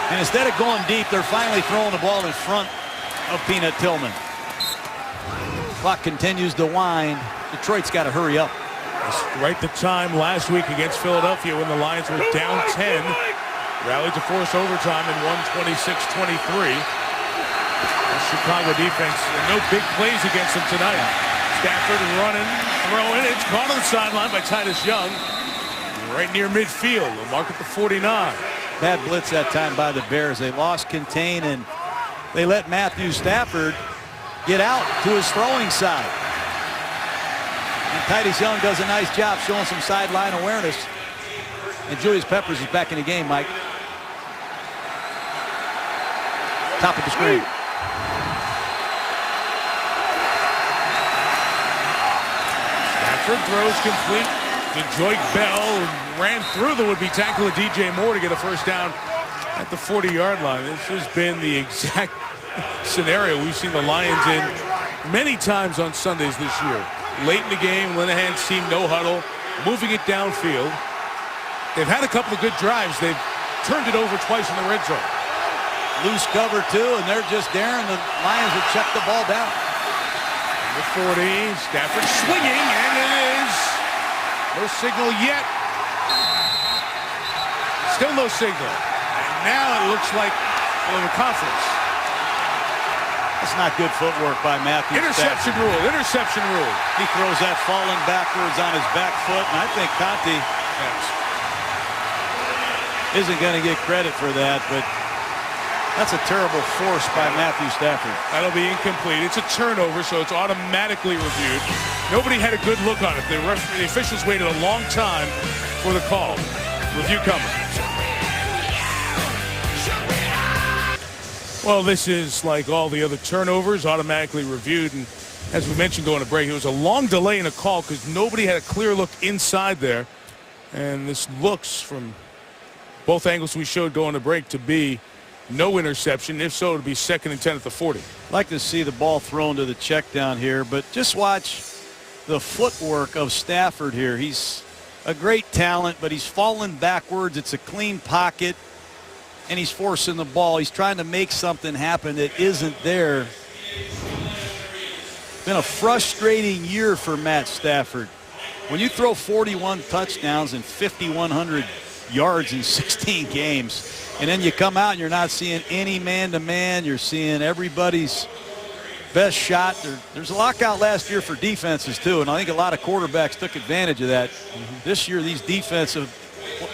Speaker 2: And instead of going deep, they're finally throwing the ball in front of Peanut Tillman. Clock continues to wind. Detroit's got to hurry up.
Speaker 1: Right the time last week against Philadelphia when the Lions were down 10. Rallied to force overtime and won 26-23. The Chicago defense, no big plays against them tonight. Stafford running, throwing. It's caught on the sideline by Titus Young. Right near midfield. They'll mark at the 49.
Speaker 2: Bad blitz that time by the Bears. They lost contain, and they let Matthew Stafford get out to his throwing side. And Titus Young does a nice job showing some sideline awareness. And Julius Peppers is back in the game, Mike. Top of the screen.
Speaker 1: Stafford throws complete to Joyke Bell, ran through the would-be tackle of DJ Moore to get a 1st down at the 40-yard line. This has been the exact scenario we've seen the Lions in many times on Sundays this year. Late in the game, Linehan's team, no huddle, moving it downfield. They've had a couple of good drives. They've turned it over twice in the red zone.
Speaker 2: Loose cover, too, and they're just daring the Lions to check the ball down.
Speaker 1: The 40, Stafford swinging, and it is no signal yet. Still no signal. And now it looks like a conference.
Speaker 2: That's not good footwork by Matthew
Speaker 1: Interception
Speaker 2: Stafford.
Speaker 1: rule, interception rule.
Speaker 2: He throws that falling backwards on his back foot, and I think Conti isn't going to get credit for that, but that's a terrible force by Matthew Stafford.
Speaker 1: That'll be incomplete. It's a turnover, so it's automatically reviewed. Nobody had a good look on it. The officials waited a long time for the call. Review coming. Well, this is like all the other turnovers, automatically reviewed. And as we mentioned going to break, it was a long delay in a call because nobody had a clear look inside there. And this looks from both angles we showed going to break to be no interception. If so, it would be 2nd and 10 at the 40.
Speaker 2: Like to see the ball thrown to the check down here, but just watch the footwork of Stafford here. He's a great talent, but he's falling backwards. It's a clean pocket, and he's forcing the ball. He's trying to make something happen that isn't there. Been a frustrating year for Matt Stafford. When you throw 41 touchdowns and 5,100 yards in 16 games, and then you come out and you're not seeing any man-to-man. You're seeing everybody's best shot. There's a lockout last year for defenses, too, and I think a lot of quarterbacks took advantage of that. This year, these defensive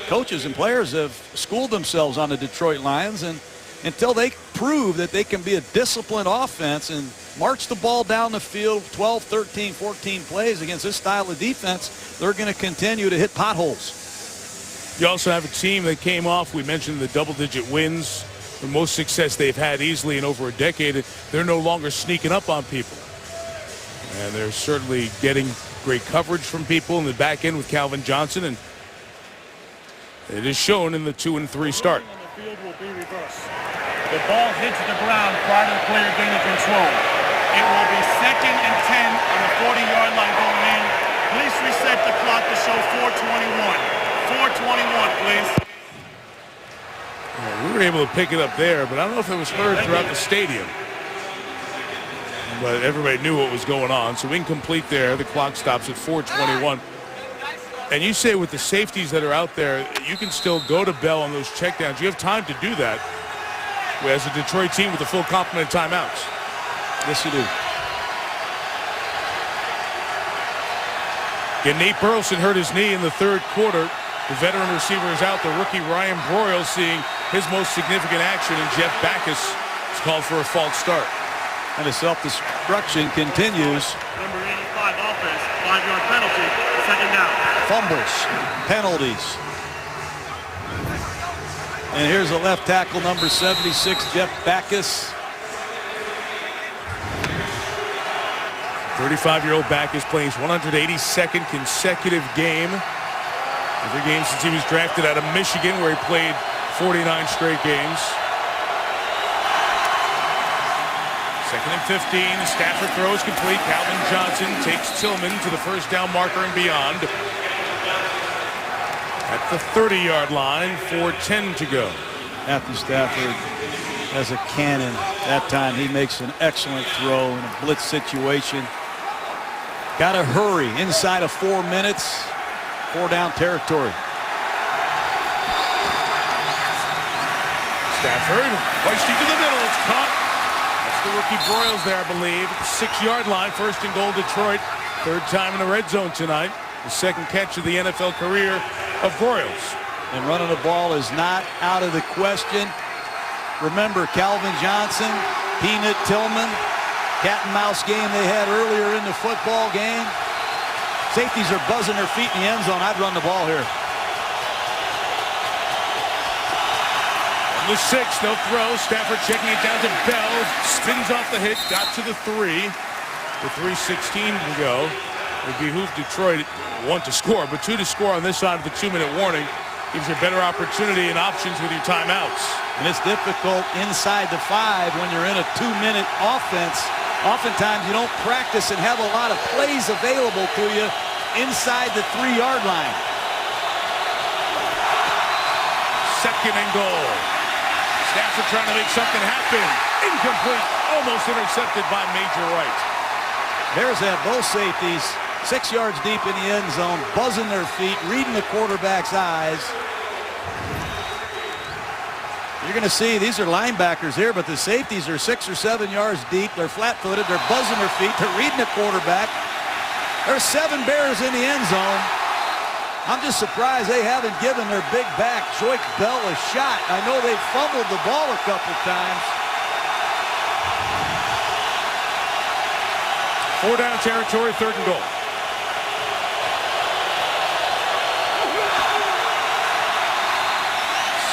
Speaker 2: coaches and players have schooled themselves on the Detroit Lions, and until they prove that they can be a disciplined offense and march the ball down the field 12, 13, 14 plays against this style of defense, they're going to continue to hit potholes.
Speaker 1: You also have a team that came off, we mentioned the double-digit wins, the most success they've had easily in over a decade. They're no longer sneaking up on people. And they're certainly getting great coverage from people in the back end with Calvin Johnson, and it is shown in the 2 and 3 start.
Speaker 5: The field will be reversed. The ball hits the ground prior to the player gaining control. It will be 2nd and 10 on the 40-yard line going in. Please reset the clock to show 4:21. 4:21, please.
Speaker 1: We were able to pick it up there, but I don't know if it was heard throughout the stadium. But everybody knew what was going on, so incomplete there. The clock stops at 4:21. And you say with the safeties that are out there, you can still go to Bell on those checkdowns. You have time to do that as a Detroit team with a full complement of timeouts.
Speaker 2: Yes, you do.
Speaker 1: Again, Nate Burleson hurt his knee in the 3rd quarter. The veteran receiver is out. The rookie Ryan Broyles seeing his most significant action, and Jeff Backus is called for a false start.
Speaker 2: And the self-destruction continues.
Speaker 5: Number 85 offense, 5-yard penalty, 2nd down.
Speaker 2: Fumbles, penalties. And here's the left tackle, number 76, Jeff Backus.
Speaker 1: 35-year-old Backus playing his 182nd consecutive game. Every game since he was drafted out of Michigan, where he played 49 straight games. 2nd and 15. Stafford throws complete. Calvin Johnson takes Tillman to the 1st down marker and beyond. At the 30-yard line, 4:10 to go.
Speaker 2: Matthew Stafford has a cannon. That time he makes an excellent throw in a blitz situation. Got to hurry inside of 4 minutes. 4-down territory.
Speaker 1: Stafford, hoisting to the middle. It's caught. That's the rookie Broyles there, I believe. At the 6-yard line. 1st and goal, Detroit. 3rd time in the red zone tonight. The 2nd catch of the NFL career of Broyles.
Speaker 2: And running the ball is not out of the question. Remember Calvin Johnson, Peanut Tillman, cat and mouse game they had earlier in the football game. Safeties are buzzing their feet in the end zone. I'd run the ball here.
Speaker 1: On the 6, they'll throw. Stafford checking it down to Bell. Spins off the hit. Got to the 3. With 3:16 to go. It behooves Detroit, 1 to score, but 2 to score on this side of the 2-minute warning. Gives you a better opportunity and options with your timeouts.
Speaker 2: And it's difficult inside the 5 when you're in a 2-minute offense Oftentimes you don't practice and have a lot of plays available to you inside the 3-yard line.
Speaker 1: Second and goal. Stafford trying to make something happen. Incomplete. Almost intercepted by Major Wright.
Speaker 2: Bears have both safeties 6 yards deep in the end zone, buzzing their feet, reading the quarterback's eyes. You're going to see these are linebackers here, but the safeties are 6 or 7 yards deep. They're flat-footed. They're buzzing their feet. They're reading the quarterback. There's 7 Bears in the end zone. I'm just surprised they haven't given their big back, Joique Bell, a shot. I know they've fumbled the ball a couple times.
Speaker 1: 4 down territory, 3rd and goal.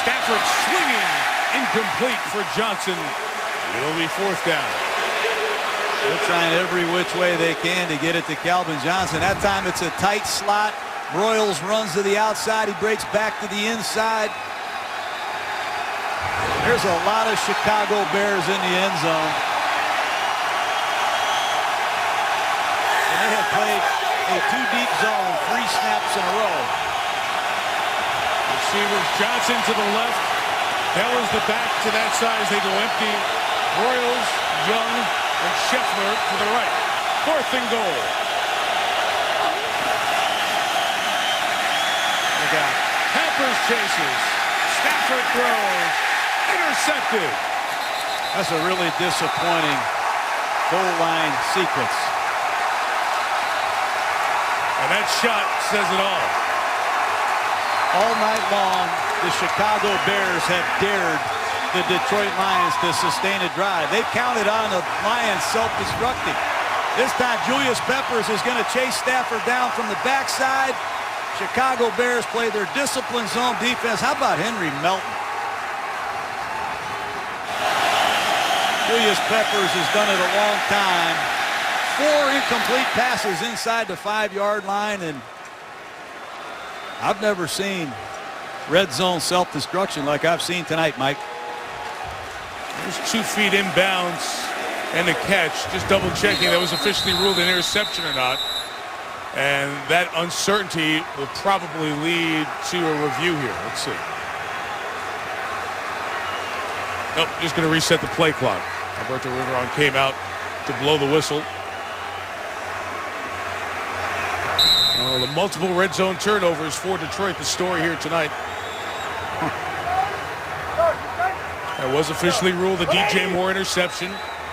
Speaker 1: Stafford swinging, incomplete for Johnson. It'll be 4th down.
Speaker 2: They're trying every which way they can to get it to Calvin Johnson. That time it's a tight slot. Broyles runs to the outside. He breaks back to the inside. There's a lot of Chicago Bears in the end zone. And they have played a 2-deep zone 3 snaps in a row.
Speaker 1: Receivers Johnson to the left. Bell is the back to that side as they go empty. Broyles, Young, and Scheffler to the right. 4th and goal. Peppers chases. Stafford throws. Intercepted.
Speaker 2: That's a really disappointing goal line sequence.
Speaker 1: And that shot says it all.
Speaker 2: All night long, the Chicago Bears have dared the Detroit Lions to sustain a drive. They've counted on the Lions self-destructing. This time, Julius Peppers is going to chase Stafford down from the backside. Chicago Bears play their disciplined zone defense. How about Henry Melton? Julius Peppers has done it a long time. 4 incomplete passes inside the 5-yard line, and I've never seen red zone self-destruction like I've seen tonight, Mike.
Speaker 1: There's 2 feet inbounds and a catch. Just double checking that was officially ruled an interception or not. And that uncertainty will probably lead to a review here. Let's see. Nope, just going to reset the play clock. Alberto Riveron came out to blow the whistle. The multiple red zone turnovers for Detroit, the story here tonight. That was officially ruled a DJ Moore interception.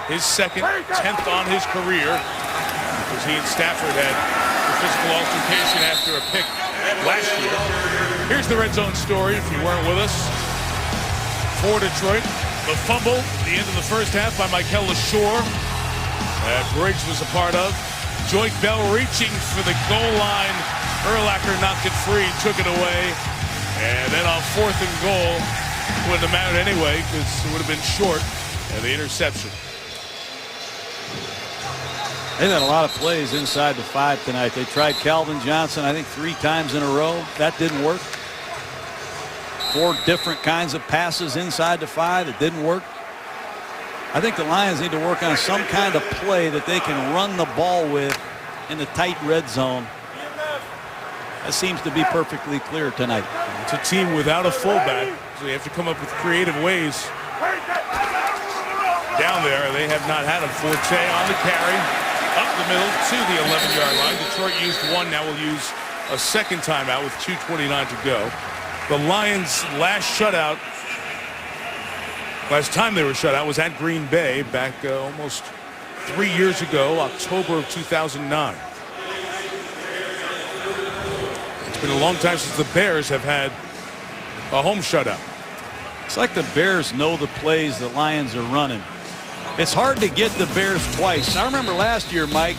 Speaker 1: His second, 10th on his career. Because he and Stafford had a physical altercation after a pick last year. Here's the red zone story, if you weren't with us. For Detroit, the fumble at the end of the first half by Michael LaShore that Briggs was a part of. Joique Bell reaching for the goal line. Urlacher knocked it free, took it away. And then on 4th and goal, wouldn't have mattered anyway because it would have been short. And the interception.
Speaker 2: They've had a lot of plays inside the 5 tonight. They tried Calvin Johnson, I think, 3 times in a row. That didn't work. 4 different kinds of passes inside the 5. It didn't work. I think the Lions need to work on some kind of play that they can run the ball with in the tight red zone. That seems to be perfectly clear tonight.
Speaker 1: It's a team without a fullback, so they have to come up with creative ways. Down there, they have not had a Forte on the carry. Up the middle to the 11-yard line. Detroit used 1, now will use a second timeout with 2:29 to go. The Lions' last time they were shut out was at Green Bay back almost 3 years ago, October of 2009. It's been a long time since the Bears have had a home shutout.
Speaker 2: It's like the Bears know the plays the Lions are running. It's hard to get the Bears twice. I remember last year, Mike,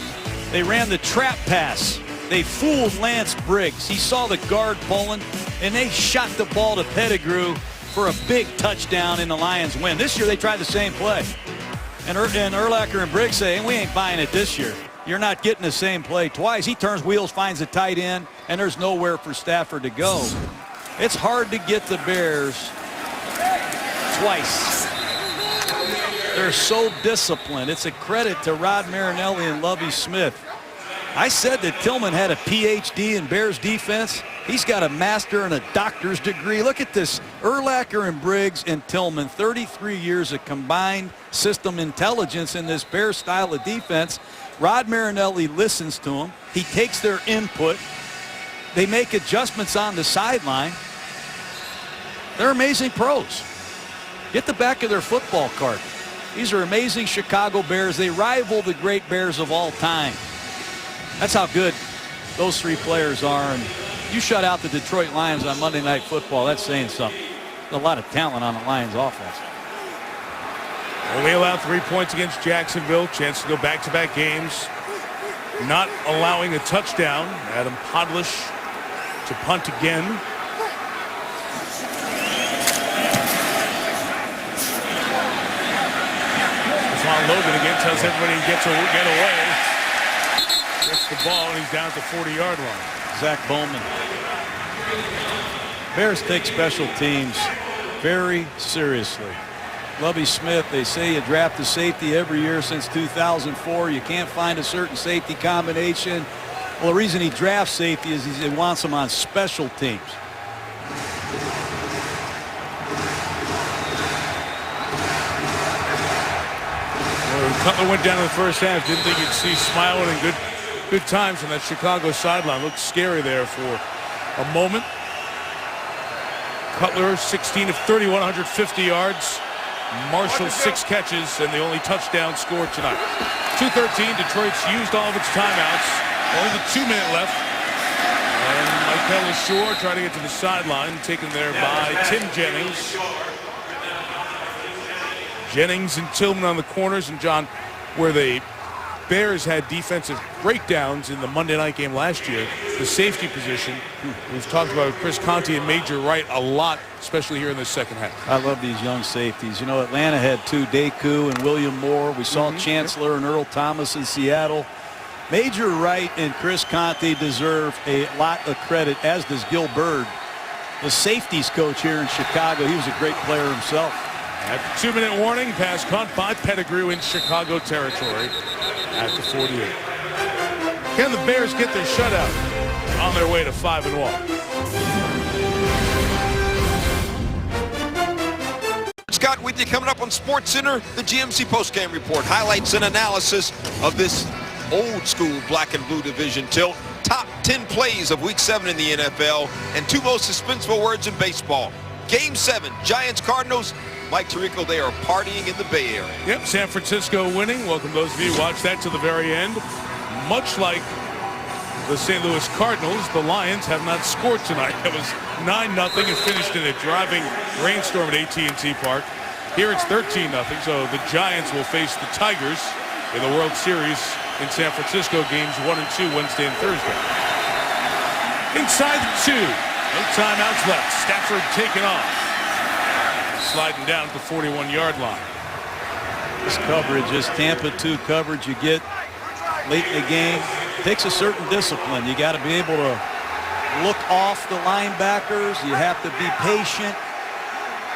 Speaker 2: they ran the trap pass. They fooled Lance Briggs. He saw the guard pulling, and they shot the ball to Pettigrew for a big touchdown in the Lions win. This year they tried the same play. And Urlacher and Briggs say, we ain't buying it this year. You're not getting the same play twice. He turns wheels, finds a tight end, and there's nowhere for Stafford to go. It's hard to get the Bears twice. They're so disciplined. It's a credit to Rod Marinelli and Lovie Smith. I said that Tillman had a PhD in Bears defense. He's got a master and a doctor's degree. Look at this. Urlacher and Briggs and Tillman, 33 years of combined system intelligence in this Bears style of defense. Rod Marinelli listens to them. He takes their input. They make adjustments on the sideline. They're amazing pros. Get the back of their football card. These are amazing Chicago Bears. They rival the great Bears of all time. That's how good those three players are. And you shut out the Detroit Lions on Monday Night Football. That's saying something. There's a lot of talent on the Lions offense.
Speaker 1: Only allowed 3 points against Jacksonville. Chance to go back-to-back games. Not allowing a touchdown. Adam Podlish to punt again. Ron Logan again tells everybody he gets away. Gets the ball and he's down at the 40-yard line.
Speaker 2: Zach Bowman. Bears take special teams very seriously. Lovie Smith, they say you draft a safety every year since 2004. You can't find a certain safety combination. Well, the reason he drafts safety is he wants them on special teams.
Speaker 1: Cutler went down in the first half. Didn't think you'd see smiling and good times from that Chicago sideline. Looked scary there for a moment. Cutler 16 of 30, 150 yards. Marshall 6 catches and the only touchdown scored tonight. 2:13. Detroit's used all of its timeouts. Only the 2-minute left. And Michael LaSure trying to get to the sideline, taken there by Tim Jennings. Jennings and Tillman on the corners, and John, where the Bears had defensive breakdowns in the Monday night game last year, the safety position, we've talked about Chris Conte and Major Wright a lot, especially here in the second half.
Speaker 2: I love these young safeties. You know, Atlanta had 2, Deku and William Moore. We saw Chancellor and Earl Thomas in Seattle. Major Wright and Chris Conte deserve a lot of credit, as does Gil Byrd, the safeties coach here in Chicago. He was a great player himself.
Speaker 1: At the 2-minute warning, pass caught by Pettigrew in Chicago territory at the 48. Can the Bears get their shutout on their way to 5-1?
Speaker 7: Scott with you coming up on SportsCenter, the GMC postgame report. Highlights and analysis of this old school black and blue division tilt. Top 10 plays of Week 7 in the NFL and 2 most suspenseful words in baseball. Game 7, Giants-Cardinals. Mike Tirico, they are partying in the Bay Area.
Speaker 1: Yep, San Francisco winning. Welcome those of you who watched that to the very end. Much like the St. Louis Cardinals, the Lions have not scored tonight. It was 9-0 and finished in a driving rainstorm at AT&T Park. Here it's 13-0, so the Giants will face the Tigers in the World Series in San Francisco, games 1 and 2 Wednesday and Thursday. Inside the 2, no timeouts left. Stafford taken off. Sliding down at the 41-yard line.
Speaker 2: This coverage, this Tampa 2 coverage you get late in the game, takes a certain discipline. You got to be able to look off the linebackers. You have to be patient.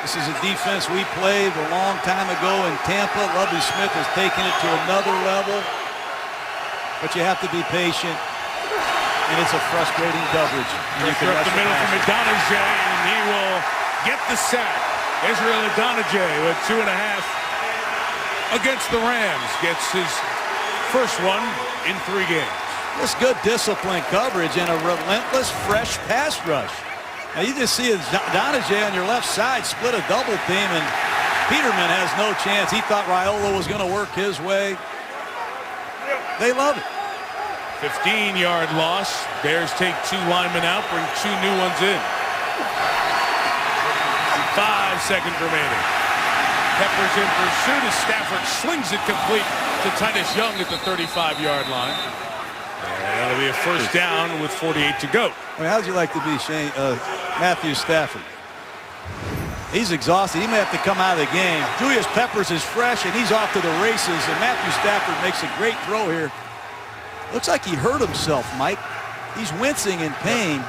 Speaker 2: This is a defense we played a long time ago in Tampa. Lovie Smith has taken it to another level. But you have to be patient. And it's a frustrating coverage.
Speaker 1: You can up the middle from Adonijah, and he will get the sack. Israel Adonijah with 2.5 against the Rams. Gets his first one in 3 games.
Speaker 2: This good disciplined coverage and a relentless fresh pass rush. Now you just see Adonijah on your left side split a double team, and Peterman has no chance. He thought Raiola was going to work his way. They love it.
Speaker 1: 15-yard loss. Bears take 2 linemen out, bring 2 new ones in. 5 seconds remaining. Peppers in pursuit as Stafford slings it complete to Titus Young at the 35-yard line. And that'll be a first down with 48 to go.
Speaker 2: I mean, how'd you like to be Matthew Stafford? He's exhausted. He may have to come out of the game. Julius Peppers is fresh, and he's off to the races. And Matthew Stafford makes a great throw here. Looks like he hurt himself, Mike. He's wincing in pain.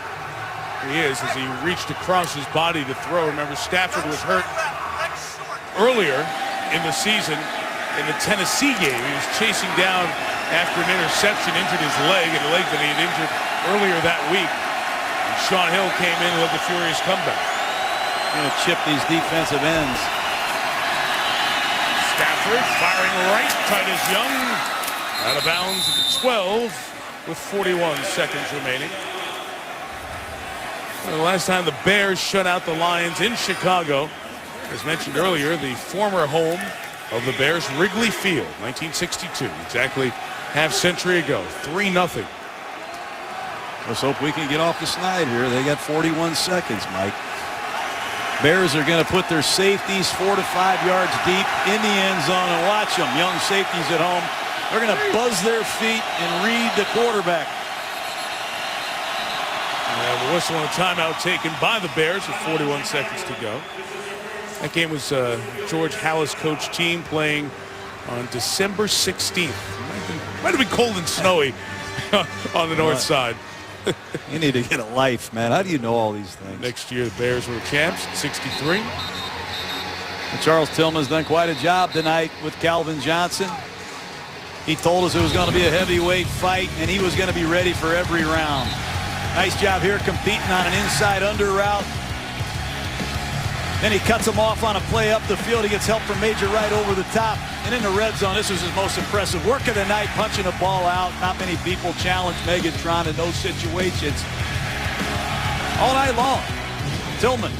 Speaker 1: He is, as he reached across his body to throw. Remember, Stafford was hurt earlier in the season in the Tennessee game. He was chasing down after an interception, injured his leg, and a leg that he had injured earlier that week. And Sean Hill came in and led the furious comeback.
Speaker 2: Going to chip these defensive ends.
Speaker 1: Stafford firing right. Titus Young out of bounds at the 12 with 41 seconds remaining. Well, the last time the Bears shut out the Lions in Chicago, as mentioned earlier, the former home of the Bears, Wrigley Field, 1962, exactly half century ago, 3-0.
Speaker 2: Let's hope we can get off the snide here. They got 41 seconds, Mike. Bears are going to put their safeties 4 to 5 yards deep in the end zone, and watch them. Young safeties at home. They're going to buzz their feet and read the quarterback.
Speaker 1: The whistle and a timeout taken by the Bears with 41 seconds to go. That game was George Halas coach team playing on December 16th. Might have been cold and snowy on the north side.
Speaker 2: You need to get a life, man. How do you know all these things?
Speaker 1: Next year, the Bears were the champs, 63.
Speaker 2: And Charles Tillman's done quite a job tonight with Calvin Johnson. He told us it was going to be a heavyweight fight, and he was going to be ready for every round. Nice job here competing on an inside under route. Then he cuts him off on a play up the field. He gets help from Major Wright over the top. And in the red zone, this was his most impressive work of the night, punching a ball out. Not many people challenge Megatron in those situations all night long. Tillman.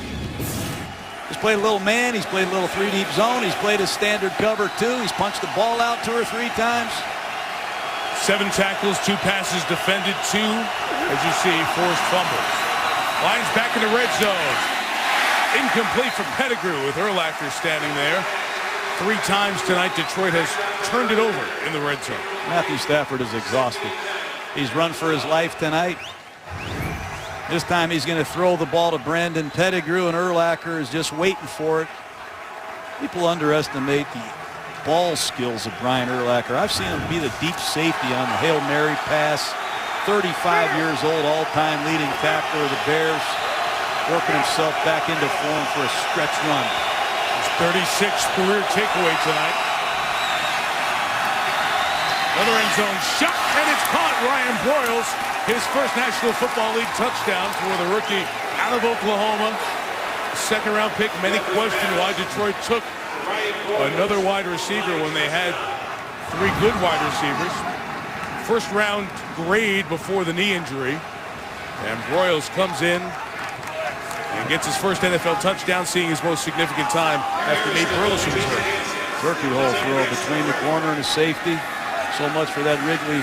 Speaker 2: He's played a little man. He's played a little 3-deep zone. He's played a standard cover, too. He's punched the ball out 2 or 3 times.
Speaker 1: 7 tackles, 2 passes defended, 2, as you see, forced fumbles. Lions back in the red zone. Incomplete for Pettigrew with Urlacher standing there. 3 times tonight Detroit has turned it over in the red zone.
Speaker 2: Matthew Stafford is exhausted. He's run for his life tonight. This time he's going to throw the ball to Brandon Pettigrew, and Urlacher is just waiting for it. People underestimate the ball skills of Brian Urlacher. I've seen him be the deep safety on the Hail Mary pass. 35 years old, all-time leading tackler of the Bears. Working himself back into form for a stretch run.
Speaker 1: His 36th career takeaway tonight. Another end zone shot, and it's caught. Ryan Broyles, his first National Football League touchdown for the rookie out of Oklahoma. Second-round pick. Many question why Detroit took another wide receiver when they had 3 good wide receivers. First-round grade before the knee injury. And Broyles comes in and gets his first NFL touchdown, seeing his most significant time after Nate Burleson was hurt.
Speaker 2: Turkey hole throw between the corner and the safety. So much for that Wrigley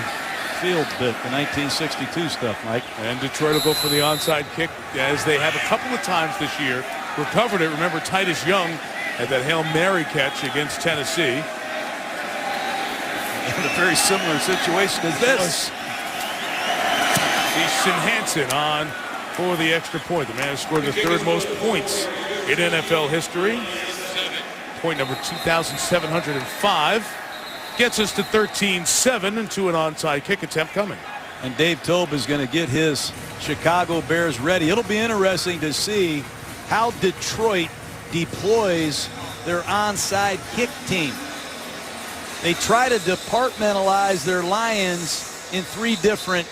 Speaker 2: Field bit, the 1962 stuff, Mike.
Speaker 1: And Detroit will go for the onside kick, as they have a couple of times this year. Recovered it. Remember, Titus Young had that Hail Mary catch against Tennessee.
Speaker 2: In a very similar situation as this.
Speaker 1: Easton Hansen on for the extra point. The man has scored the 3rd most points in NFL history. Point number 2,705. Gets us to 13-7 and to an onside kick attempt coming.
Speaker 2: And Dave Toub is going to get his Chicago Bears ready. It'll be interesting to see how Detroit deploys their onside kick team. They try to departmentalize their Lions in 3 different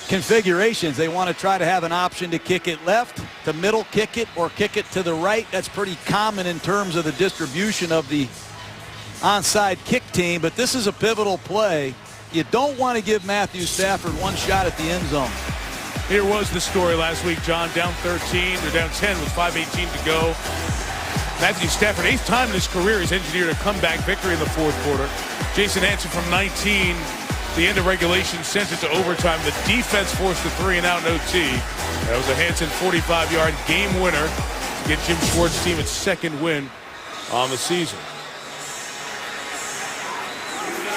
Speaker 2: configurations. They want to try to have an option to kick it left, to middle kick it, or kick it to the right. That's pretty common in terms of the distribution of the onside kick team, but this is a pivotal play. You don't want to give Matthew Stafford 1 shot at the end zone.
Speaker 1: Here was the story last week, John. Down 13, they're down 10 with 5:18 to go. Matthew Stafford, 8th time in his career, he's engineered a comeback victory in the 4th quarter. Jason Hansen from 19, the end of regulation, sent it to overtime. The defense forced a 3-and-out in OT. That was a Hansen 45-yard game winner to get Jim Schwartz's team its 2nd win on the season.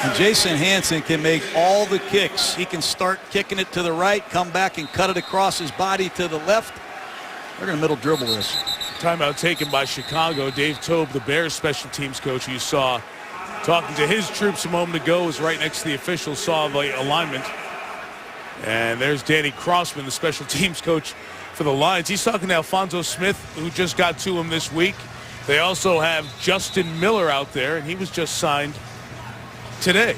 Speaker 2: And Jason Hansen can make all the kicks. He can start kicking it to the right, come back and cut it across his body to the left. They're going to middle dribble this.
Speaker 1: Timeout taken by Chicago. Dave Toub, the Bears special teams coach, you saw talking to his troops a moment ago, was right next to the official, saw the alignment. And there's Danny Crossman, the special teams coach for the Lions. He's talking to Alfonso Smith, who just got to him this week. They also have Justin Miller out there, and he was just signed today.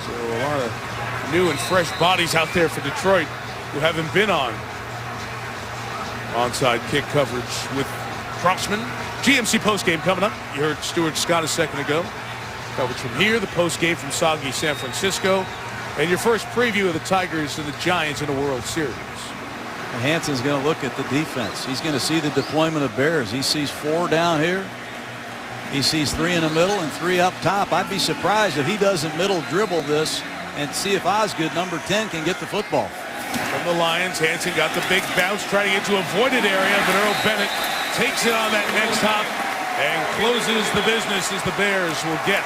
Speaker 1: So a lot of new and fresh bodies out there for Detroit who haven't been on onside kick coverage with Crossman. GMC postgame coming up. You heard Stuart Scott a second ago. Coverage from here, the postgame from soggy San Francisco, and your first preview of the Tigers and the Giants in the World Series.
Speaker 2: Hanson's going to look at the defense. He's going to see the deployment of Bears. He sees 4 down here. He sees 3 in the middle and 3 up top. I'd be surprised if he doesn't middle dribble this and see if Osgood, number 10, can get the football.
Speaker 1: From the Lions, Hanson got the big bounce, trying to get to avoided area, but Earl Bennett takes it on that next hop and closes the business as the Bears will get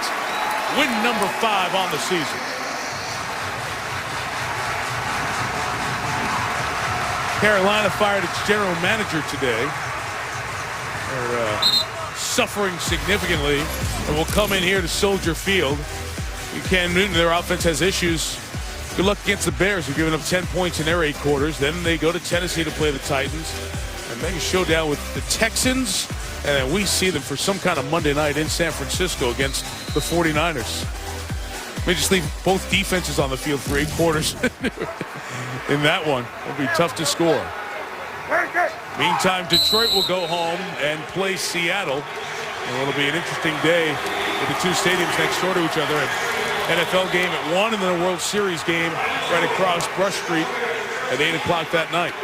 Speaker 1: win number 5 on the season. Carolina fired its general manager today. They're suffering significantly and will come in here to Soldier Field. Cam Newton, their offense has issues. Good luck against the Bears, who've given up 10 points in their 8 quarters. Then they go to Tennessee to play the Titans and make a showdown with the Texans. And then we see them for some kind of Monday night in San Francisco against the 49ers. May just leave both defenses on the field for 8 quarters. In that one, it'll be tough to score. Meantime, Detroit will go home and play Seattle. And it'll be an interesting day with the 2 stadiums next door to each other. An NFL game at 1 and then a World Series game right across Brush Street at 8 o'clock that night.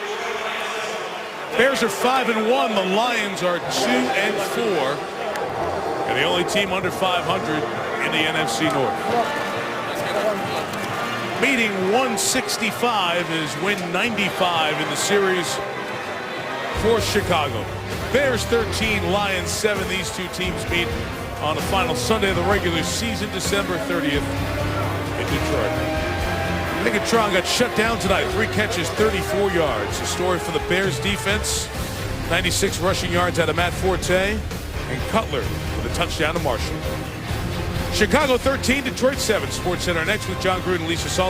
Speaker 1: Bears are 5-1. The Lions are 2-4. And the only team under 500 in the NFC North. Meeting 165 is win 95 in the series for Chicago. Bears 13, Lions 7. These 2 teams meet on the final Sunday of the regular season, December 30th in Detroit. Megatron got shut down tonight. 3 catches, 34 yards. A story for the Bears defense. 96 rushing yards out of Matt Forte. And Cutler with a touchdown to Marshall. Chicago 13, Detroit 7. Sports Center next with John Gruden and Lisa Salt.